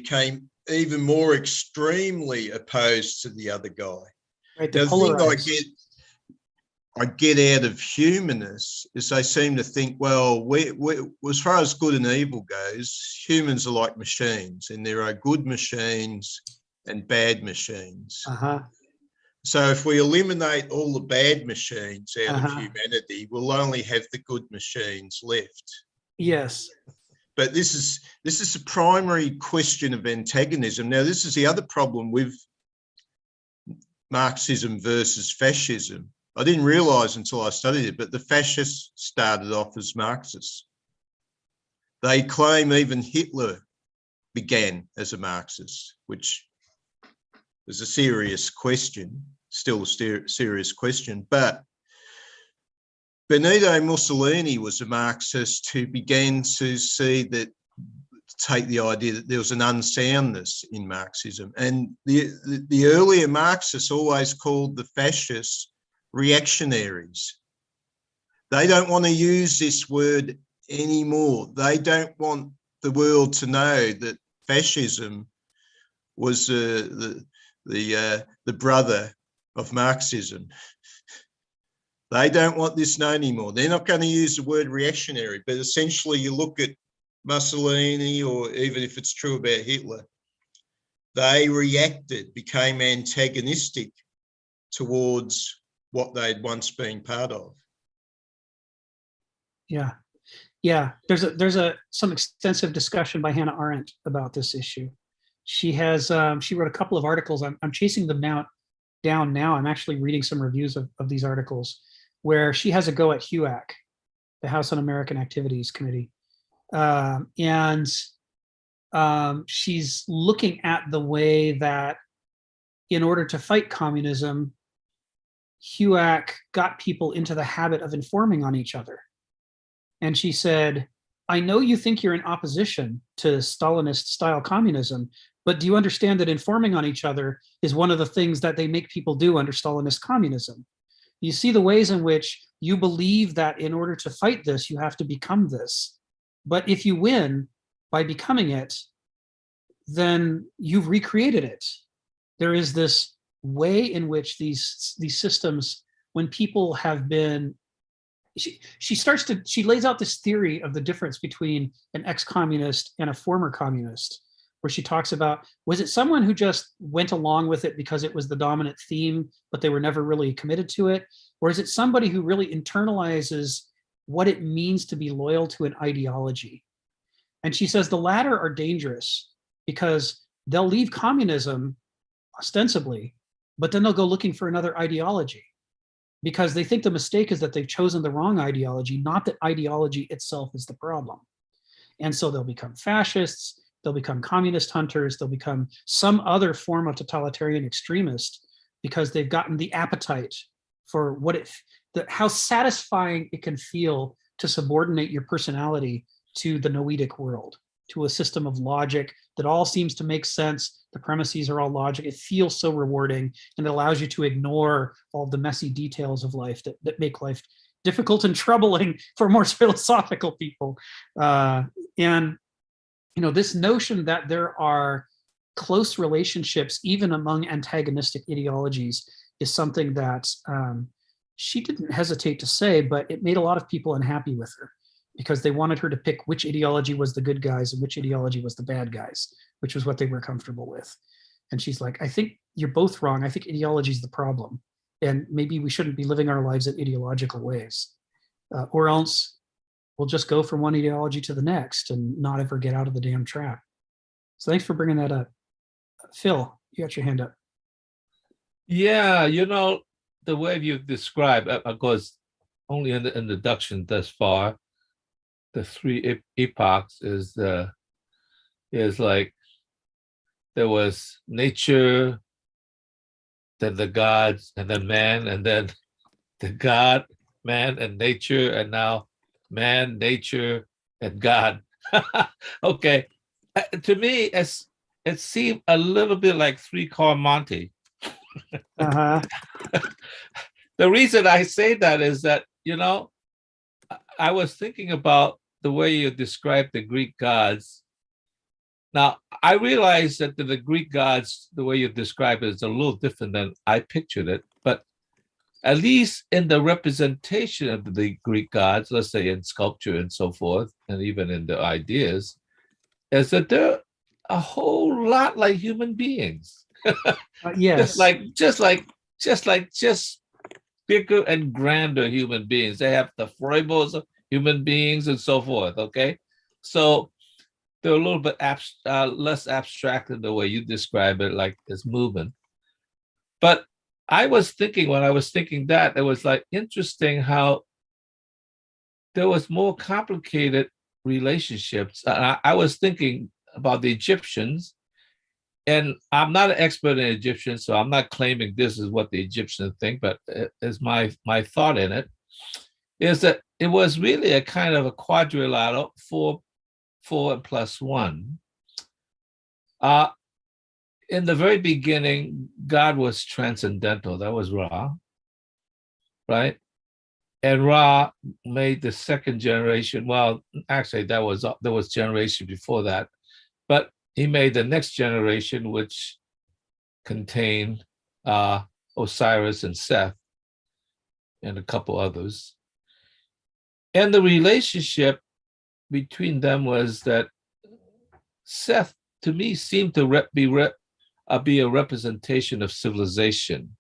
even more extremely opposed to the other guy.
Right.
Now,
The
the thing
polarized.
I get out of humanists is they seem to think, well, as far as good and evil goes, humans are like machines, and there are good machines and bad machines.
Uh-huh.
So if we eliminate all the bad machines out of
Uh-huh.
humanity, we'll only have the good machines left.
Yes.
But this is the primary question of antagonism. Now, this is the other problem with Marxism versus fascism. I didn't realise until I studied it, but the fascists started off as Marxists. They claim even Hitler began as a Marxist, which is a serious question, still a serious question. But Benito Mussolini was a Marxist who began to take the idea that there was an unsoundness in Marxism. And the earlier Marxists always called the fascists reactionaries. They don't want to use this word anymore. They don't want the world to know that fascism was the brother of Marxism. They don't want this known anymore. They're not going to use the word reactionary, but essentially you look at Mussolini, or even if it's true about Hitler, they reacted, became antagonistic towards what they'd once been part of.
Yeah. There's some extensive discussion by Hannah Arendt about this issue. She has she wrote a couple of articles. I'm chasing them down now. I'm actually reading some reviews of these articles where she has a go at HUAC, the House Un-American Activities Committee, and she's looking at the way that in order to fight communism, HUAC got people into the habit of informing on each other. And she said, I know you think you're in opposition to Stalinist style communism, but do you understand that informing on each other is one of the things that they make people do under Stalinist communism? You see the ways in which you believe that in order to fight this, you have to become this. But if you win by becoming it, then you've recreated it. There is this way in which these systems, when people have been, she lays out this theory of the difference between an ex-communist and a former communist, where she talks about, was it someone who just went along with it because it was the dominant theme, but they were never really committed to it? Or is it somebody who really internalizes what it means to be loyal to an ideology? And she says the latter are dangerous because they'll leave communism ostensibly, but then they'll go looking for another ideology because they think the mistake is that they've chosen the wrong ideology, not that ideology itself is the problem. And so they'll become fascists, they'll become communist hunters, they'll become some other form of totalitarian extremist because they've gotten the appetite for how satisfying it can feel to subordinate your personality to the noetic world, to a system of logic that all seems to make sense. The premises are all logic. It feels so rewarding, and it allows you to ignore all the messy details of life that make life difficult and troubling for more philosophical people. And this notion that there are close relationships, even among antagonistic ideologies, is something that she didn't hesitate to say, but it made a lot of people unhappy with her because they wanted her to pick which ideology was the good guys and which ideology was the bad guys, which was what they were comfortable with. And she's like, I think you're both wrong. I think ideology is the problem. And maybe we shouldn't be living our lives in ideological ways, or else we'll just go from one ideology to the next and not ever get out of the damn trap. So thanks for bringing that up. Phil, you got your hand up.
Yeah, the way you've described, of course, only in the introduction thus far, the three epochs is like there was nature, then the gods, and then man, and then the God, man, and nature, and now man, nature, and God. Okay, to me, it seemed a little bit like three-car Monty.
Uh-huh.
The reason I say that is that, I was thinking about the way you described the Greek gods. Now, I realize that the Greek gods, the way you describe it, is a little different than I pictured it. But at least in the representation of the Greek gods, let's say in sculpture and so forth, and even in the ideas, is that they're a whole lot like human beings.
Yes.
Just bigger and grander human beings. They have the foibles of human beings and so forth. Okay, so they're a little bit less abstract in the way you describe it, like this movement. But I was thinking, when I was thinking that, it was like interesting how there was more complicated relationships. I was thinking about the Egyptians, and I'm not an expert in Egyptian, so I'm not claiming this is what the Egyptians think, but is my thought in it, is that it was really a kind of a quadrilateral, four and plus one. In the very beginning, God was transcendental. That was Ra, right? And Ra made the second generation. Well, actually, there was generation before that, but he made the next generation, which contained Osiris and Seth and a couple others. And the relationship between them was that Seth, to me, seemed to be a representation of civilization,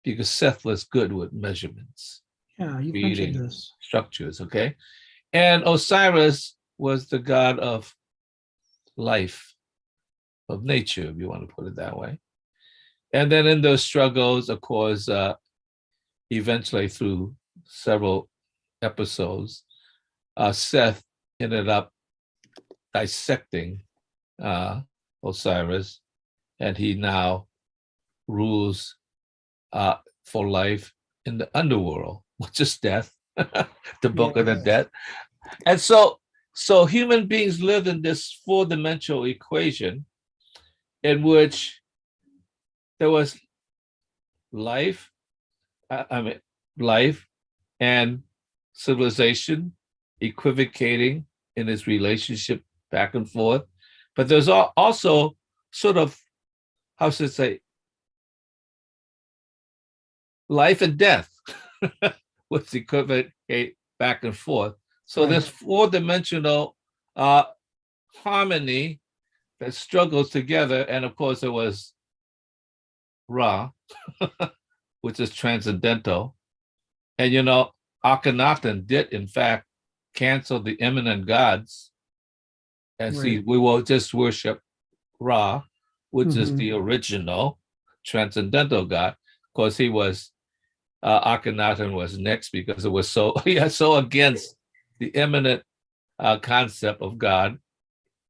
because Seth was good with measurements.
Yeah, you mentioned this.
Structures, okay? And Osiris was the god of life, of nature, if you want to put it that way. And then in those struggles, of course, eventually through several episodes, Seth ended up dissecting Osiris, and he now rules for life in the underworld, which is death, the book of the dead. And so human beings lived in this four-dimensional equation in which there was life and civilization equivocating in its relationship back and forth. But there's also sort of, how should I say, life and death, which equivocate back and forth. So this four-dimensional harmony that struggles together. And of course, there was Ra, which is transcendental. And, Akhenaten did, in fact, cancel the eminent gods and see, we will just worship Ra, which is the original transcendental god. Of course, he was, Akhenaten was next, because it was so against the eminent concept of God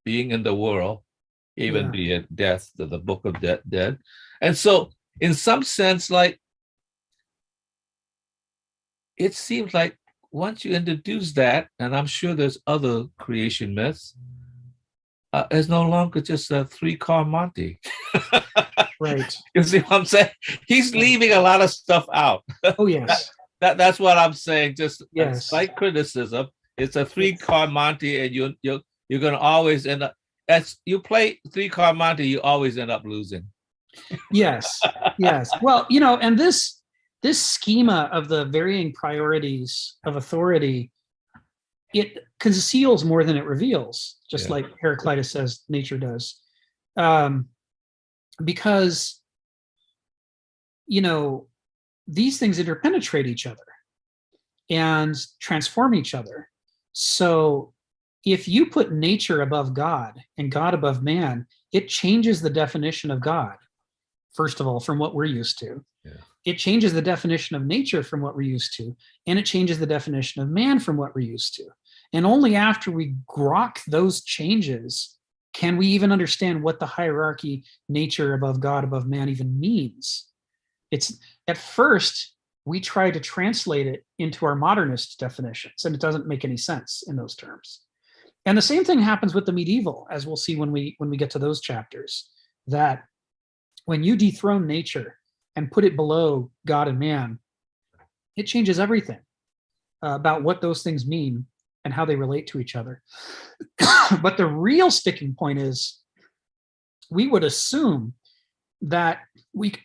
being in the world, even be it death, the book of dead. And so, in some sense, like, it seems like once you introduce that, and I'm sure there's other creation myths, it's no longer just a three-car Monty.
Right.
You see what I'm saying? He's leaving a lot of stuff out.
Oh, yes.
That's what I'm saying. Just
Yes.
a slight criticism. It's a three-car Monty, and you're going to always end up, as you play three-car Monty, you always end up losing.
Yes. Well, and this schema of the varying priorities of authority, it conceals more than it reveals, just like Heraclitus says nature does. Because, these things interpenetrate each other and transform each other. So if you put nature above God and God above man, it changes the definition of God, first of all, from what we're used to. Yeah. It changes the definition of nature from what we're used to, and it changes the definition of man from what we're used to. And only after we grok those changes can we even understand what the hierarchy, nature above God, above man, even means. It's, at first, we try to translate it into our modernist definitions, and it doesn't make any sense in those terms. And the same thing happens with the medieval, as we'll see when we get to those chapters, that when you dethrone nature and put it below God and man, it changes everything about what those things mean and how they relate to each other. But the real sticking point is we would assume that we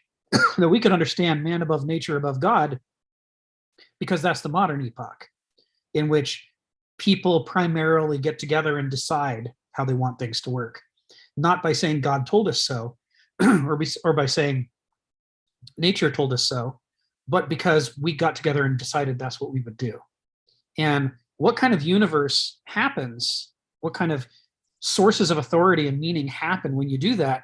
that we could understand man above nature, above God, because that's the modern epoch, in which people primarily get together and decide how they want things to work, not by saying God told us so, or by saying nature told us so, but because we got together and decided that's what we would do. And what kind of universe happens, what kind of sources of authority and meaning happen when you do that,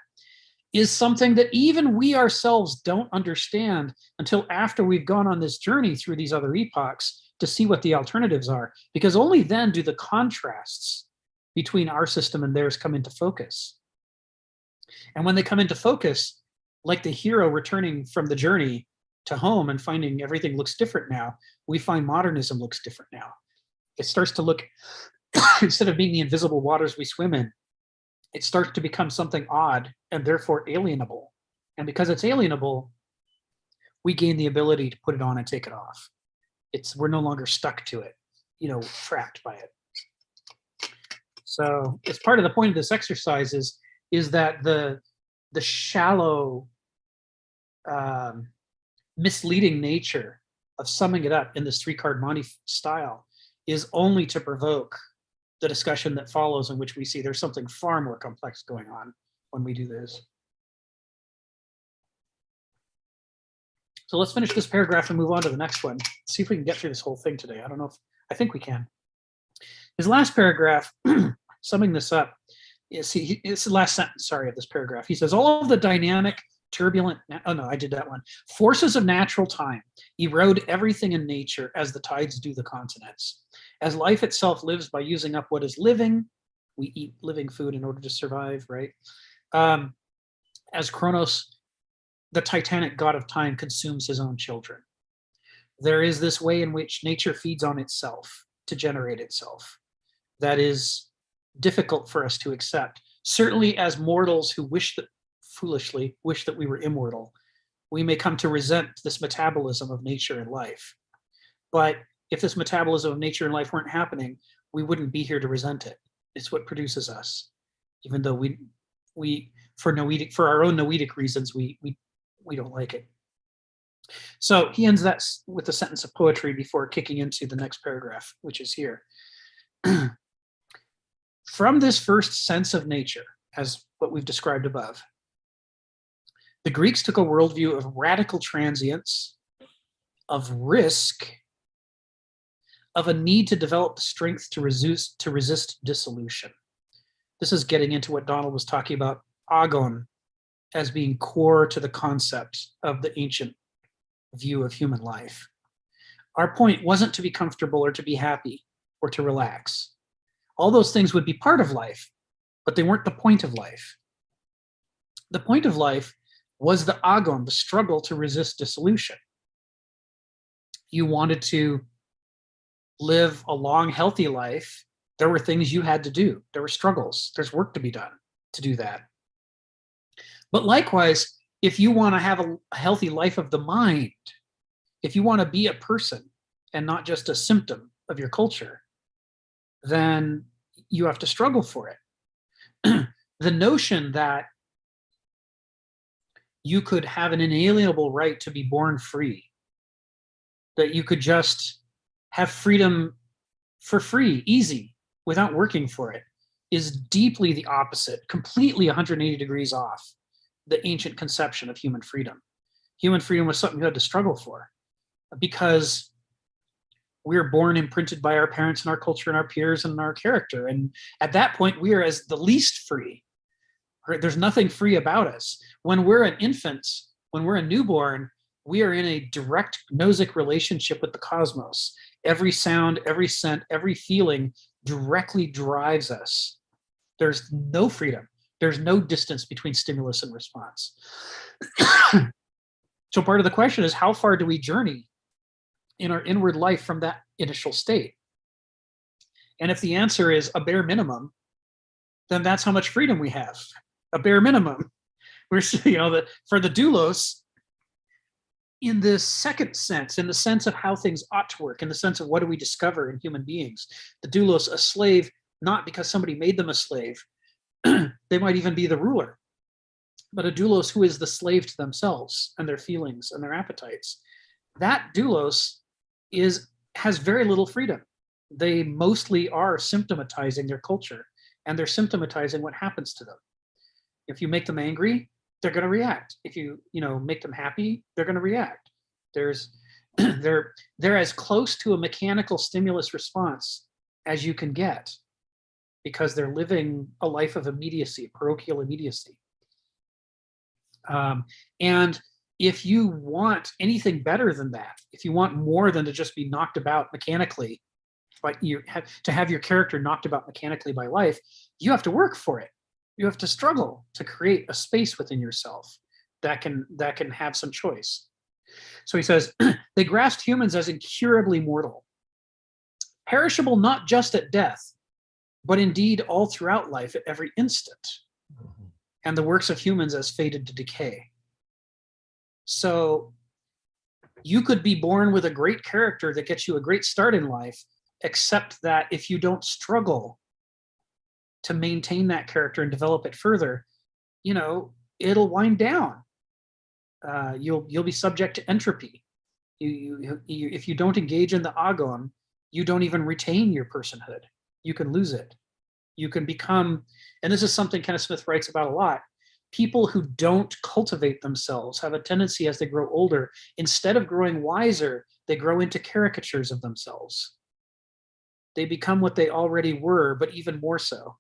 is something that even we ourselves don't understand until after we've gone on this journey through these other epochs to see what the alternatives are, because only then do the contrasts between our system and theirs come into focus. And when they come into focus, like the hero returning from the journey to home and finding everything looks different now, we find modernism looks different now. It starts to look, instead of being the invisible waters we swim in, it starts to become something odd and therefore alienable. And because it's alienable, we gain the ability to put it on and take it off. We're no longer stuck to it, trapped by it. So it's part of the point of this exercise is that the shallow, misleading nature of summing it up in this 3-card Monty style is only to provoke the discussion that follows, in which we see there's something far more complex going on when we do this. So let's finish this paragraph and move on to the next one. See if we can get through this whole thing today. I think we can. His last paragraph, summing this up, it's the last sentence, of this paragraph. He says, all of the dynamic, turbulent, forces of natural time erode everything in nature as the tides do the continents. As life itself lives by using up what is living, we eat living food in order to survive, right? As Kronos, the titanic god of time, consumes his own children. There is this way in which nature feeds on itself to generate itself. That is difficult for us to accept. Certainly as mortals who foolishly wish that we were immortal, we may come to resent this metabolism of nature and life. But if this metabolism of nature and life weren't happening, we wouldn't be here to resent it. It's what produces us. Even though we for our own noetic reasons, we don't like it. So he ends that with a sentence of poetry before kicking into the next paragraph, which is here. From this first sense of nature, as what we've described above, the Greeks took a worldview of radical transience, of risk, of a need to develop the strength to resist dissolution. This is getting into what Donald was talking about, agon, as being core to the concept of the ancient view of human life. Our point wasn't to be comfortable or to be happy or to relax. All those things would be part of life, but they weren't the point of life. The point of life was the agon, the struggle to resist dissolution. You wanted to live a long, healthy life. There were things you had to do. There were struggles. There's work to be done to do that. But likewise, if you want to have a healthy life of the mind, if you want to be a person and not just a symptom of your culture, then you have to struggle for it. The notion that you could have an inalienable right to be born free, that you could just have freedom for free, easy, without working for it, is deeply the opposite, completely 180 degrees off the ancient conception of human freedom. Human freedom was something you had to struggle for, because we're born imprinted by our parents and our culture and our peers and our character. And at that point, we are as the least free. There's nothing free about us. When we're an infant, when we're a newborn, we are in a direct gnosic relationship with the cosmos. Every sound, every scent, every feeling directly drives us. There's no freedom. There's no distance between stimulus and response. So part of the question is, how far do we journey in our inward life from that initial state? And if the answer is a bare minimum, then that's how much freedom we have. A bare minimum. We're, for the doulos, in this second sense, in the sense of how things ought to work, in the sense of what do we discover in human beings, the doulos, a slave, not because somebody made them a slave, they might even be the ruler. but a doulos who is the slave to themselves and their feelings and their appetites. That doulos has very little freedom. They mostly are symptomatizing their culture, and they're symptomatizing what happens to them. If you make them angry, they're going to react. If you make them happy, they're going to react. They're as close to a mechanical stimulus response as you can get, because they're living a life of immediacy, parochial immediacy. And if you want anything better than that, if you want more than to just be knocked about mechanically, but to have your character knocked about mechanically by life, you have to work for it. You have to struggle to create a space within yourself that can have some choice. So he says, they grasped humans as incurably mortal, perishable not just at death, but indeed all throughout life at every instant, and the works of humans as fated to decay. So you could be born with a great character that gets you a great start in life, except that if you don't struggle to maintain that character and develop it further, it'll wind down. You'll be subject to entropy. If you don't engage in the agon, you don't even retain your personhood. You can lose it. You can become, and this is something Kenneth Smith writes about a lot, people who don't cultivate themselves have a tendency as they grow older, instead of growing wiser, they grow into caricatures of themselves. They become what they already were, but even more so.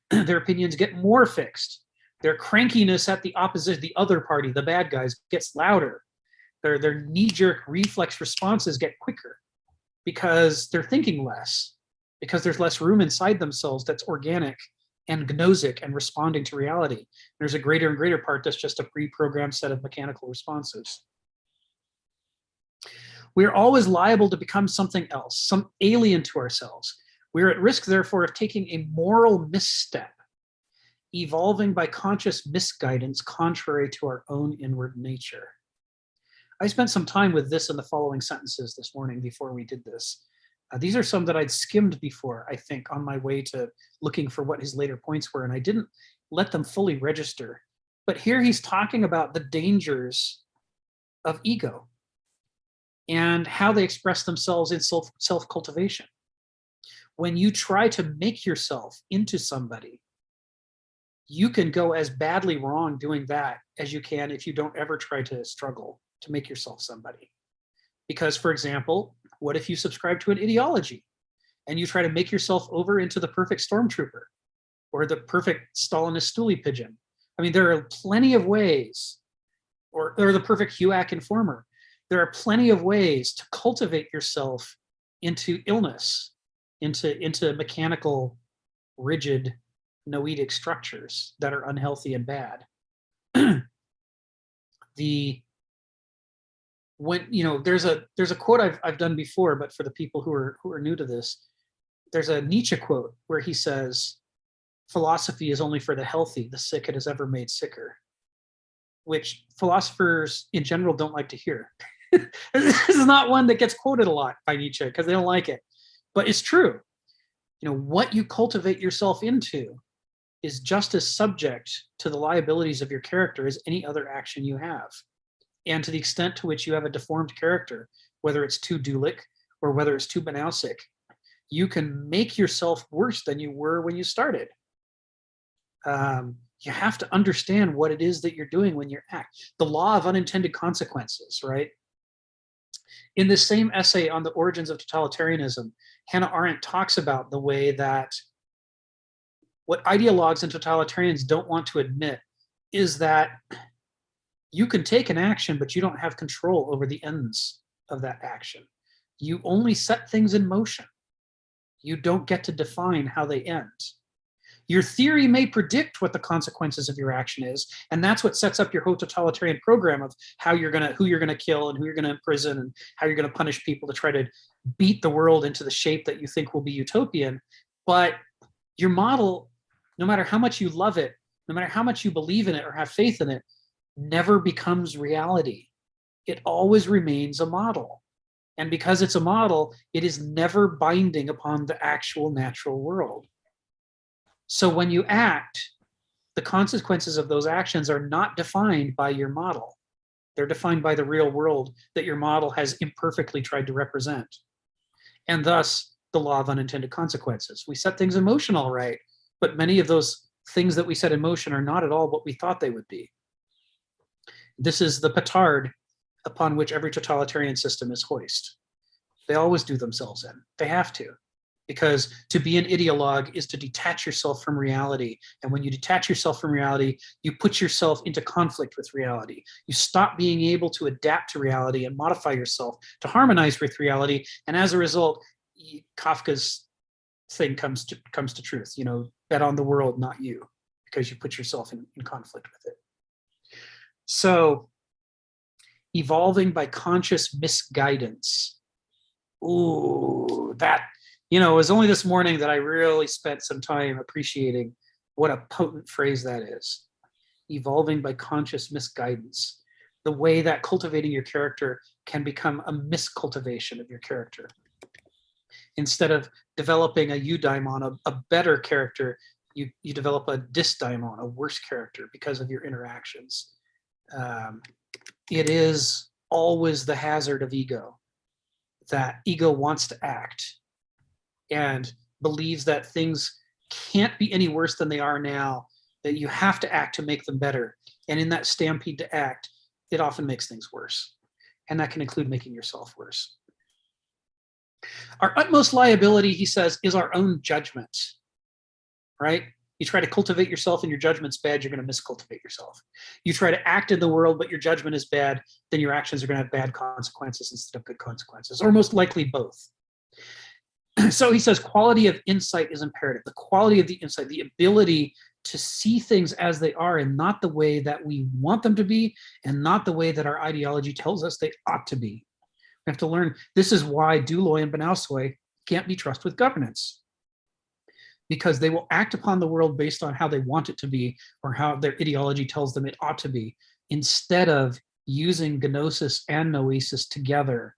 Their opinions get more fixed. Their crankiness at the opposite, the other party, the bad guys, gets louder. Their knee-jerk reflex responses get quicker because they're thinking less, because there's less room inside themselves that's organic and gnosic and responding to reality. There's a greater and greater part that's just a pre-programmed set of mechanical responses. We're always liable to become something else, some alien to ourselves. We're at risk, therefore, of taking a moral misstep, evolving by conscious misguidance contrary to our own inward nature. I spent some time with this in the following sentences this morning before we did this. These are some that I'd skimmed before, I think, on my way to looking for what his later points were, and I didn't let them fully register. But here he's talking about the dangers of ego and how they express themselves in self-cultivation. When you try to make yourself into somebody, you can go as badly wrong doing that as you can if you don't ever try to struggle to make yourself somebody. Because, for example, what if you subscribe to an ideology and you try to make yourself over into the perfect stormtrooper or the perfect Stalinist stoolie pigeon? I mean, there are plenty of ways, or the perfect HUAC informer. There are plenty of ways to cultivate yourself into illness, into mechanical, rigid, noetic structures that are unhealthy and bad. There's a quote I've done before, but for the people who are new to this, there's a Nietzsche quote where he says, "Philosophy is only for the healthy. The sick it has ever made sicker," which philosophers in general don't like to hear. This is not one that gets quoted a lot by Nietzsche because they don't like it, but it's true. What you cultivate yourself into is just as subject to the liabilities of your character as any other action you have. And to the extent to which you have a deformed character, whether it's too Dulic or whether it's too Banausic, you can make yourself worse than you were when you started. You have to understand what it is that you're doing when you act. The law of unintended consequences, right? In this same essay on the origins of totalitarianism, Hannah Arendt talks about the way that what ideologues and totalitarians don't want to admit is that you can take an action, but you don't have control over the ends of that action. You only set things in motion. You don't get to define how they end. Your theory may predict what the consequences of your action is, and that's what sets up your whole totalitarian program of who you're gonna kill and who you're gonna imprison and how you're gonna punish people to try to beat the world into the shape that you think will be utopian. But your model, no matter how much you love it, no matter how much you believe in it or have faith in it, never becomes reality. It always remains a model. And because it's a model, it is never binding upon the actual natural world. So when you act, the consequences of those actions are not defined by your model. They're defined by the real world that your model has imperfectly tried to represent. And thus, the law of unintended consequences. We set things in motion all right, but many of those things that we set in motion are not at all what we thought they would be. This is the petard upon which every totalitarian system is hoist. They always do themselves in. They have to. Because to be an ideologue is to detach yourself from reality. And when you detach yourself from reality, you put yourself into conflict with reality. You stop being able to adapt to reality and modify yourself to harmonize with reality. And as a result, Kafka's thing comes to truth. You know, bet on the world, not you, because you put yourself in conflict with it. So, evolving by conscious misguidance. Ooh, that, you know, it was only this morning that I really spent some time appreciating what a potent phrase that is. Evolving by conscious misguidance. The way that cultivating your character can become a miscultivation of your character. Instead of developing a eudaimon, a better character, you develop a dysdaimon, a worse character because of your interactions. It is always the hazard of ego, that ego wants to act and believes that things can't be any worse than they are now, that you have to act to make them better. And in that stampede to act, it often makes things worse. And that can include making yourself worse. Our utmost liability, he says, is our own judgment, right? You try to cultivate yourself and your judgment's bad, you're going to miscultivate yourself. You try to act in the world, but your judgment is bad, then your actions are going to have bad consequences instead of good consequences, or most likely both. So he says quality of insight is imperative. The quality of the insight, the ability to see things as they are and not the way that we want them to be and not the way that our ideology tells us they ought to be. We have to learn, this is why Duloi and Banausoi can't be trusted with governance, because they will act upon the world based on how they want it to be or how their ideology tells them it ought to be, instead of using Gnosis and Noesis together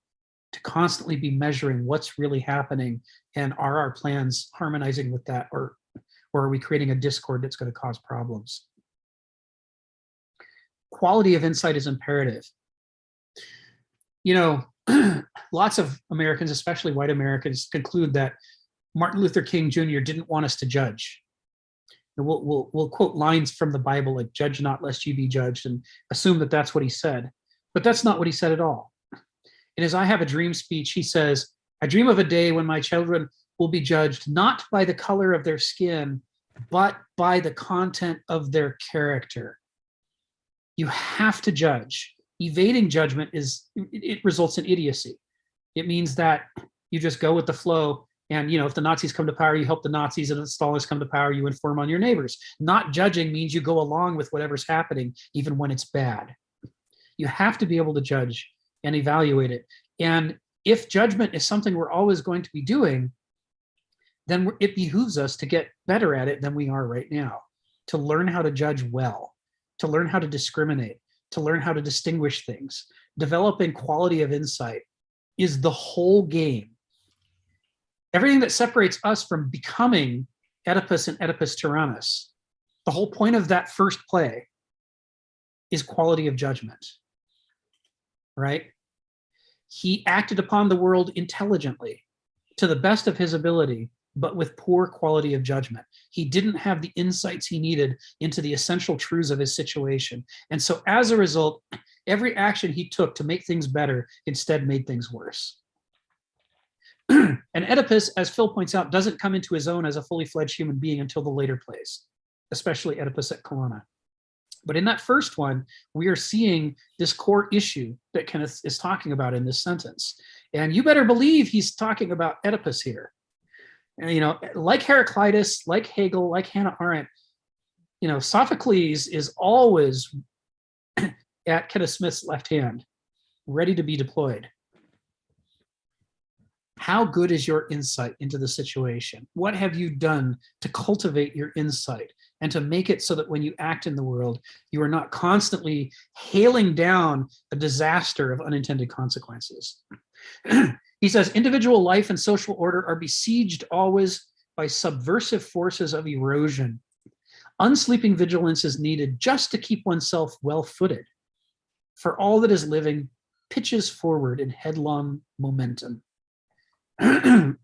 to constantly be measuring what's really happening and are our plans harmonizing with that, or are we creating a discord that's going to cause problems? Quality of insight is imperative. You know, lots of Americans, especially white Americans, conclude that Martin Luther King Jr. didn't want us to judge. And we'll quote lines from the Bible like, "Judge not lest you be judged," and assume that that's what he said. But that's not what he said at all. In his I Have a Dream speech, he says, "I dream of a day when my children will be judged not by the color of their skin, but by the content of their character." You have to judge. Evading judgment it results in idiocy. It means that you just go with the flow. And, you know, if the Nazis come to power, you help the Nazis, and if the Stalinists come to power, you inform on your neighbors. Not judging means you go along with whatever's happening, even when it's bad. You have to be able to judge and evaluate it. And if judgment is something we're always going to be doing, then it behooves us to get better at it than we are right now, to learn how to judge well, to learn how to discriminate, to learn how to distinguish things. Developing quality of insight is the whole game. Everything that separates us from becoming Oedipus and Oedipus Tyrannus, the whole point of that first play is quality of judgment, right? He acted upon the world intelligently, to the best of his ability, but with poor quality of judgment. He didn't have the insights he needed into the essential truths of his situation. And so as a result, every action he took to make things better instead made things worse. And Oedipus, as Phil points out, doesn't come into his own as a fully fledged human being until the later plays, especially Oedipus at Colonna. But in that first one, we are seeing this core issue that Kenneth is talking about in this sentence. And you better believe he's talking about Oedipus here. And, you know, like Heraclitus, like Hegel, like Hannah Arendt, you know, Sophocles is always at Kenneth Smith's left hand, ready to be deployed. How good is your insight into the situation? What have you done to cultivate your insight and to make it so that when you act in the world, you are not constantly hailing down a disaster of unintended consequences? He says, individual life and social order are besieged always by subversive forces of erosion. Unsleeping vigilance is needed just to keep oneself well-footed, for all that is living pitches forward in headlong momentum. Part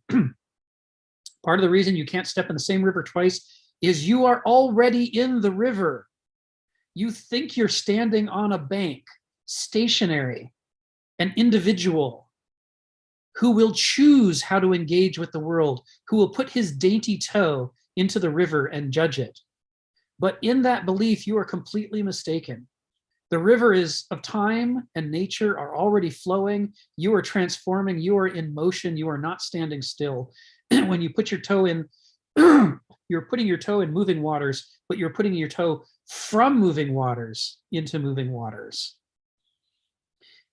of the reason you can't step in the same river twice is you are already in the river. You think you're standing on a bank, stationary, an individual who will choose how to engage with the world, who will put his dainty toe into the river and judge it. But in that belief, you are completely mistaken. The river is of time and nature are already flowing. You are transforming. You are in motion. You are not standing still. When you put your toe in, you're putting your toe in moving waters, but you're putting your toe from moving waters into moving waters.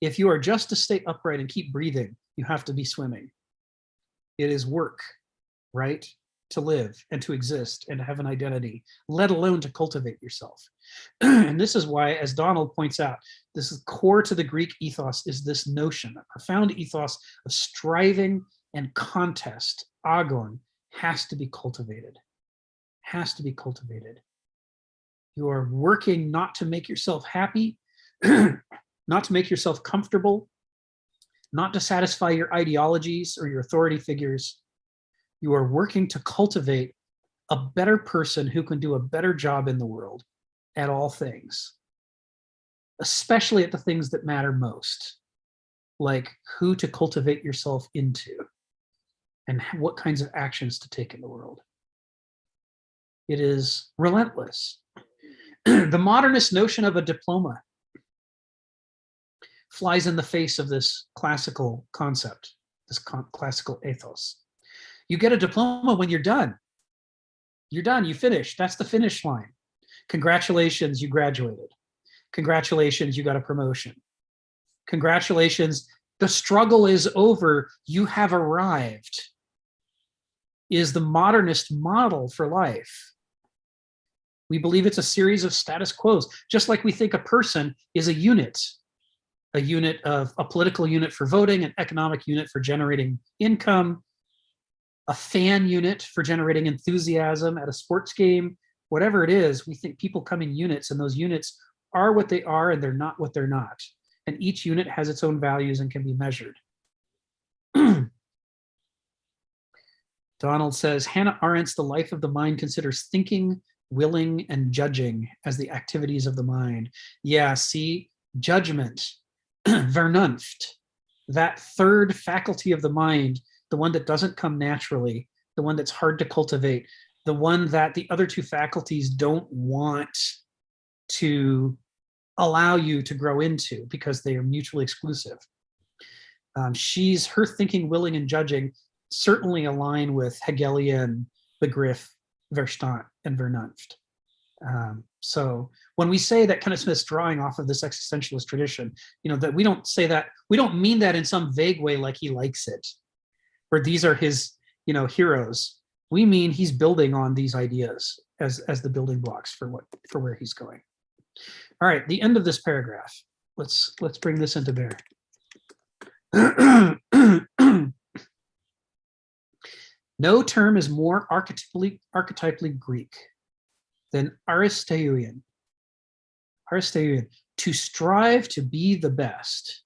If you are just to stay upright and keep breathing, you have to be swimming. It is work, right? To live and to exist and to have an identity, let alone to cultivate yourself. And this is why, as Donald points out, this is core to the Greek ethos, is this notion, a profound ethos of striving and contest, agon, has to be cultivated, has to be cultivated. You are working not to make yourself happy, not to make yourself comfortable, not to satisfy your ideologies or your authority figures. You are working to cultivate a better person who can do a better job in the world at all things, especially at the things that matter most, like who to cultivate yourself into and what kinds of actions to take in the world. It is relentless. The modernist notion of a diploma flies in the face of this classical concept, this classical ethos. You get a diploma when you're done. You're done, you finished. That's the finish line. Congratulations, you graduated. Congratulations, you got a promotion. Congratulations, the struggle is over, you have arrived, is the modernist model for life. We believe it's a series of status quos, just like we think a person is a unit of a political unit for voting, an economic unit for generating income, a fan unit for generating enthusiasm at a sports game, whatever it is, we think people come in units, and those units are what they are and they're not what they're not. And each unit has its own values and can be measured. Donald says, Hannah Arendt's The Life of the Mind considers thinking, willing, and judging as the activities of the mind. Yeah, see, judgment, Vernunft, that third faculty of the mind, the one that doesn't come naturally, the one that's hard to cultivate, the one that the other two faculties don't want to allow you to grow into because they are mutually exclusive. Her thinking, willing, and judging certainly align with Hegelian Begriff, Verstand, and Vernunft. So when we say that Kenneth Smith's drawing off of this existentialist tradition, that we don't say that, we don't mean that in some vague way like he likes it, or these are his, heroes. We mean he's building on these ideas as the building blocks for where he's going. All right, the end of this paragraph. Let's bring this into bear. No term is more archetypally Greek than Aristeuian. Aristeuian, to strive to be the best,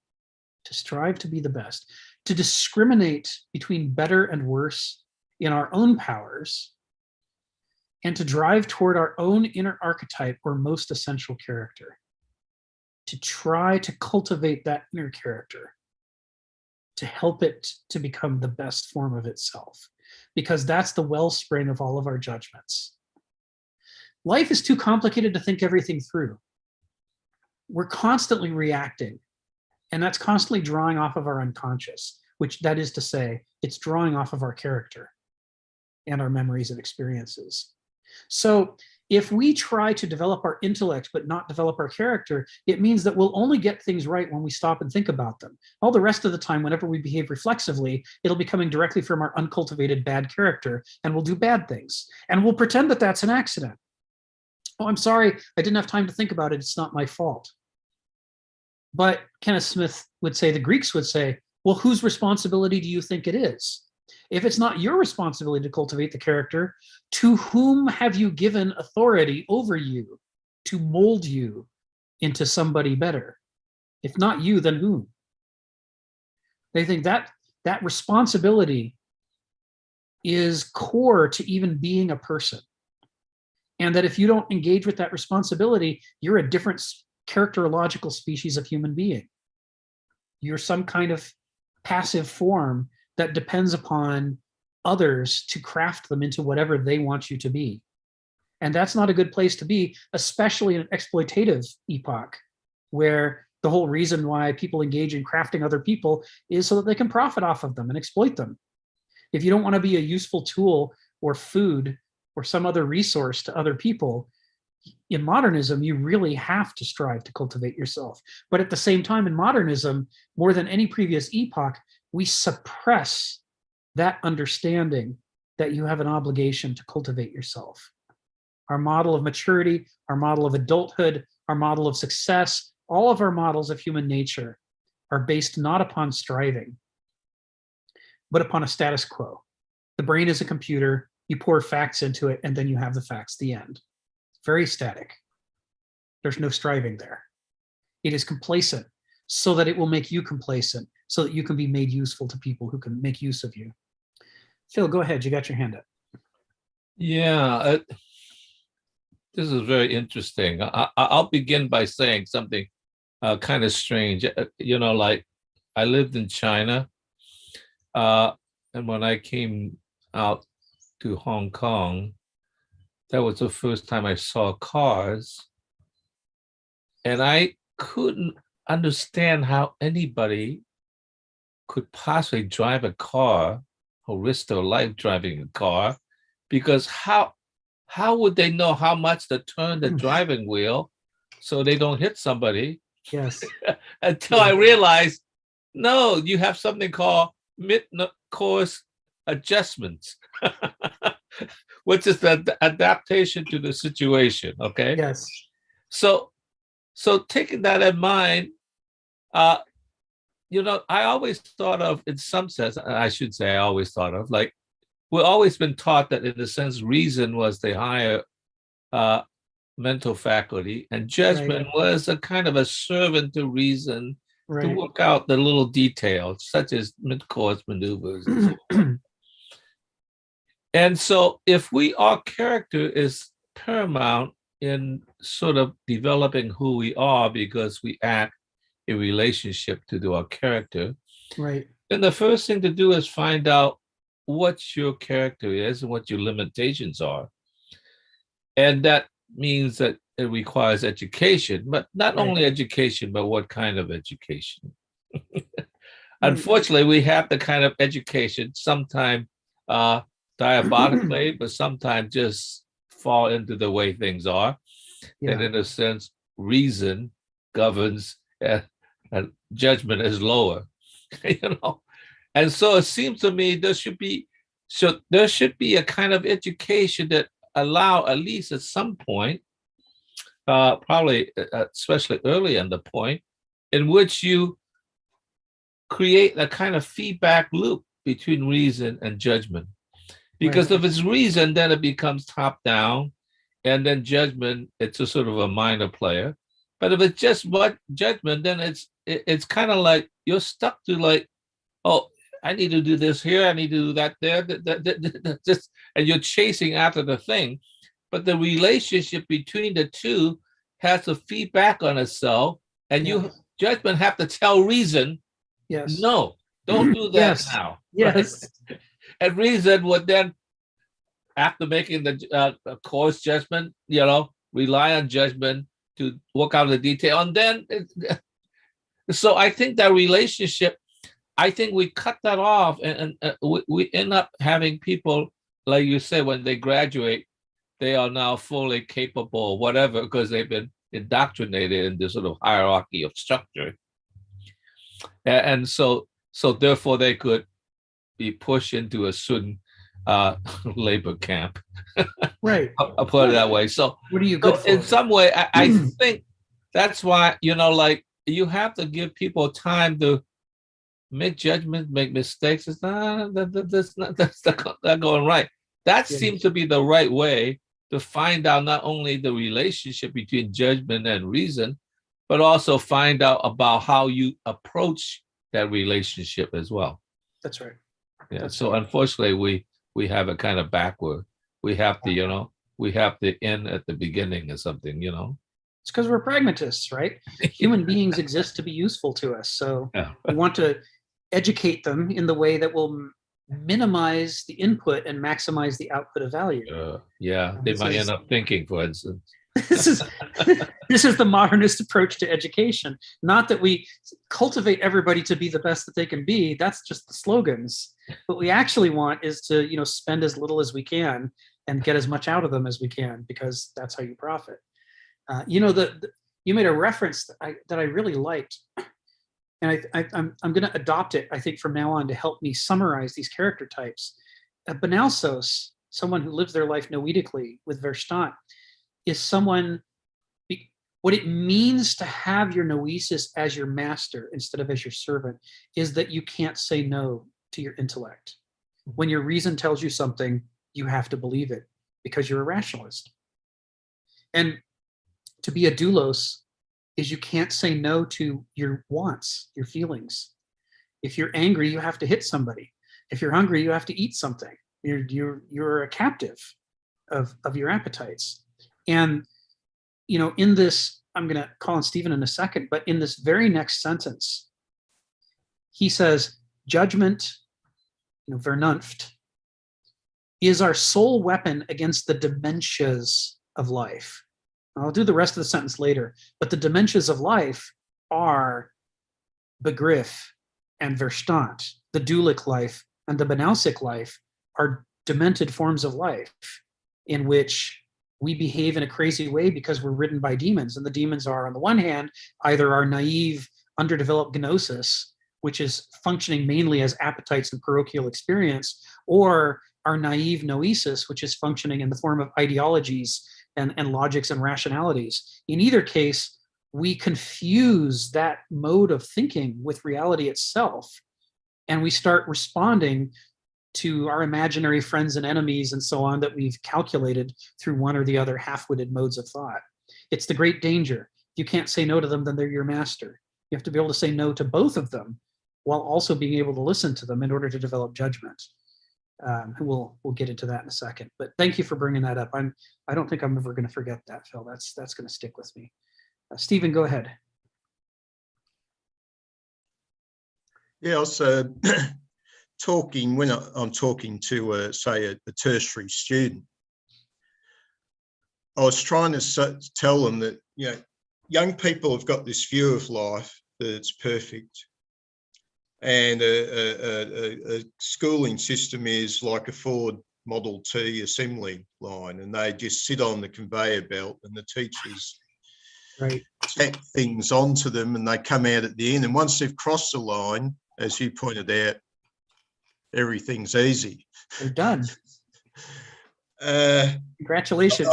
to strive to be the best, to discriminate between better and worse in our own powers, and to drive toward our own inner archetype or most essential character, to try to cultivate that inner character, to help it to become the best form of itself, because that's the wellspring of all of our judgments. Life is too complicated to think everything through. We're constantly reacting, and that's constantly drawing off of our unconscious, which that is to say, it's drawing off of our character and our memories and experiences. So if we try to develop our intellect but not develop our character, it means that we'll only get things right when we stop and think about them. All the rest of the time, whenever we behave reflexively, it'll be coming directly from our uncultivated bad character, and we'll do bad things. And we'll pretend that that's an accident. Oh, I'm sorry, I didn't have time to think about it. It's not my fault. But Kenneth Smith would say, the Greeks would say, well, whose responsibility do you think it is? If it's not your responsibility to cultivate the character, to whom have you given authority over you to mold you into somebody better? If not you, then whom? They think that that responsibility is core to even being a person. And that if you don't engage with that responsibility, you're a different characterological species of human being. You're some kind of passive form that depends upon others to craft them into whatever they want you to be. And that's not a good place to be, especially in an exploitative epoch, where the whole reason why people engage in crafting other people is so that they can profit off of them and exploit them. If you don't want to be a useful tool or food or some other resource to other people, in modernism, you really have to strive to cultivate yourself. But at the same time, in modernism, more than any previous epoch, we suppress that understanding that you have an obligation to cultivate yourself. Our model of maturity, our model of adulthood, our model of success, all of our models of human nature are based not upon striving, but upon a status quo. The brain is a computer, you pour facts into it, and then you have the facts, the end. Very static. There's no striving there. It is complacent so that it will make you complacent, so that you can be made useful to people who can make use of you. Phil, go ahead. You got your hand up.
Yeah, this is very interesting. I'll begin by saying something kind of strange. Like I lived in China, and when I came out to Hong Kong, that was the first time I saw cars. And I couldn't understand how anybody could possibly drive a car or risk their life driving a car, because how would they know how much to turn the driving wheel so they don't hit somebody?
Yes.
Until I realized, no, you have something called mid-course adjustments, which is the adaptation to the situation. Okay.
Yes.
So taking that in mind, I always thought of, in some sense, I should say, I always thought of, like, we've always been taught that, in a sense, reason was the higher mental faculty, and judgment was a kind of a servant to reason to work out the little details, such as mid-course maneuvers and so on. And so if our character is paramount in sort of developing who we are, because we act in relationship to our character, then the first thing to do is find out what your character is and what your limitations are. And that means that it requires education, but not only education, but what kind of education. Unfortunately, we have the kind of education, sometimes diabolically, but sometimes just fall into the way things are. And in a sense, reason governs and judgment is lower. And so it seems to me there should be a kind of education that allow, at least at some point, probably especially early in the point, in which you create a kind of feedback loop between reason and judgment. Because if it's reason, then it becomes top down, and then judgment, it's a sort of a minor player. But if it's just judgment, then it's kind of like you're stuck to, like, oh, I need to do this here, I need to do that there, and you're chasing after the thing. But the relationship between the two has to feedback on itself, and judgment have to tell reason, no, don't do that now.
Yes.
And reason would then, after making the course judgment, rely on judgment to work out the detail. And then, so I think that relationship, I think we cut that off, and we end up having people, like you said, when they graduate, they are now fully capable, whatever, because they've been indoctrinated in this sort of hierarchy of structure. And so therefore they could be pushed into a certain labor camp. I'll put it that way. So
what are you good for?
In some way, I think that's why, like, you have to give people time to make judgments, make mistakes. It's not that's not going right. That seems to be the right way to find out not only the relationship between judgment and reason, but also find out about how you approach that relationship as well.
That's right.
Yeah.
That's
So
right.
unfortunately, we have it kind of backward. We have to, we have the end at the beginning or something.
It's because we're pragmatists, right? Human beings exist to be useful to us. So
Yeah.
we want to educate them in the way that will minimize the input and maximize the output of value.
Yeah, they might end up thinking, for instance.
This is the modernist approach to education. Not that we cultivate everybody to be the best that they can be. That's just the slogans. What we actually want is to, spend as little as we can and get as much out of them as we can, because that's how you profit. You made a reference that I really liked, and I'm going to adopt it, I think, from now on to help me summarize these character types. Benalsos, someone who lives their life noetically with Verstand, is someone, what it means to have your noesis as your master instead of as your servant is that you can't say no to your intellect. When your reason tells you something, you have to believe it because you're a rationalist. And to be a doulos is you can't say no to your wants, your feelings. If you're angry, you have to hit somebody. If you're hungry, you have to eat something. You're a captive of your appetites. And in this, I'm going to call on Stephen in a second, but in this very next sentence, he says, judgment, Vernunft, is our sole weapon against the dementias of life. I'll do the rest of the sentence later, but the dementias of life are Begriff and Verstand. The dualic life and the Benausic life are demented forms of life in which we behave in a crazy way because we're ridden by demons. And the demons are, on the one hand, either our naive, underdeveloped gnosis, which is functioning mainly as appetites and parochial experience, or our naive noesis, which is functioning in the form of ideologies and logics and rationalities. In either case, we confuse that mode of thinking with reality itself, and we start responding to our imaginary friends and enemies and so on that we've calculated through one or the other half-witted modes of thought. It's the great danger. If you can't say no to them, then they're your master. You have to be able to say no to both of them while also being able to listen to them in order to develop judgment. We'll get into that in a second. But thank you for bringing that up. I don't think I'm ever going to forget that, Phil. That's going to stick with me. Stephen, go ahead.
Yeah, I was talking when I'm talking to, say, a tertiary student. I was trying to tell them that young people have got this view of life that it's perfect, and a schooling system is like a Ford Model T assembly line, and they just sit on the conveyor belt, and the teachers tack things onto them, and they come out at the end. And once they've crossed the line, as you pointed out, everything's easy.
They're done. Congratulations.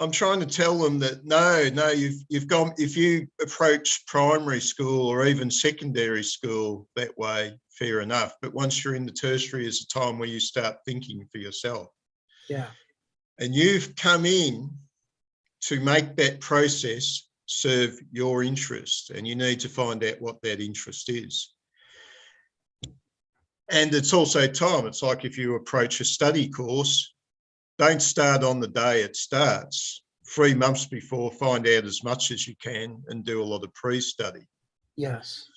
I'm trying to tell them that no, you've gone. If you approach primary school or even secondary school that way, fair enough. But once you're in the tertiary, is a time where you start thinking for yourself.
Yeah.
And you've come in to make that process serve your interest, and you need to find out what that interest is. And it's also time. It's like if you approach a study course, don't start on the day it starts. 3 months before, find out as much as you can and do a lot of pre-study.
Yes.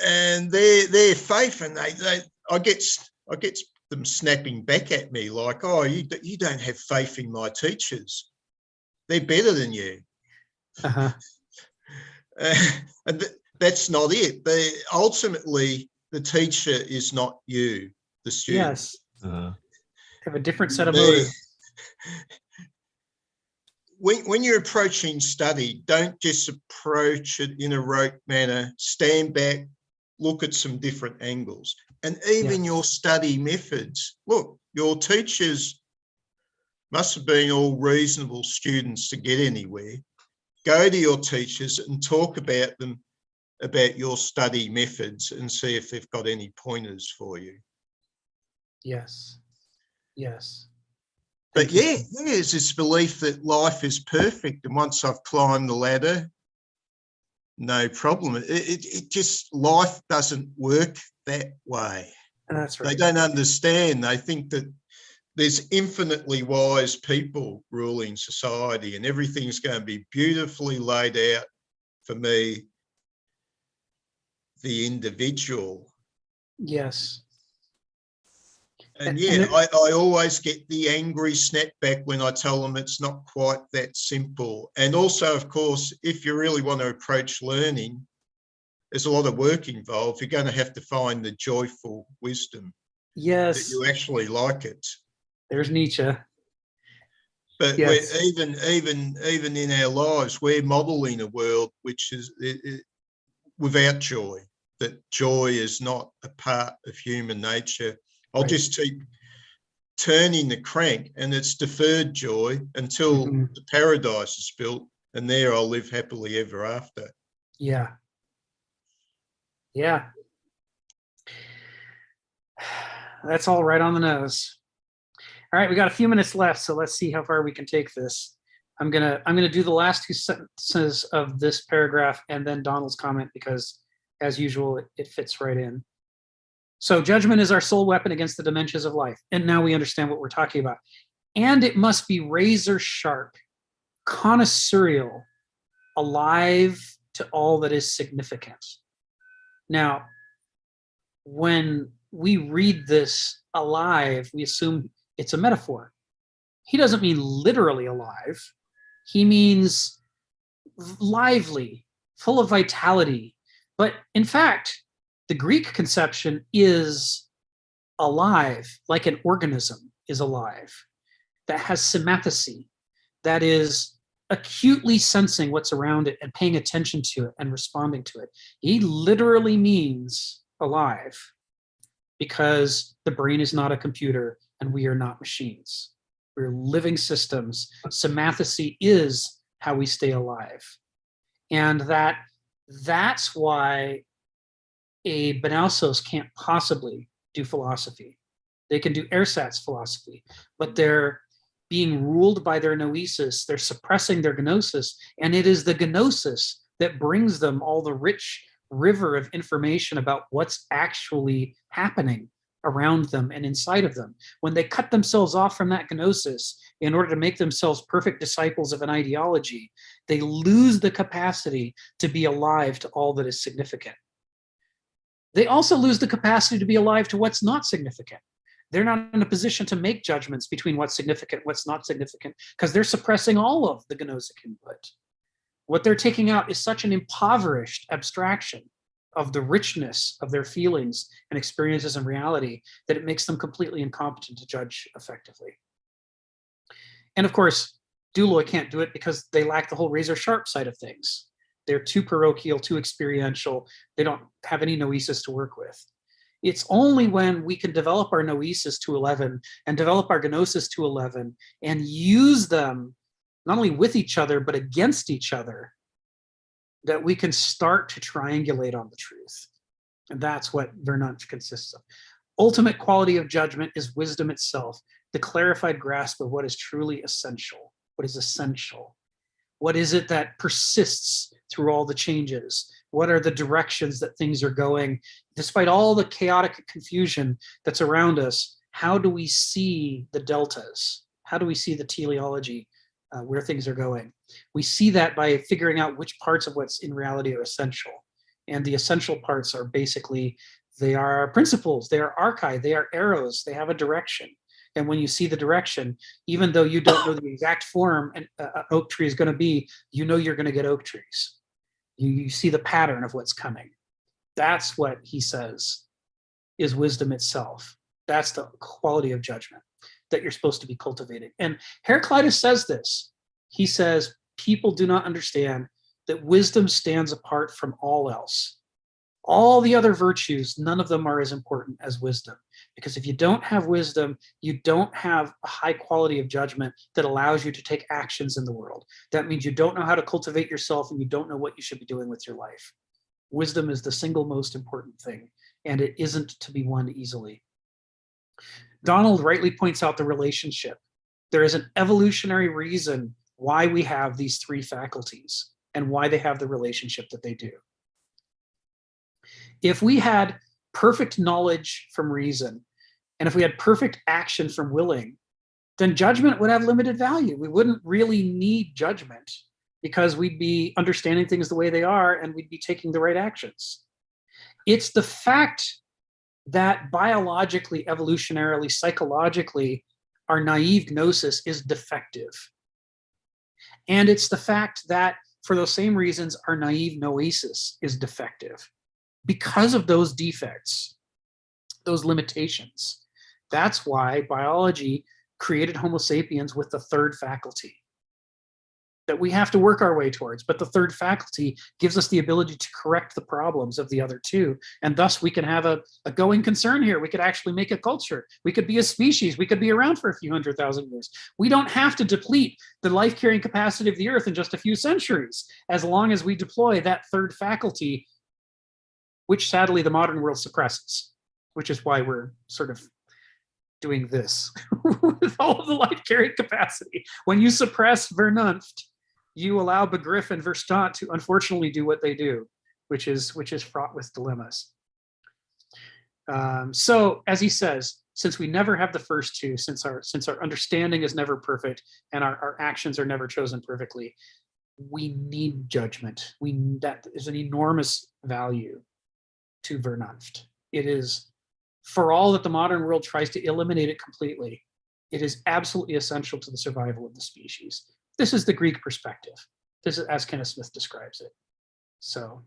And their faith, and I get them snapping back at me like, "Oh, you don't have faith in my teachers. They're better than you."
Uh-huh.
And that's not it. Ultimately, the teacher is not you, the student.
Yes. Uh-huh. Have a different set of motives.
When you're approaching study, don't just approach it in a rote manner. Stand back, look at some different angles. And even your study methods. Look, your teachers must have been all reasonable students to get anywhere. Go to your teachers and talk about them about your study methods and see if they've got any pointers for you.
Yes. Yes.
But yeah, there's this belief that life is perfect, and once I've climbed the ladder, no problem. It just, life doesn't work that way.
That's right.
They don't understand. They think that there's infinitely wise people ruling society and everything's going to be beautifully laid out for me, the individual.
Yes.
And yeah, I always get the angry snapback when I tell them it's not quite that simple. And also, of course, if you really want to approach learning, there's a lot of work involved. You're going to have to find the joyful wisdom.
Yes.
That you actually like it.
There's Nietzsche.
But
yes.
even in our lives, we're modeling a world which is without joy, that joy is not a part of human nature. I'll just keep turning the crank and it's deferred joy until the paradise is built, and there I'll live happily ever after.
Yeah. Yeah. That's all right on the nose. All right, we got a few minutes left, so let's see how far we can take this. I'm gonna do the last two sentences of this paragraph and then Donald's comment, because as usual, it fits right in. So judgment is our sole weapon against the dementias of life. And now we understand what we're talking about. And it must be razor sharp, connoisseurial, alive to all that is significant. Now, when we read this alive, we assume it's a metaphor. He doesn't mean literally alive. He means lively, full of vitality. But in fact, the Greek conception is alive, like an organism is alive, that has symathesy, that is acutely sensing what's around it and paying attention to it and responding to it. He literally means alive, because the brain is not a computer and we are not machines. We're living systems. Symathesy is how we stay alive. And that's why a Benausos can't possibly do philosophy. They can do ersatz philosophy, but they're being ruled by their noesis. They're suppressing their gnosis, and it is the gnosis that brings them all the rich river of information about what's actually happening around them and inside of them. When they cut themselves off from that gnosis in order to make themselves perfect disciples of an ideology, they lose the capacity to be alive to all that is significant. They also lose the capacity to be alive to what's not significant. They're not in a position to make judgments between what's significant, what's not significant, because they're suppressing all of the gnosic input. What they're taking out is such an impoverished abstraction of the richness of their feelings and experiences in reality that it makes them completely incompetent to judge effectively. And of course, Douloy can't do it because they lack the whole razor sharp side of things. They're too parochial, too experiential. They don't have any noesis to work with. It's only when we can develop our noesis to 11 and develop our gnosis to 11 and use them not only with each other, but against each other, that we can start to triangulate on the truth. And that's what Vernunft consists of. Ultimate quality of judgment is wisdom itself, the clarified grasp of what is truly essential. What is essential? What is it that persists through all the changes? What are the directions that things are going? Despite all the chaotic confusion that's around us, how do we see the deltas? How do we see the teleology, where things are going? We see that by figuring out which parts of what's in reality are essential. And the essential parts are basically, they are principles, they are archi, they are arrows, they have a direction. And when you see the direction, even though you don't know the exact form an oak tree is going to be, you know you're going to get oak trees. You see the pattern of what's coming. That's what he says is wisdom itself. That's the quality of judgment that you're supposed to be cultivating. And Heraclitus says this. He says, people do not understand that wisdom stands apart from all else. All the other virtues, none of them are as important as wisdom. Because if you don't have wisdom, you don't have a high quality of judgment that allows you to take actions in the world. That means you don't know how to cultivate yourself and you don't know what you should be doing with your life. Wisdom is the single most important thing, and it isn't to be won easily. Donald rightly points out the relationship. There is an evolutionary reason why we have these three faculties and why they have the relationship that they do. If we had perfect knowledge from reason, and if we had perfect action from willing, then judgment would have limited value. We wouldn't really need judgment because we'd be understanding things the way they are and we'd be taking the right actions. It's the fact that biologically, evolutionarily, psychologically, our naive gnosis is defective. And it's the fact that for those same reasons, our naive noesis is defective. Because of those defects, those limitations, that's why biology created Homo sapiens with the third faculty that we have to work our way towards. But the third faculty gives us the ability to correct the problems of the other two. And thus we can have a going concern here. We could actually make a culture. We could be a species. We could be around for a few 100,000 years. We don't have to deplete the life-carrying capacity of the earth in just a few centuries, as long as we deploy that third faculty, which sadly the modern world suppresses, which is why we're sort of doing this with all of the life-carrying capacity. When you suppress Vernunft, you allow Begriff and Verstand to unfortunately do what they do, which is fraught with dilemmas. So as he says, since we never have the first two, since our understanding is never perfect and our actions are never chosen perfectly, we need judgment. That is an enormous value to Vernunft. It is, for all that the modern world tries to eliminate it completely, it is absolutely essential to the survival of the species. This is the Greek perspective. This is as Kenneth Smith describes it. So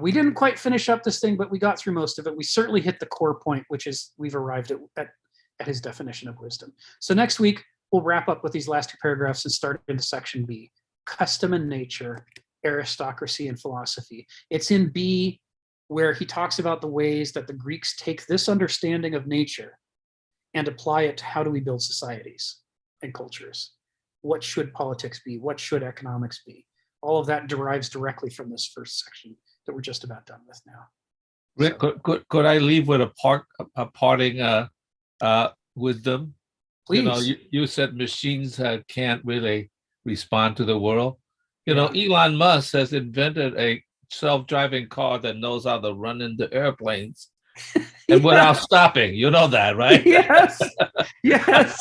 we didn't quite finish up this thing, but we got through most of it. We certainly hit the core point, which is we've arrived at his definition of wisdom. So next week, we'll wrap up with these last two paragraphs and start into section B, custom and nature, aristocracy and philosophy. It's in B where he talks about the ways that the Greeks take this understanding of nature and apply it to how do we build societies and cultures. What should politics be? What should economics be? All of that derives directly from this first section that we're just about done with now.
Rick, could I leave with a parting wisdom?
Please.
You know, you said machines can't really respond to the world. You know, Elon Musk has invented a self-driving car that knows how to run into airplanes and without stopping. You know that, right?
Yes. Yes.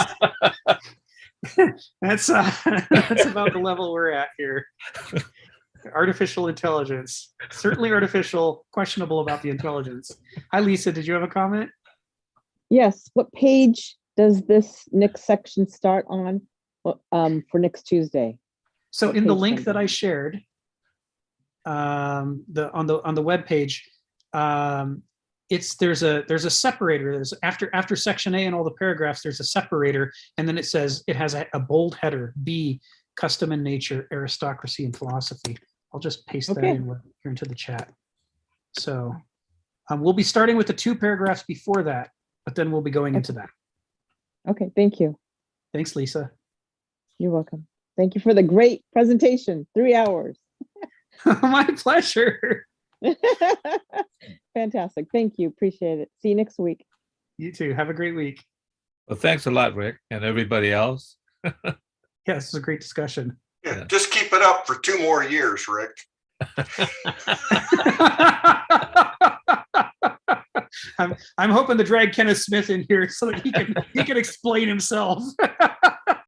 That's about the level we're at here. Artificial intelligence, certainly artificial, questionable about the intelligence. Hi, Lisa, did you have a comment?
Yes. What page does this next section start on for next Tuesday?
So
What
in the
page
link
number?
that I shared, on the web page, there's a separator. There's after section A and all the paragraphs, there's a separator, and then it says it has a bold header, B, custom and nature, aristocracy and philosophy. I'll just paste that in here into the chat. So we'll be starting with the two paragraphs before that, but then we'll be going into that.
Okay, thank you.
Thanks, Lisa.
You're welcome. Thank you for the great presentation. 3 hours.
My pleasure.
Fantastic. Thank you. Appreciate it. See you next week.
You too. Have a great week.
Well, thanks a lot, Rick, and everybody else.
Yeah, this was a great discussion.
Yeah, just keep it up for 2 more years, Rick.
I'm hoping to drag Kenneth Smith in here so that he can explain himself.